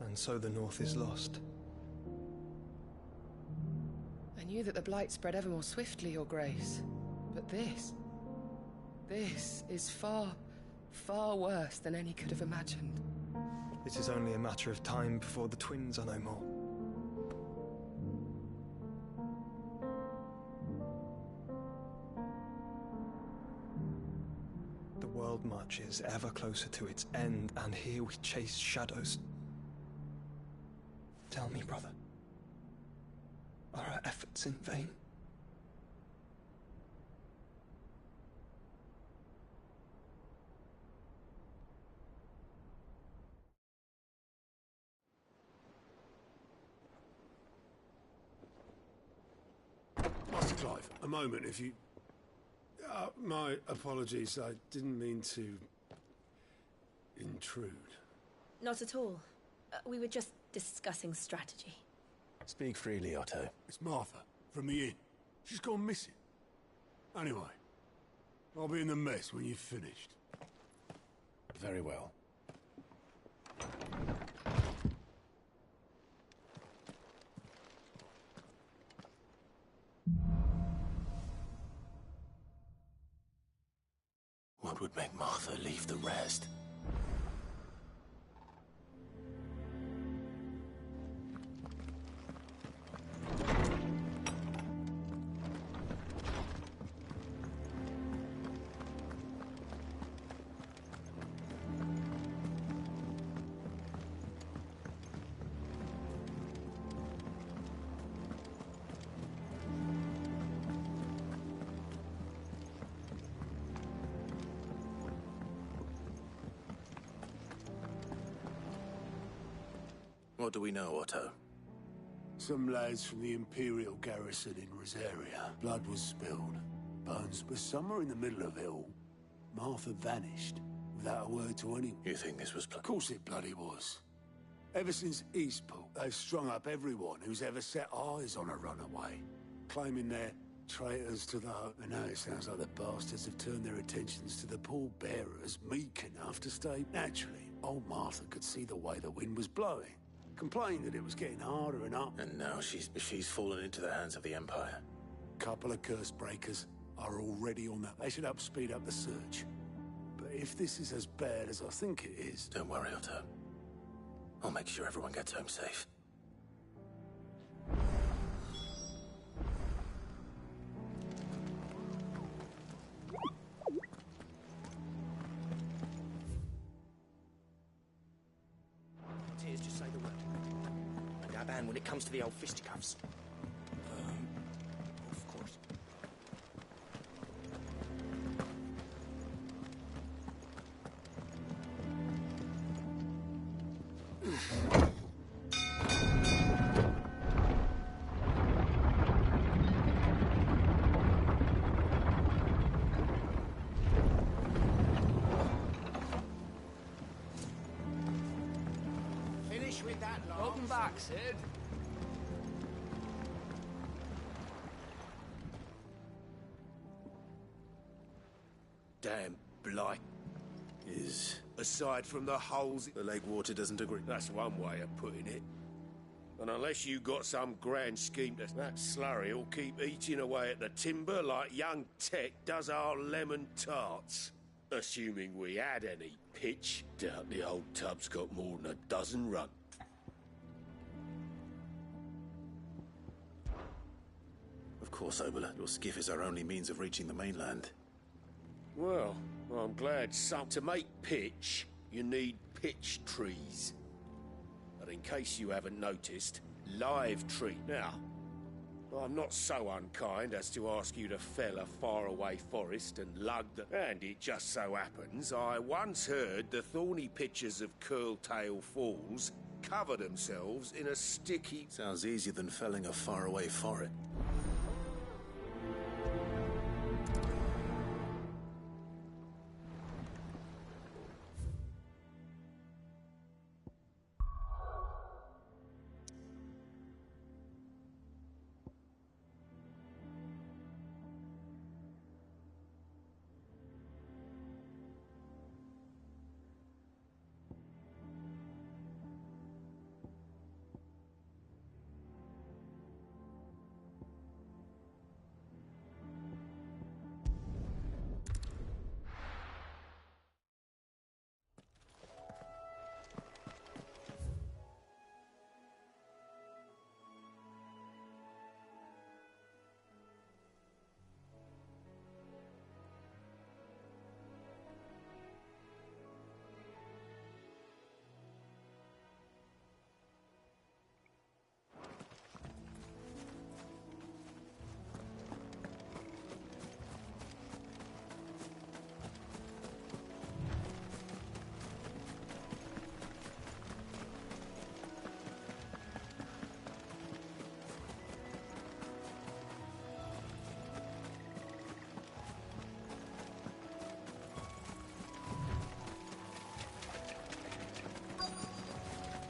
And so the North is lost. I knew that the Blight spread ever more swiftly, Your Grace. But this is far, far worse than any could have imagined. It is only a matter of time before the twins are no more. The world marches ever closer to its end, and here we chase shadows. Tell me, brother, are our efforts in vain? Master Clive, a moment, if you... my apologies, I didn't mean to... intrude. Not at all. We were just discussing strategy. Speak freely, Otto. It's Martha, from the inn. She's gone missing. Anyway, I'll be in the mess when you've finished. Very well. What would make Martha leave the rest? What do we know, Otto? Some lads from the Imperial garrison in Rosaria. Blood was spilled. Bones, but somewhere in the middle of it all, Martha vanished without a word to anyone. You think this was Of course it bloody was. Ever since Eastpool, they've strung up everyone who's ever set eyes on a runaway, claiming they're traitors to the hope. And now it sounds like the bastards have turned their attentions to the pallbearers meek enough to stay. Naturally, old Martha could see the way the wind was blowing, complained that it was getting harder and up. And now she's fallen into the hands of the Empire. Couple of curse breakers are already on that. They should speed up the search. But if this is as bad as I think it is... Don't worry, Otto. I'll make sure everyone gets home safe. Tears, just say the word. And our band when it comes to the old fisticuffs. Of course. Finish with that, Lance. Welcome back, Sid. Damn blight. Is... Aside from the holes... The lake water doesn't agree. That's one way of putting it. And unless you got some grand scheme, that slurry will keep eating away at the timber like young Tech does our lemon tarts. Assuming we had any pitch, doubt the old tub's got more than a dozen run. Of course, Obola. Your skiff is our only means of reaching the mainland. Well, I'm glad some... To make pitch, you need pitch trees. But in case you haven't noticed, live tree. Now, I'm not so unkind as to ask you to fell a faraway forest and lug the... And it just so happens, I once heard the thorny pitchers of Curltail Falls cover themselves in a sticky... Sounds easier than felling a faraway forest.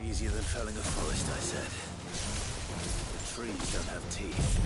Easier than felling a forest, I said. The trees don't have teeth.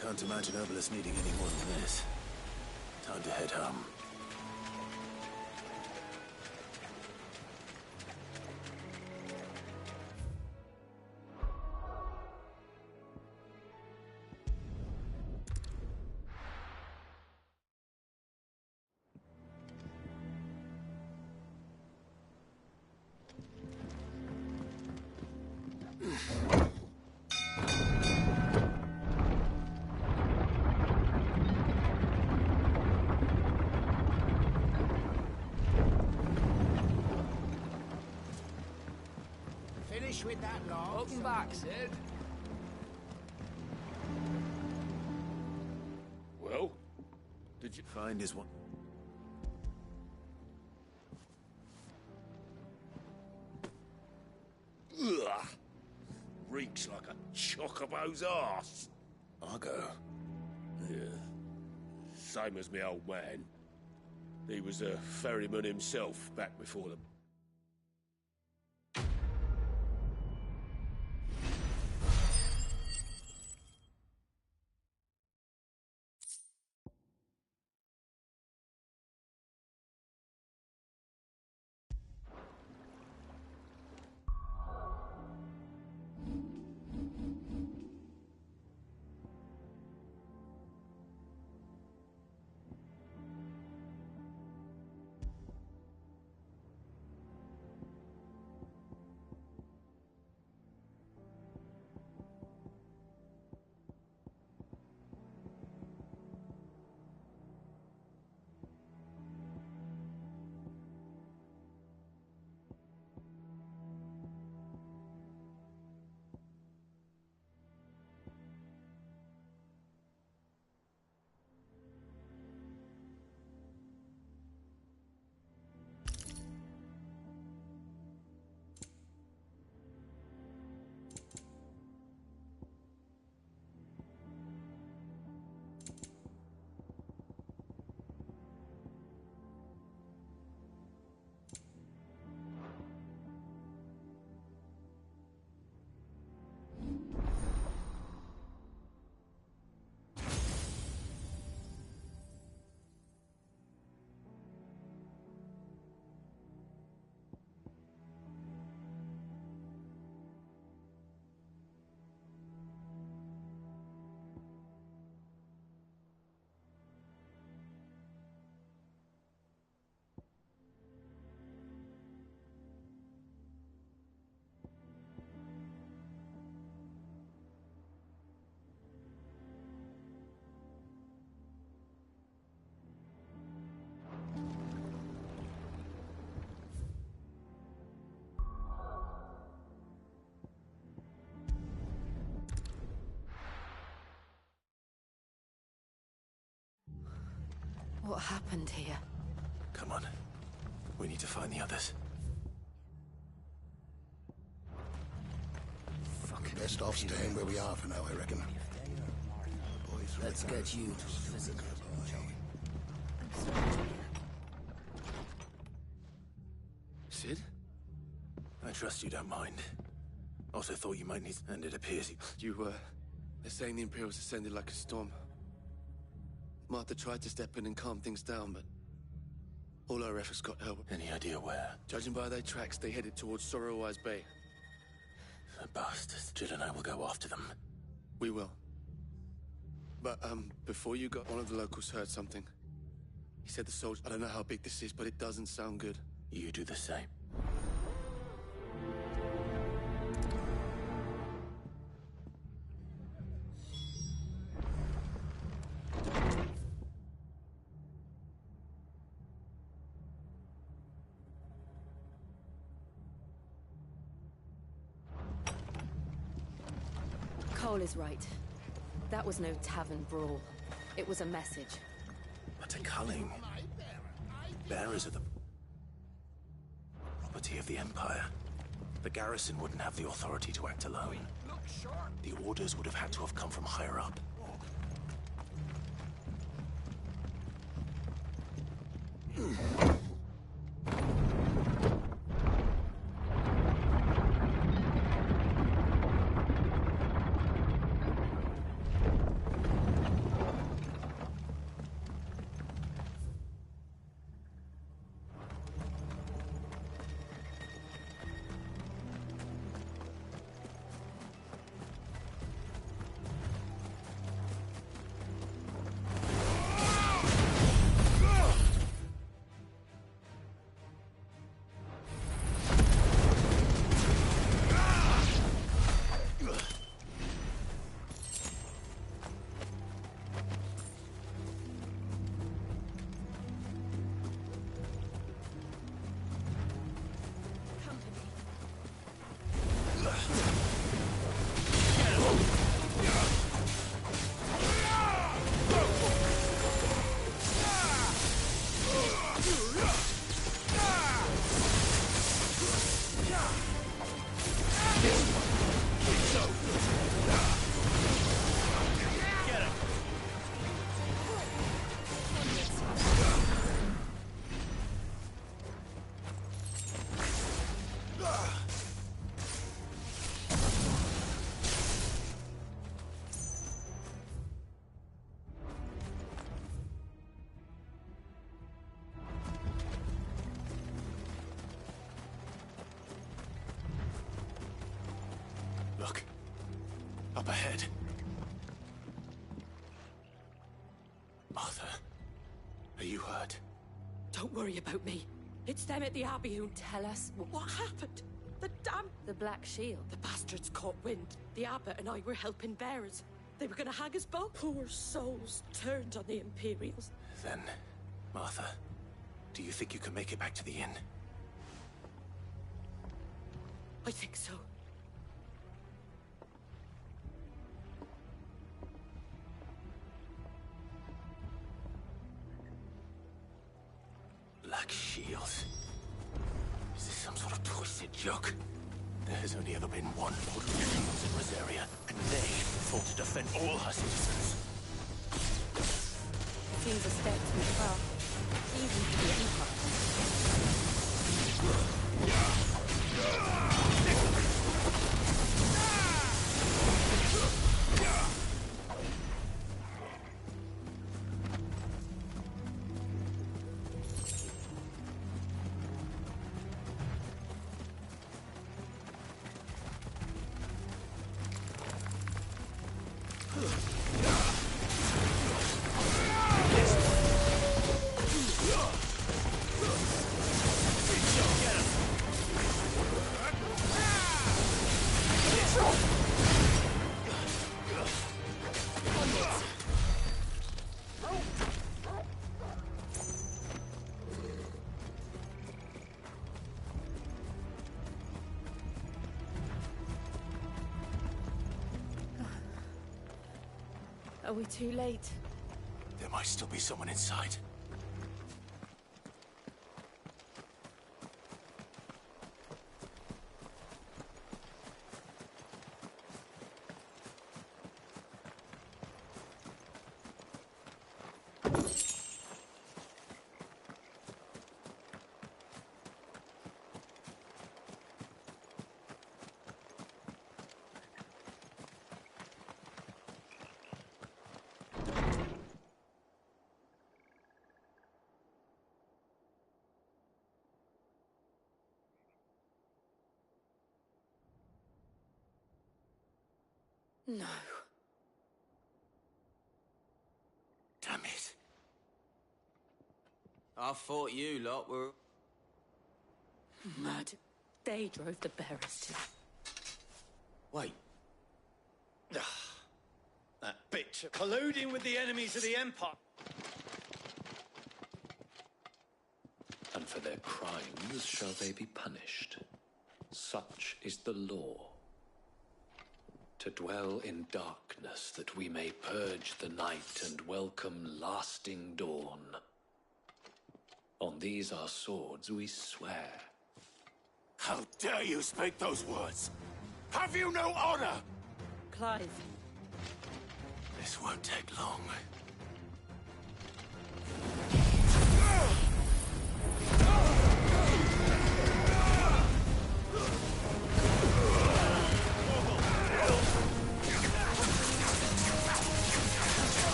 Can't imagine Obelus needing any more than this. Time to head home. finish with that lot? Welcome back, Sid. Well, did you find his one? Ugh! Reeks like a chocobo's arse. Argo? Yeah. Same as me old man. He was a ferryman himself back before the... What happened here? Come on. We need to find the others. Best off staying where we are for now, I reckon. Let's get you to physical. Sid? I trust you don't mind. Also thought you might need... And it appears you... They're saying the Imperials ascended like a storm. Martha tried to step in and calm things down, but all our efforts got help. Any idea where? Judging by their tracks, they headed towards Sorrowwise Bay. The bastards. Jill and I will go after them. We will. But, before you go, one of the locals heard something. He said the soldier... I don't know how big this is, but it doesn't sound good. You do the same. Cole is right. That was no tavern brawl. It was a message. But a culling. Bearers of the property of the Empire. The garrison wouldn't have the authority to act alone. The orders would have had to have come from higher up. Look. Up ahead. Martha, are you hurt? Don't worry about me. It's them at the Abbey who tell us what happened. The damn... The Black Shield. The bastards caught wind. The Abbot and I were helping bearers. They were gonna hang us both. Poor souls turned on the Imperials. Then, Martha, do you think you can make it back to the inn? I think so. Black Shield. Is this some sort of twisted joke? There has only ever been one Order of Shields in Rosaria, and they fought to defend all her citizens. Seems a step too far, even for the Are we too late? There might still be someone inside. No. Damn it. I thought you lot were... Mad. They drove the bearers to... Wait. That bitch colluding with the enemies of the Empire. And for their crimes shall they be punished. Such is the law. To dwell in darkness that we may purge the night and welcome lasting dawn. On these our swords we swear. How dare you speak those words? Have you no honor? Clive. This won't take long.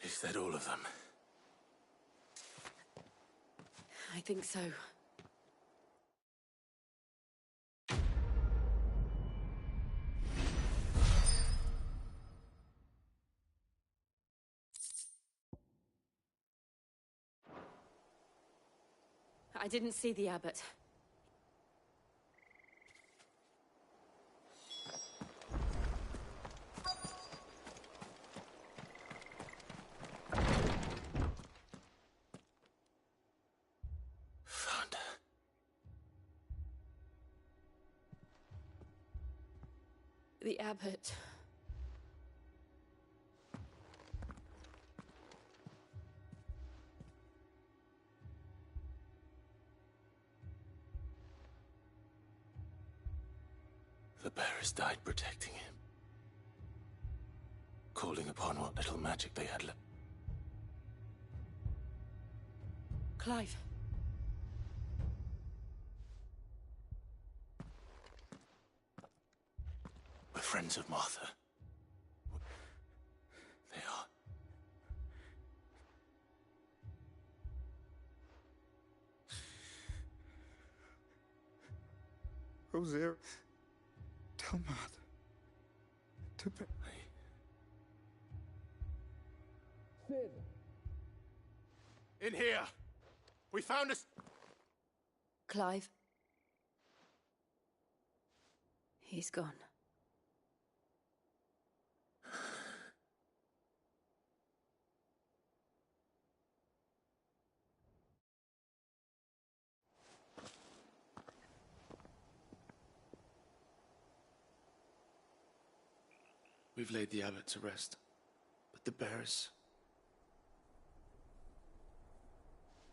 Is that all of them? I think so. I didn't see the Abbot. The abbot. The bearers died protecting him. Calling upon what little magic they had left. Clive. We're friends of Martha. They are. Rosaire, tell Martha to be... Sid! In here! We found us. Clive. He's gone. We've laid the abbot to rest, but the bearers...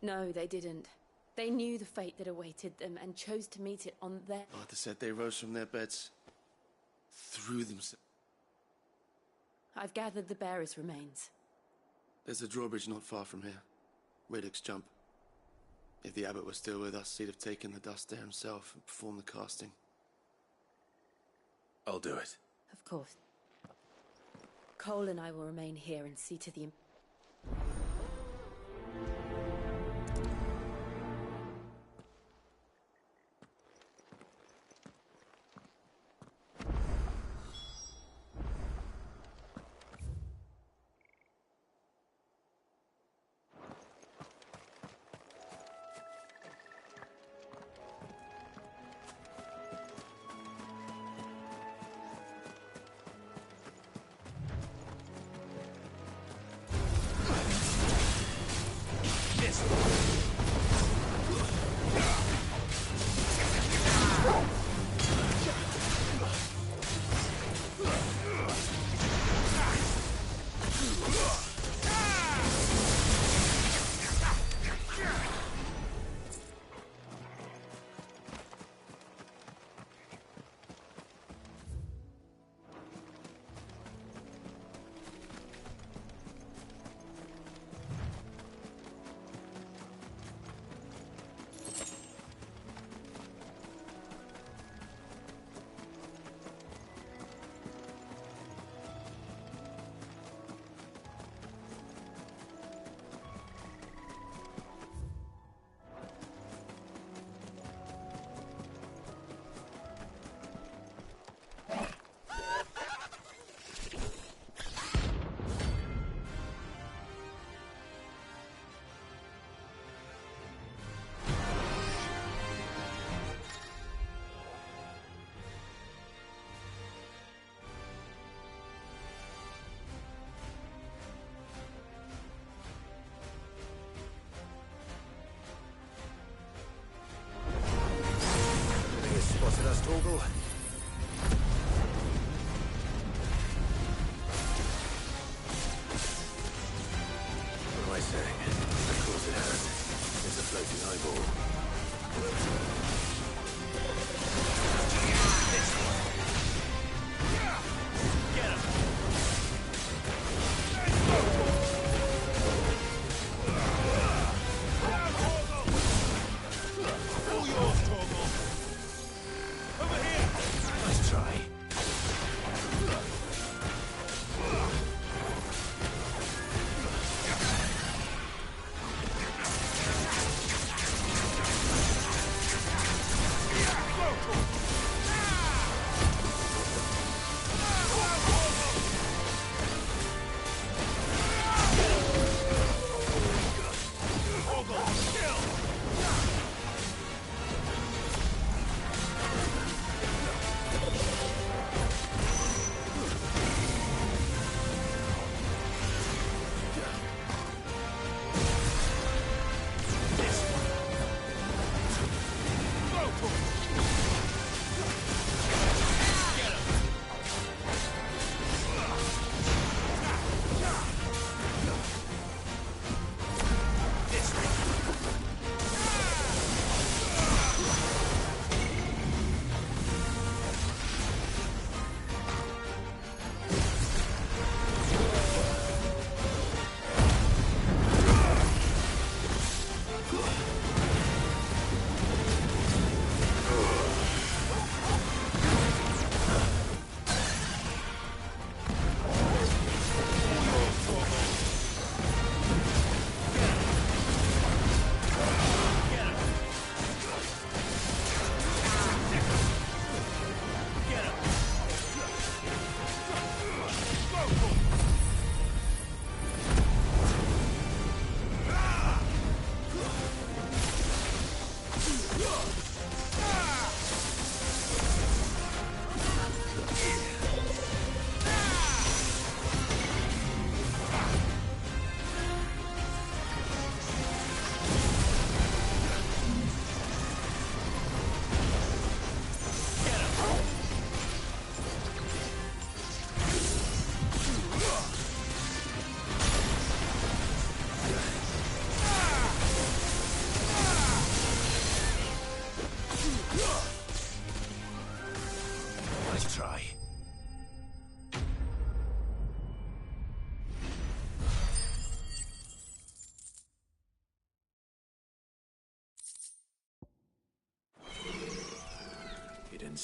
No, they didn't. They knew the fate that awaited them and chose to meet it on their... Martha said they rose from their beds, threw themselves... I've gathered the bearers' remains. There's a drawbridge not far from here. Radix Jump. If the abbot was still with us, he'd have taken the dust there himself and performed the casting. I'll do it. Of course. Cole and I will remain here and see to the...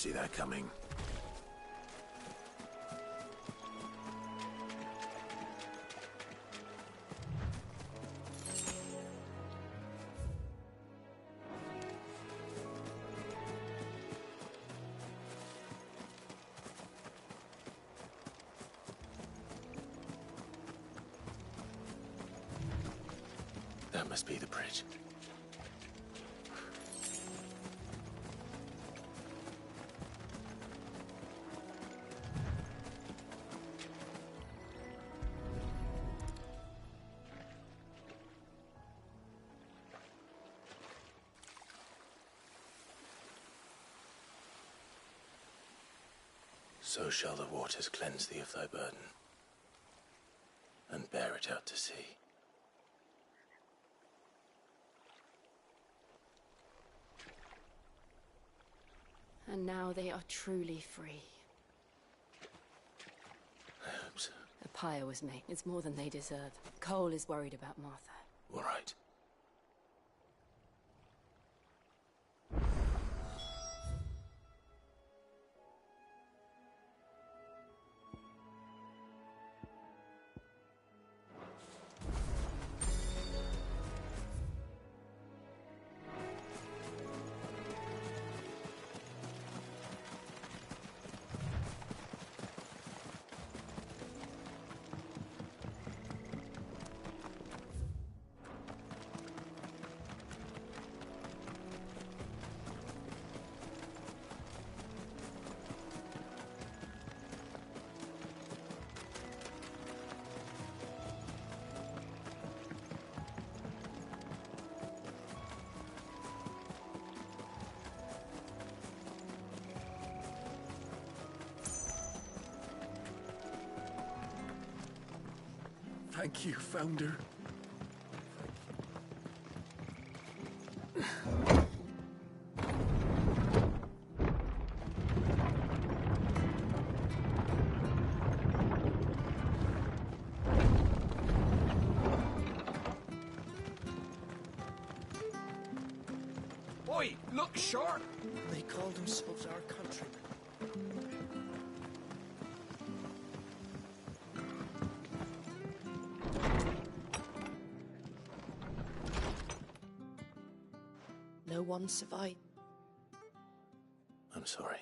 see that coming. That must be the bridge. So shall the waters cleanse thee of thy burden, and bear it out to sea. And now they are truly free. I hope so. A pyre was made. It's more than they deserve. Cole is worried about Martha. All right. Thank you, Founder. Oi, look sharp! They call themselves our countrymen. No one survived. I'm sorry.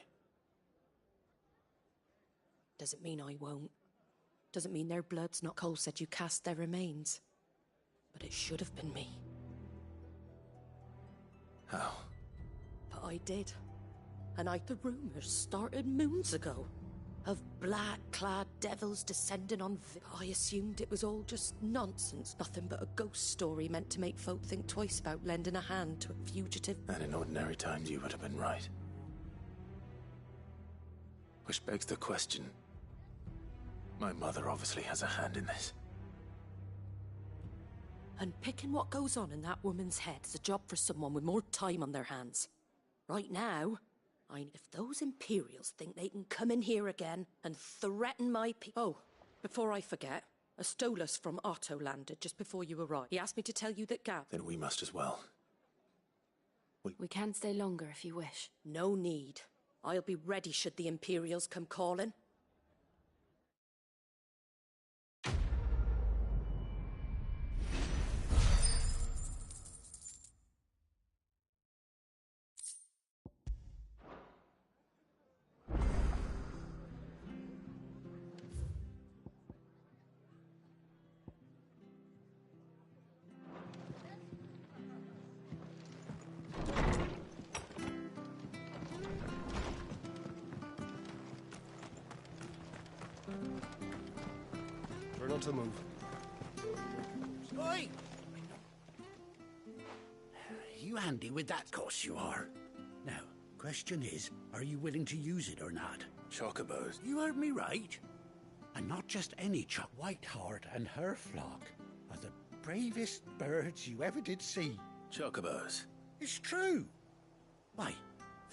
Doesn't mean I won't. Doesn't mean their blood's not. Cole said you cast their remains. But it should have been me. How? But I did. And the rumours started moons ago. Of black-clad devils descending on I assumed it was all just nonsense. Nothing but a ghost story meant to make folk think twice about lending a hand to a fugitive. And in ordinary times you would have been right. Which begs the question. My mother obviously has a hand in this. And picking what goes on in that woman's head is a job for someone with more time on their hands. Right now, if those Imperials think they can come in here again and threaten my Oh, before I forget, a Stolas from Otto landed just before you arrived. He asked me to tell you that Gab... Then we must as well. We can stay longer if you wish. No need. I'll be ready should the Imperials come calling. We're not to move. Oi! You handy with that? Of course you are. Now, question is, are you willing to use it or not? Chocobos. You heard me right. And not just any choc. Whiteheart and her flock are the bravest birds you ever did see. Chocobos. It's true. Why,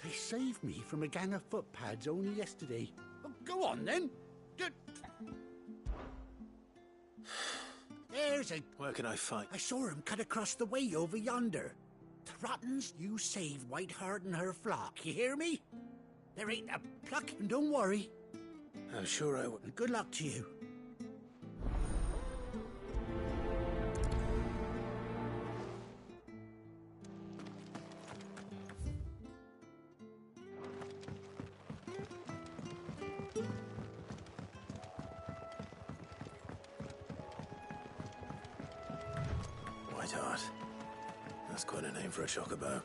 they saved me from a gang of footpads only yesterday. Oh, go on then. There's a... Where can I find... I saw him cut across the way over yonder. Trottins, you saved Whiteheart and her flock, you hear me? There ain't a pluck, and don't worry. I'm sure I would. And good luck to you. Whiteheart. That's quite a name for a chocobo.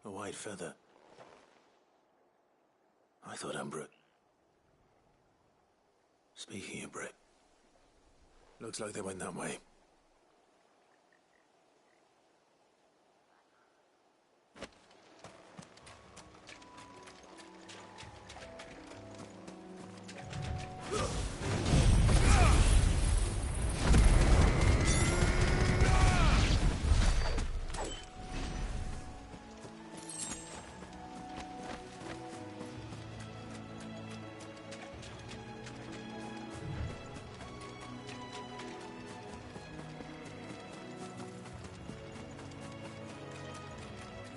A white feather. I thought Umbra. Speaking of Brit, looks like they went that way.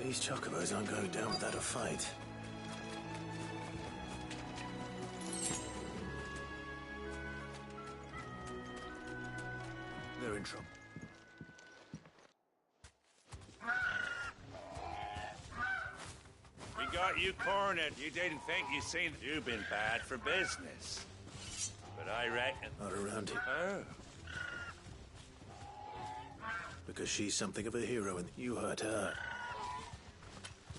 These chocobos aren't going down without a fight. They're in trouble. We got you cornered. You didn't think you seen... You've been bad for business. But I reckon... Not around here. Oh. Because she's something of a hero and you hurt her.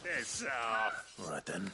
Piss off. All right then.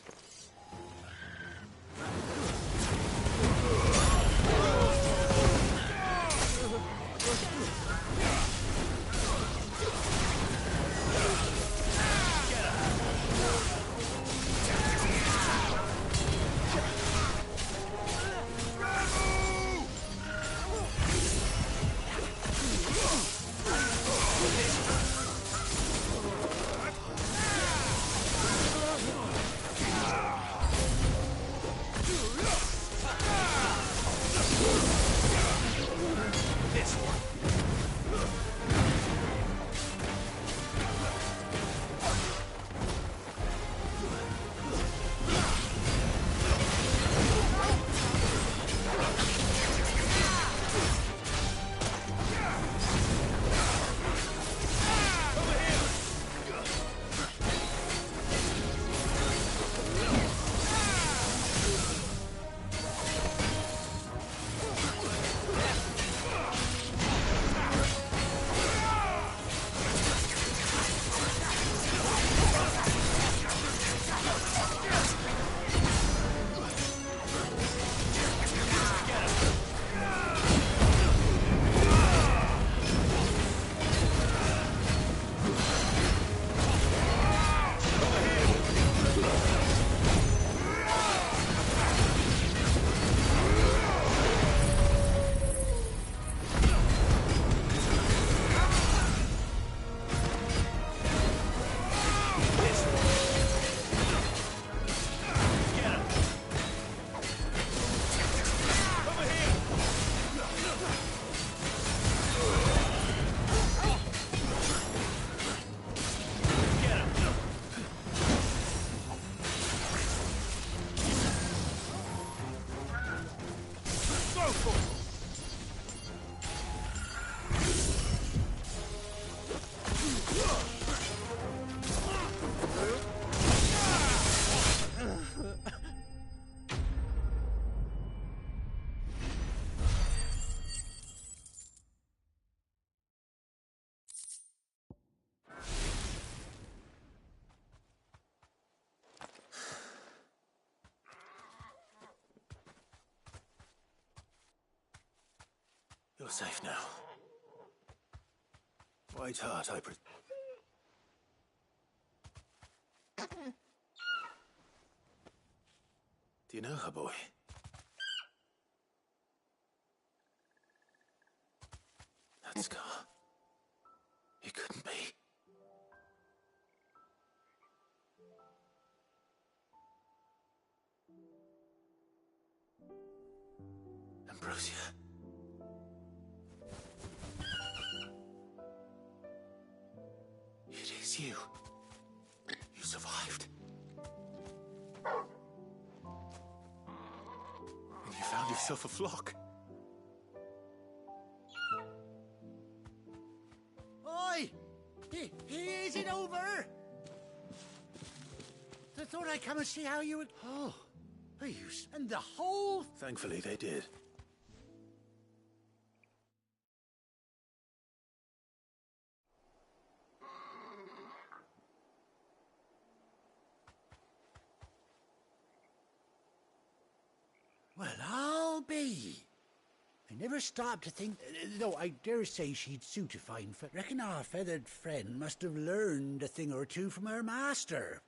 You're safe now. Whiteheart, Do you know her, boy? That scar. It couldn't be. Ambrosia. It is you. You survived. And you found yourself a flock. Oi! Is it over? I thought I'd come and see how you would... Oh, you and the whole... Thankfully, they did. Well, I'll be. I never stopped to think, though I dare say she'd suit a fine reckon our feathered friend must have learned a thing or two from her master.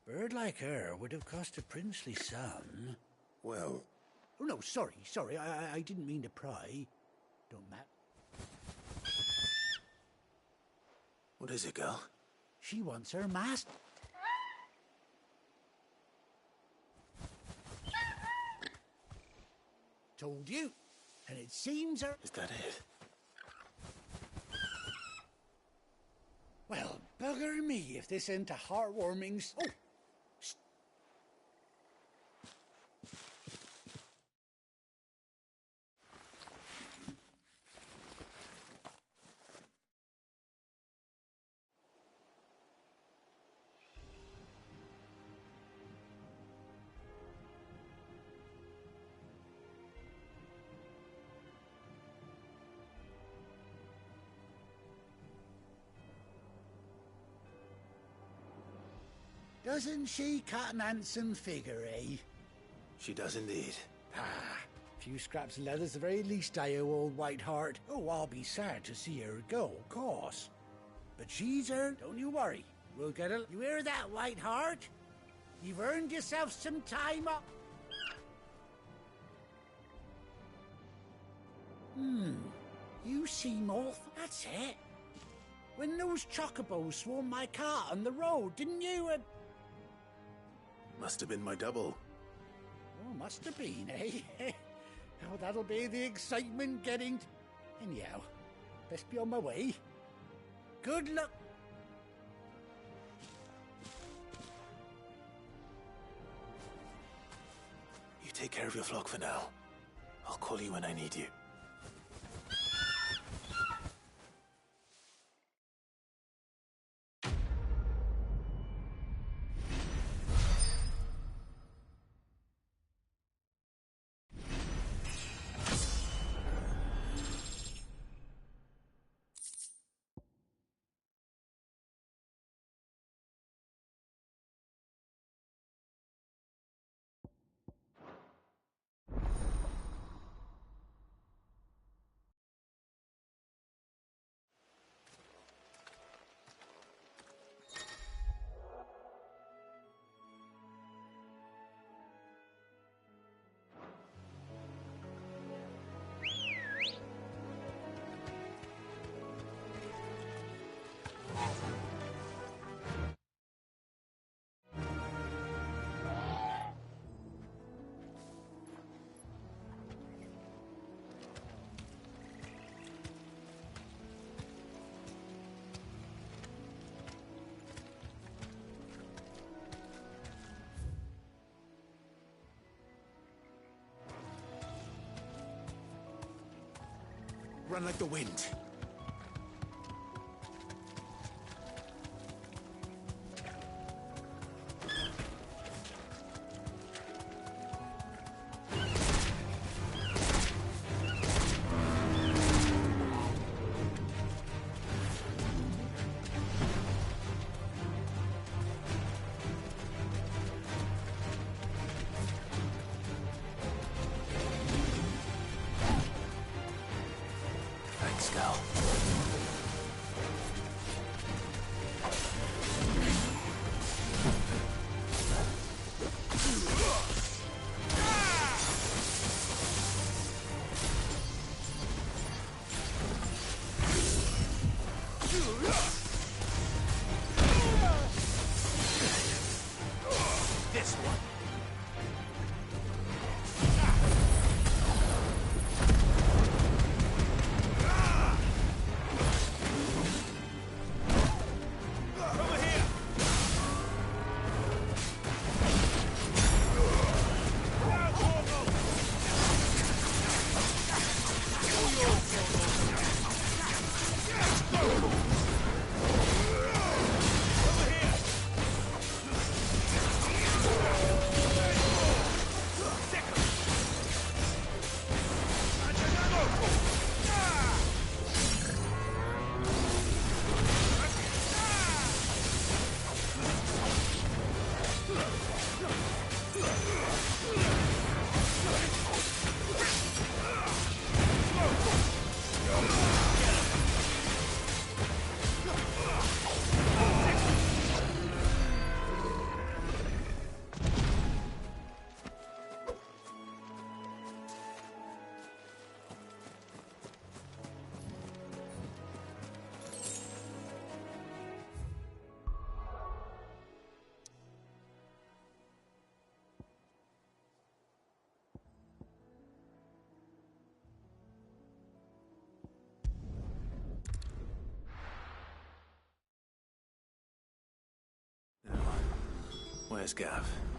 Bird like her would have cost a princely sum. Well... Oh, no, sorry, I didn't mean to pry. Don't matter. What is it, girl? She wants her master. Told you. And it seems her... Is that it? Well, bugger me if this ain't a heartwarming... Oh! Doesn't she cut an handsome figure, eh? She does indeed. Ah, a few scraps of leather's the very least I owe old Whiteheart. Oh, I'll be sad to see her go, of course. But she's her, don't you worry. We'll get her. You hear that, Whiteheart? You've earned yourself some time up. You seem off. That's it. When those chocobos swarmed my car on the road, didn't you? Must have been my double. Oh, must have been, eh? Oh, that'll be the excitement getting... Anyhow, best be on my way. Good luck. You take care of your flock for now. I'll call you when I need you. Run like the wind. this one. Over here. Where's Gav?